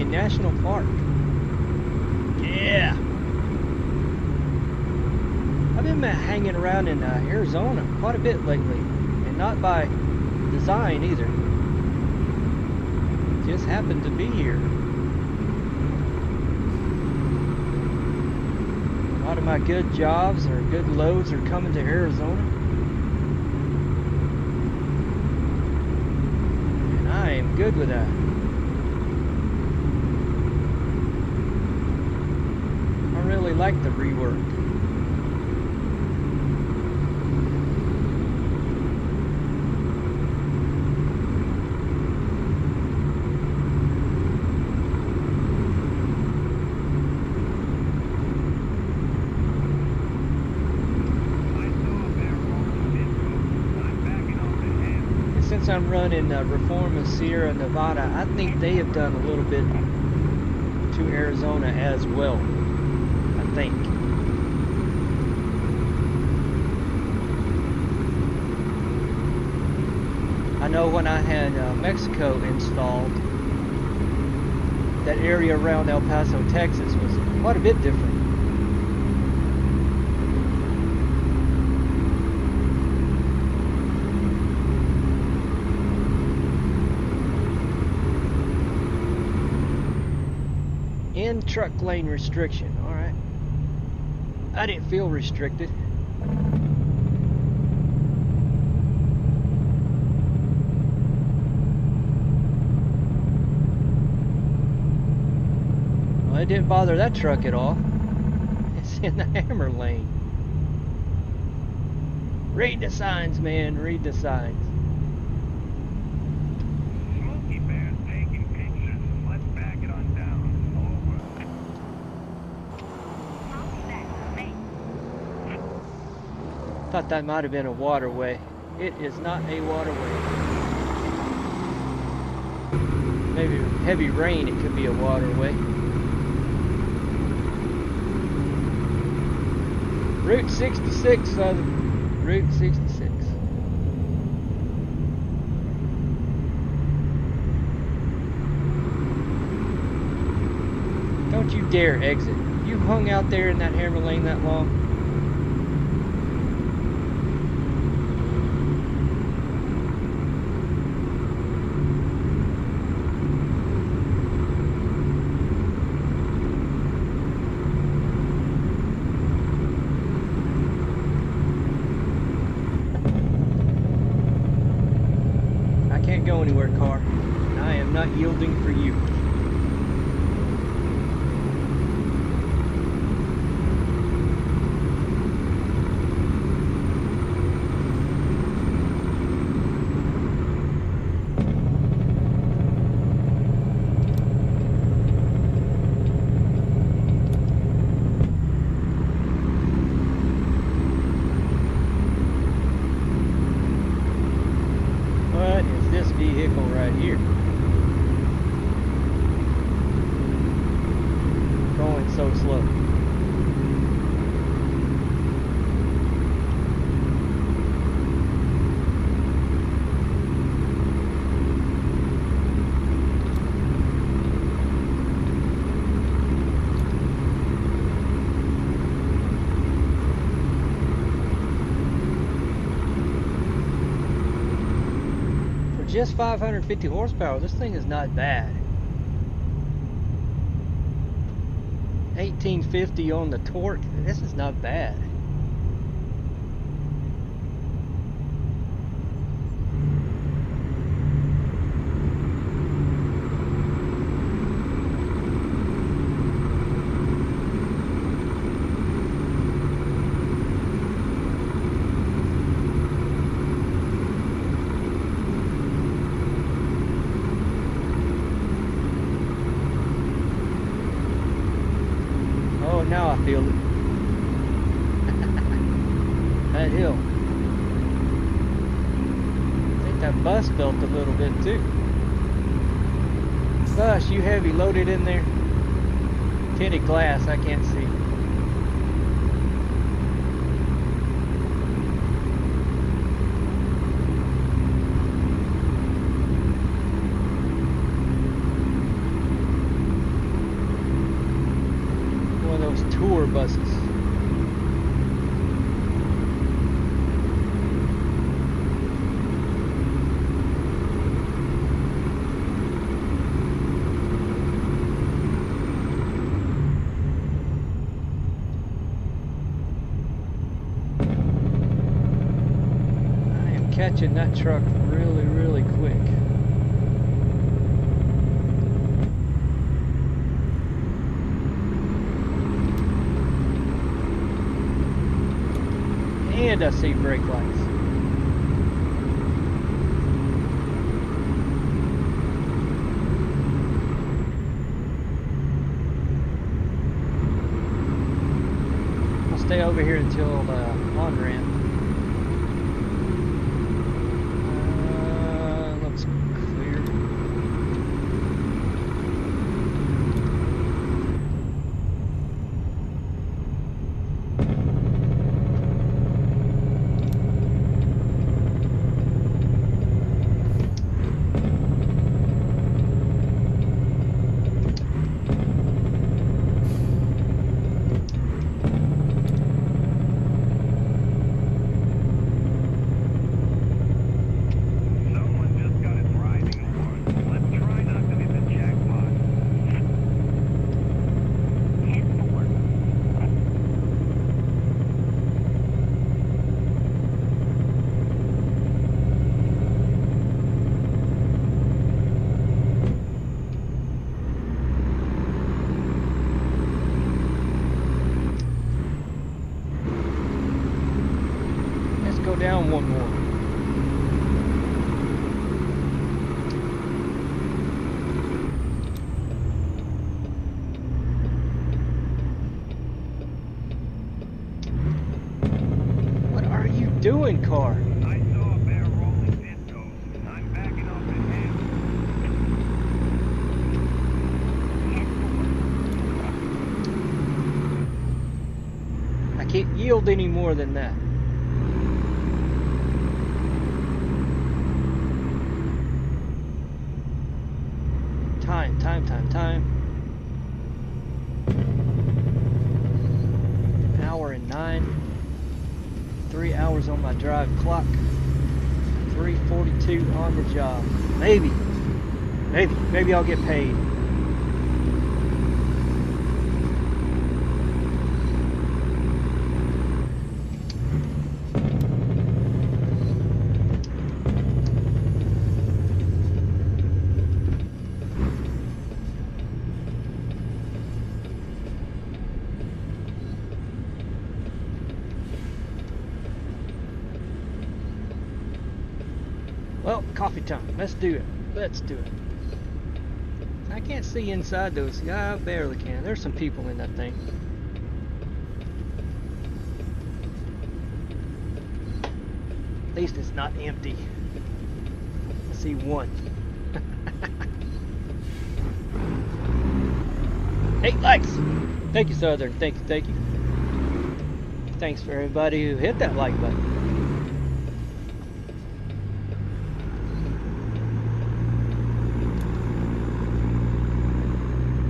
National Park. Yeah. I've been hanging around in Arizona quite a bit lately, and not by design either. Just happened to be here. A lot of my good jobs or good loads are coming to Arizona. And I am good with that. I really like the rework. Since I'm running Reforma Sierra Nevada, I think they have done a little bit to Arizona as well. I think. I know when I had Mexico installed, that area around El Paso, Texas was quite a bit different. In truck lane restriction, alright. I didn't feel restricted. Well, it didn't bother that truck at all. It's in the hammer lane. Read the signs, man, read the signs. Smoky Bear's taking pictures. Let's back it on down. Thought that might have been a waterway. It is not a waterway. Maybe with heavy rain it could be a waterway. Route 66, Route 66. Don't you dare exit. You hung out there in that hammer lane that long. Go anywhere, car. I am not yielding for you. Vehicle right here going so slow. Just 550 horsepower, this thing is not bad. 1850 on the torque, this is not bad. Now I feel it. That hill. I think that bus felt a little bit too. Gosh, you heavy loaded in there. Tinted glass, I can't see. Tour buses. I am catching that truck really, really quick. and I see brake lights. I'll stay over here until on ramp. Looks clear. Someone just got a driving award. Let's try not to hit the jackpot. 10-4. Let's go down one more. What are you doing, car? I saw a bear rolling discos. I'm backing up at him. 10-4. I can't yield any more than that. Time. An hour and 9. 3 hours on my drive clock. 3:42 on the job. Maybe I'll get paid. Well, coffee time. Let's do it. I can't see inside those. Yeah, I barely can. There's some people in that thing. At least it's not empty. I see one. 8 likes. Thank you, Southern. Thank you. Thanks for everybody who hit that like button.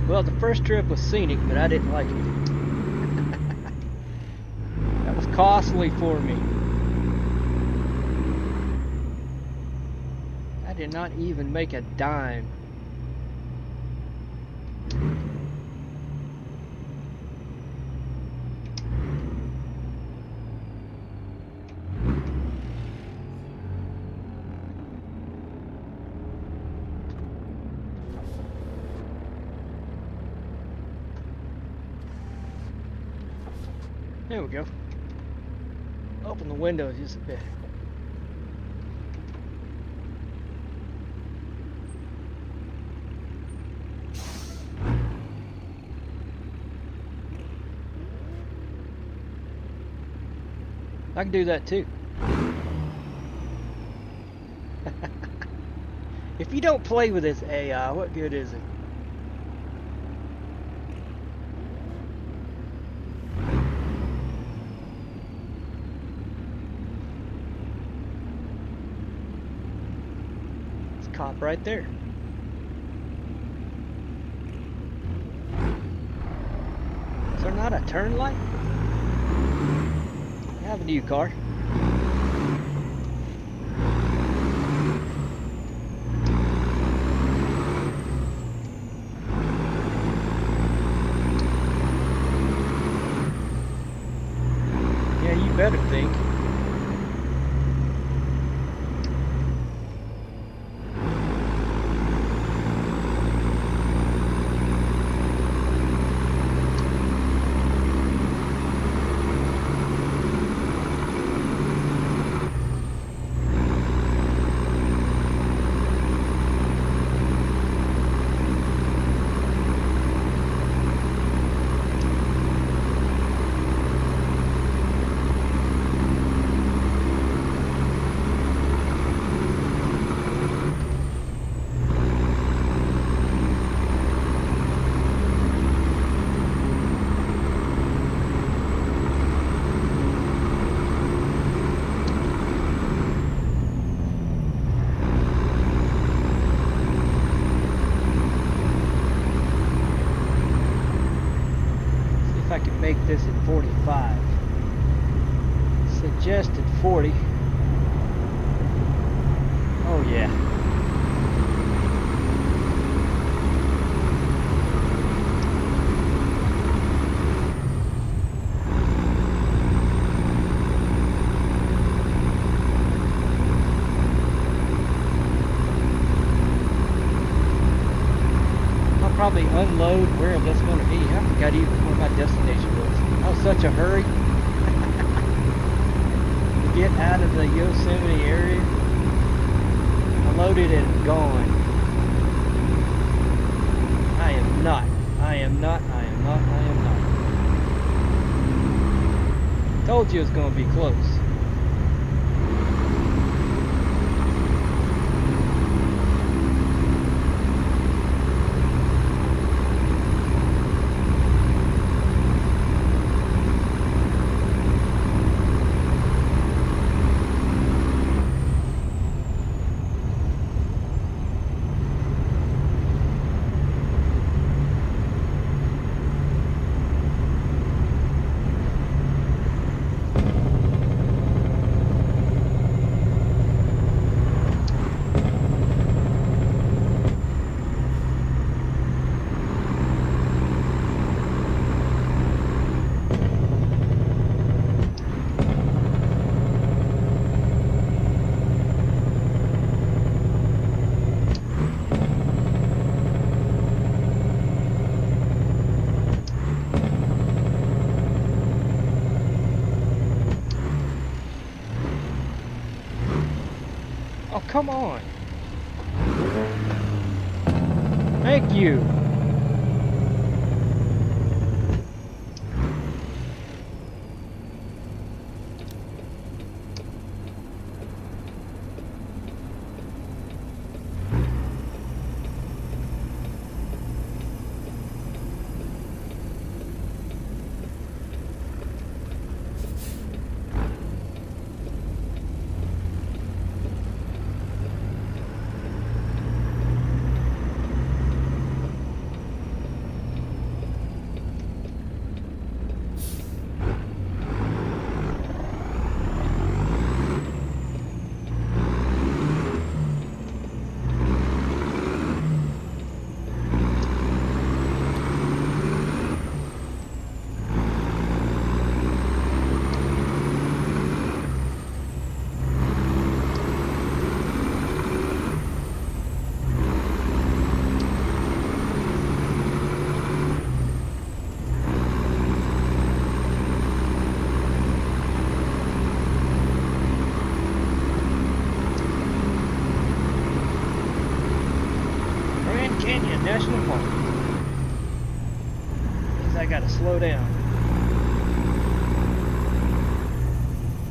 Well, the first trip was scenic, but I didn't like it. That was costly for me. I did not even make a dime. There we go. Open the windows just a bit. I can do that too. If you don't play with this AI, what good is it? Cop right there. Is there not a turn light? I have a new car. Yeah, you better think. 40. Oh yeah. I'll probably unload where that's going to be. I forgot even where my destination was. I was such a hurry to get out of the Yosemite area. Loaded and gone. I am not. Told you it was going to be close. Oh, come on. Thank you. National Park. Means I gotta slow down.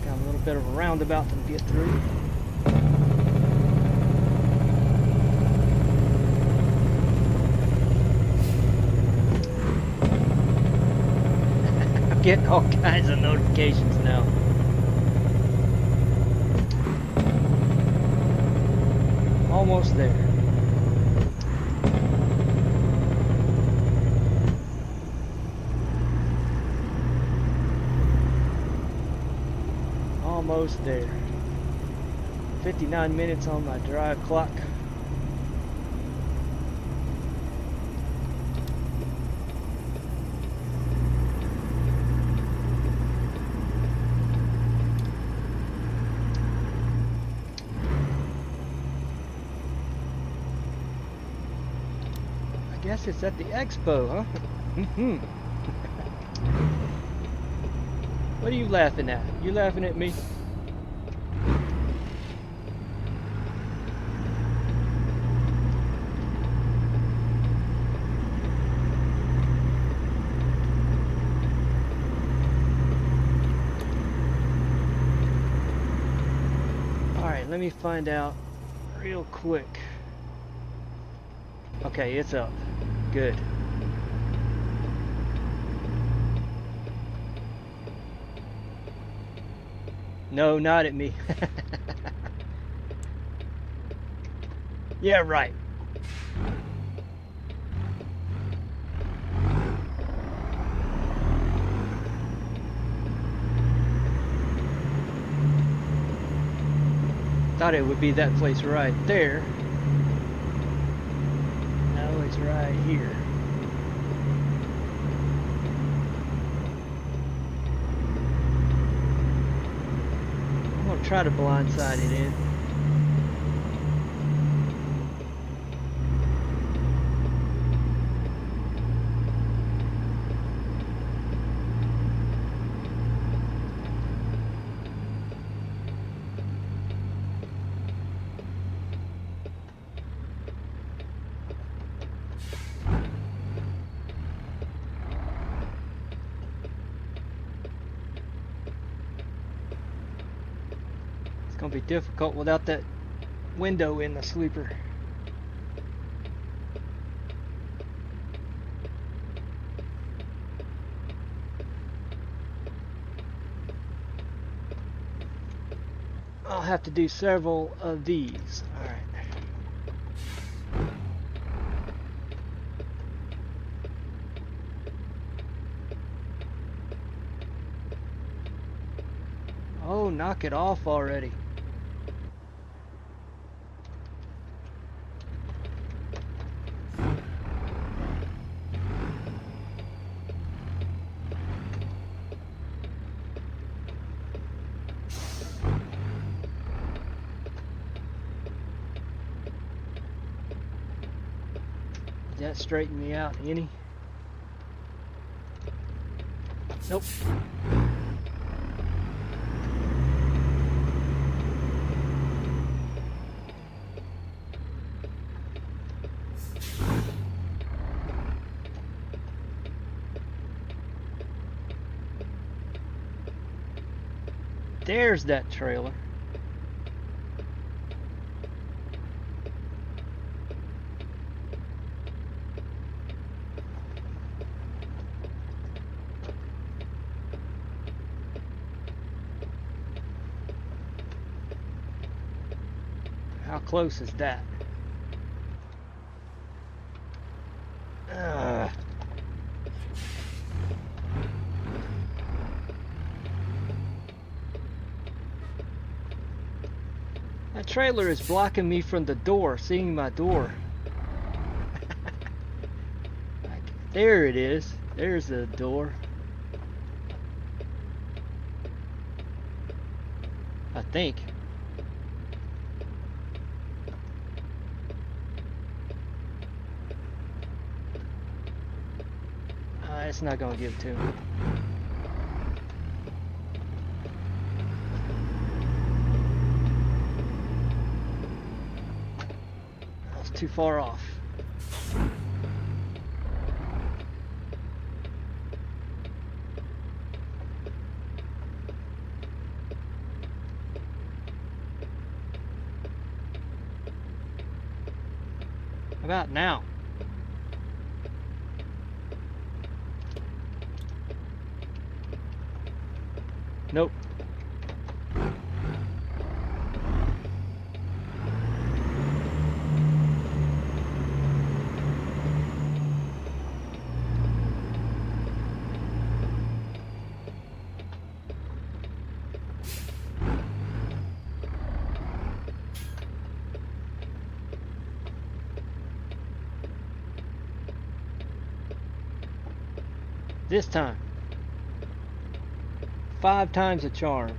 Got a little bit of a roundabout to get through. I'm getting all kinds of notifications now. Almost there. Almost there. 59 minutes on my drive clock. I guess it's at the expo, huh? What are you laughing at? You laughing at me? Alright, let me find out real quick. Okay, it's up. Good. No, not at me. Yeah, right. Thought it would be that place right there. No, it's right here. I'm gonna try to blindside it in. It's gonna be difficult without that window in the sleeper. I'll have to do several of these. All right. Oh, knock it off already. Did that straighten me out any? Nope. There's that trailer. How close is that? That trailer is blocking me from the door, seeing my door. There it is. There's the door. I think. It's not gonna give it to me. That's too far off. How about now? Nope. This time. 5 times the charm.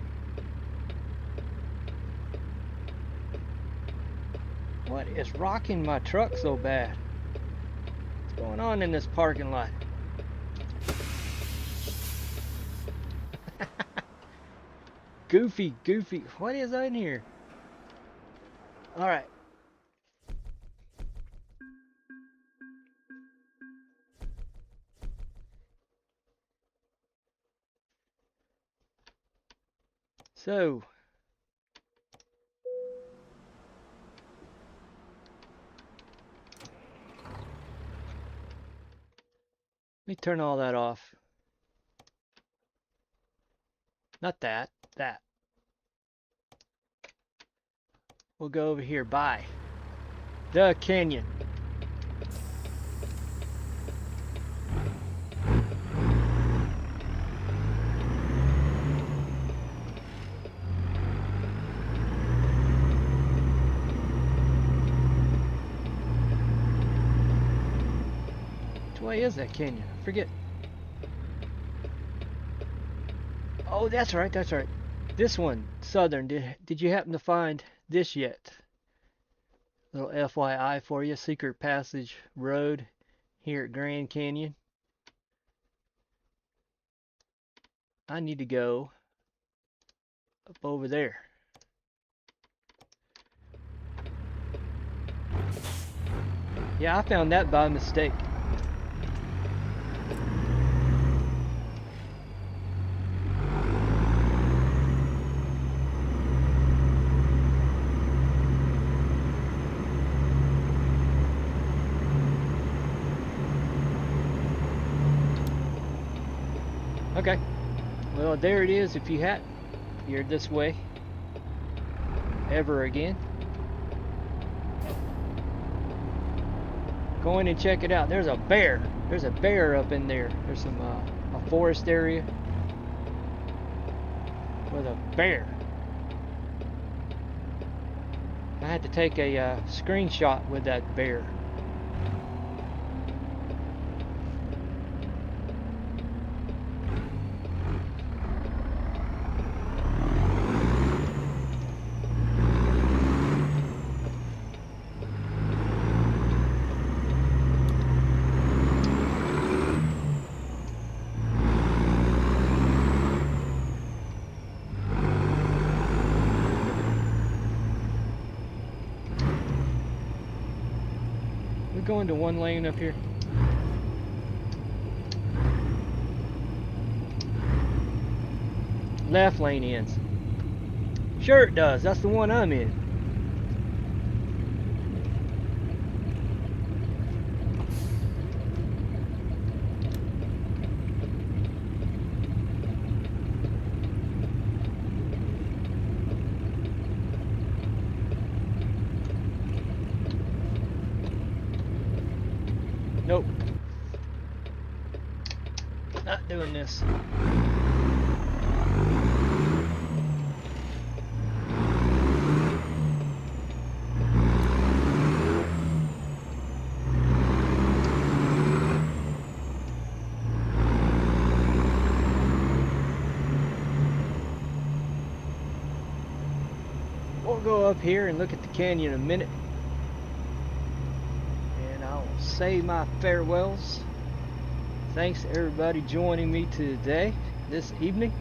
What is rocking my truck so bad? What's going on in this parking lot? Goofy. What is in here? Alright. So, let me turn all that off. Not that, that. We'll go over here by the canyon. way is that canyon? I forget. Oh, that's right, that's right. This one, southern. Did you happen to find this yet? Little FYI for you, secret passage road here at Grand Canyon. I need to go up over there. Yeah, I found that by mistake. Okay, well there it is. If you hadn't, you're this way ever again. Go in and check it out. There's a bear. There's a bear up in there. There's some a forest area with a bear. I had to take a screenshot with that bear. Go into one lane up here. Left lane ends. Sure it does. That's the one I'm in. Nope. Not doing this. We'll go up here and look at the canyon in a minute. Say my farewells. Thanks to everybody joining me today, this evening.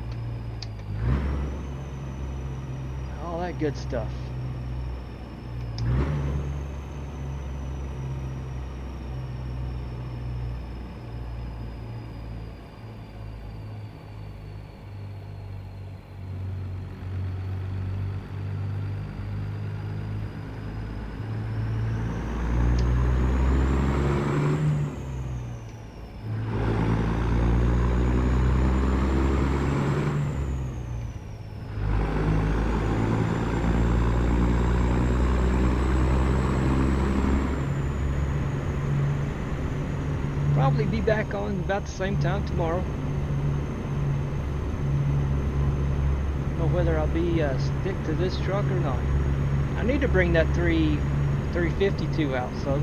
All that good stuff. Probably be back on about the same time tomorrow. Don't know whether I'll be stick to this truck or not. I need to bring that 352 out, so.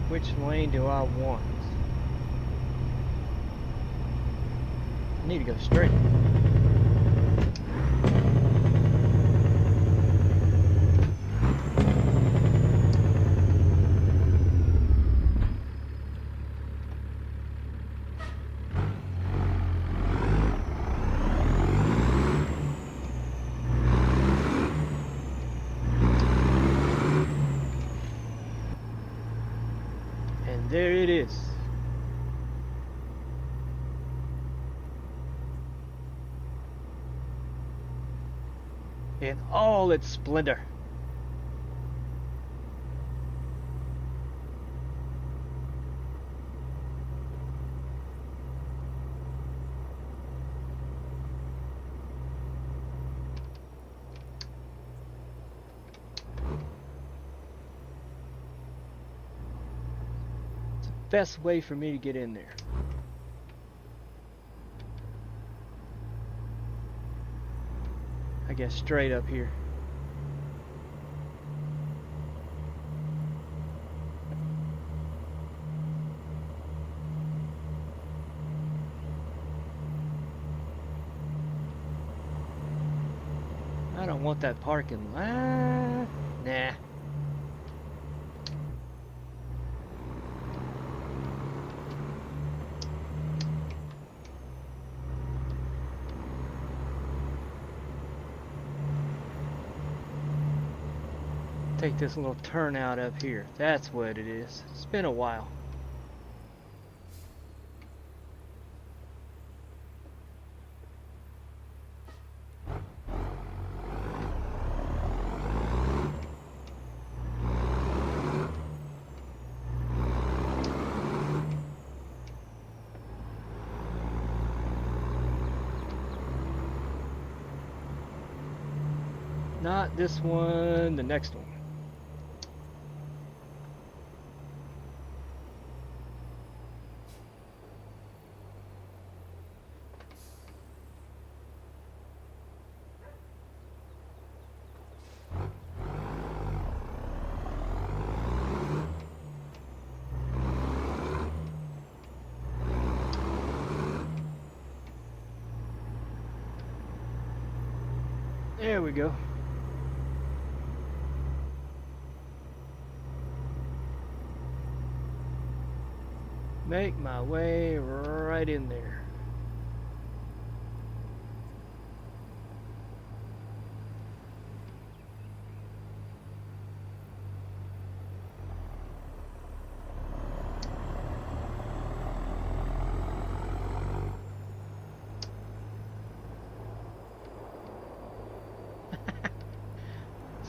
Which lane do I want? I need to go straight. There it is. In all its splendor. best way for me to get in there. I guess straight up here. I don't want that parking lot. Nah. Take this little turnout up here. That's what it is. It's been a while. Not this one, the next one. There we go. Make my way right in there.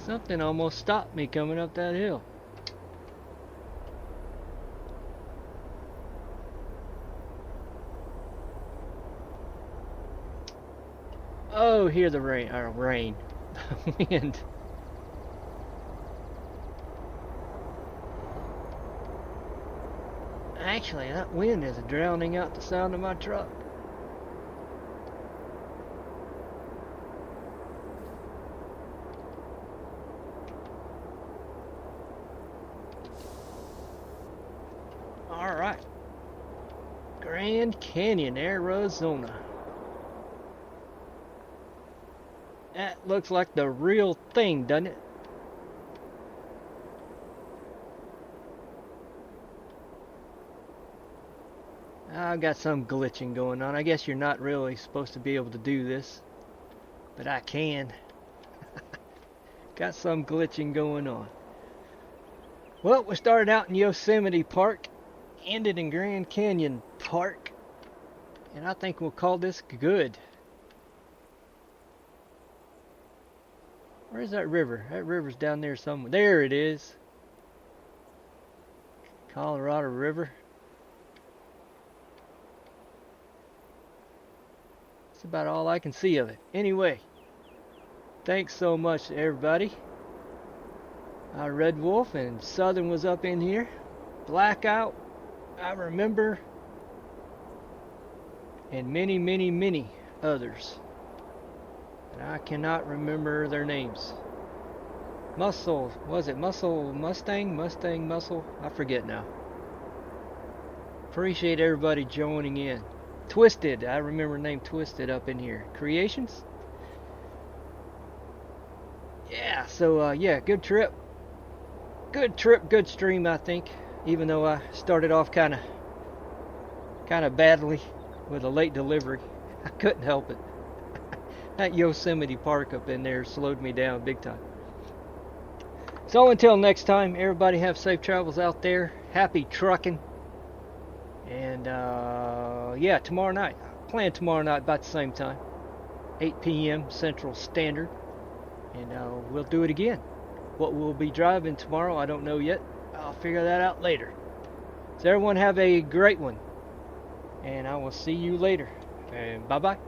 Something almost stopped me coming up that hill. Oh, hear the rain, wind. Actually, that wind is drowning out the sound of my truck. All right, Grand Canyon, Arizona. That looks like the real thing, doesn't it? I've got some glitching going on. I guess you're not really supposed to be able to do this, but I can. Got some glitching going on. Well, we started out in Yosemite Park, ended in Grand Canyon Park, and I think we'll call this good. Where's that river? That river's down there somewhere. There it is. Colorado River. That's about all I can see of it. Anyway, thanks so much to everybody. Red Wolf and Southern was up in here. Blackout, I remember, and many, many, many others. I cannot remember their names. Muscle, was it Muscle Mustang? Mustang Muscle? I forget now. Appreciate everybody joining in. Twisted, I remember the name Twisted up in here. Creations? Yeah, so yeah, good trip. Good trip, good stream, I think. Even though I started off kind of badly with a late delivery. I couldn't help it. That Yosemite Park up in there slowed me down big time. So until next time, everybody have safe travels out there. Happy trucking. And yeah, tomorrow night. Plan tomorrow night about the same time. 8 p.m. Central Standard. And we'll do it again. What we'll be driving tomorrow, I don't know yet. I'll figure that out later. So everyone have a great one. And I will see you later. And bye-bye.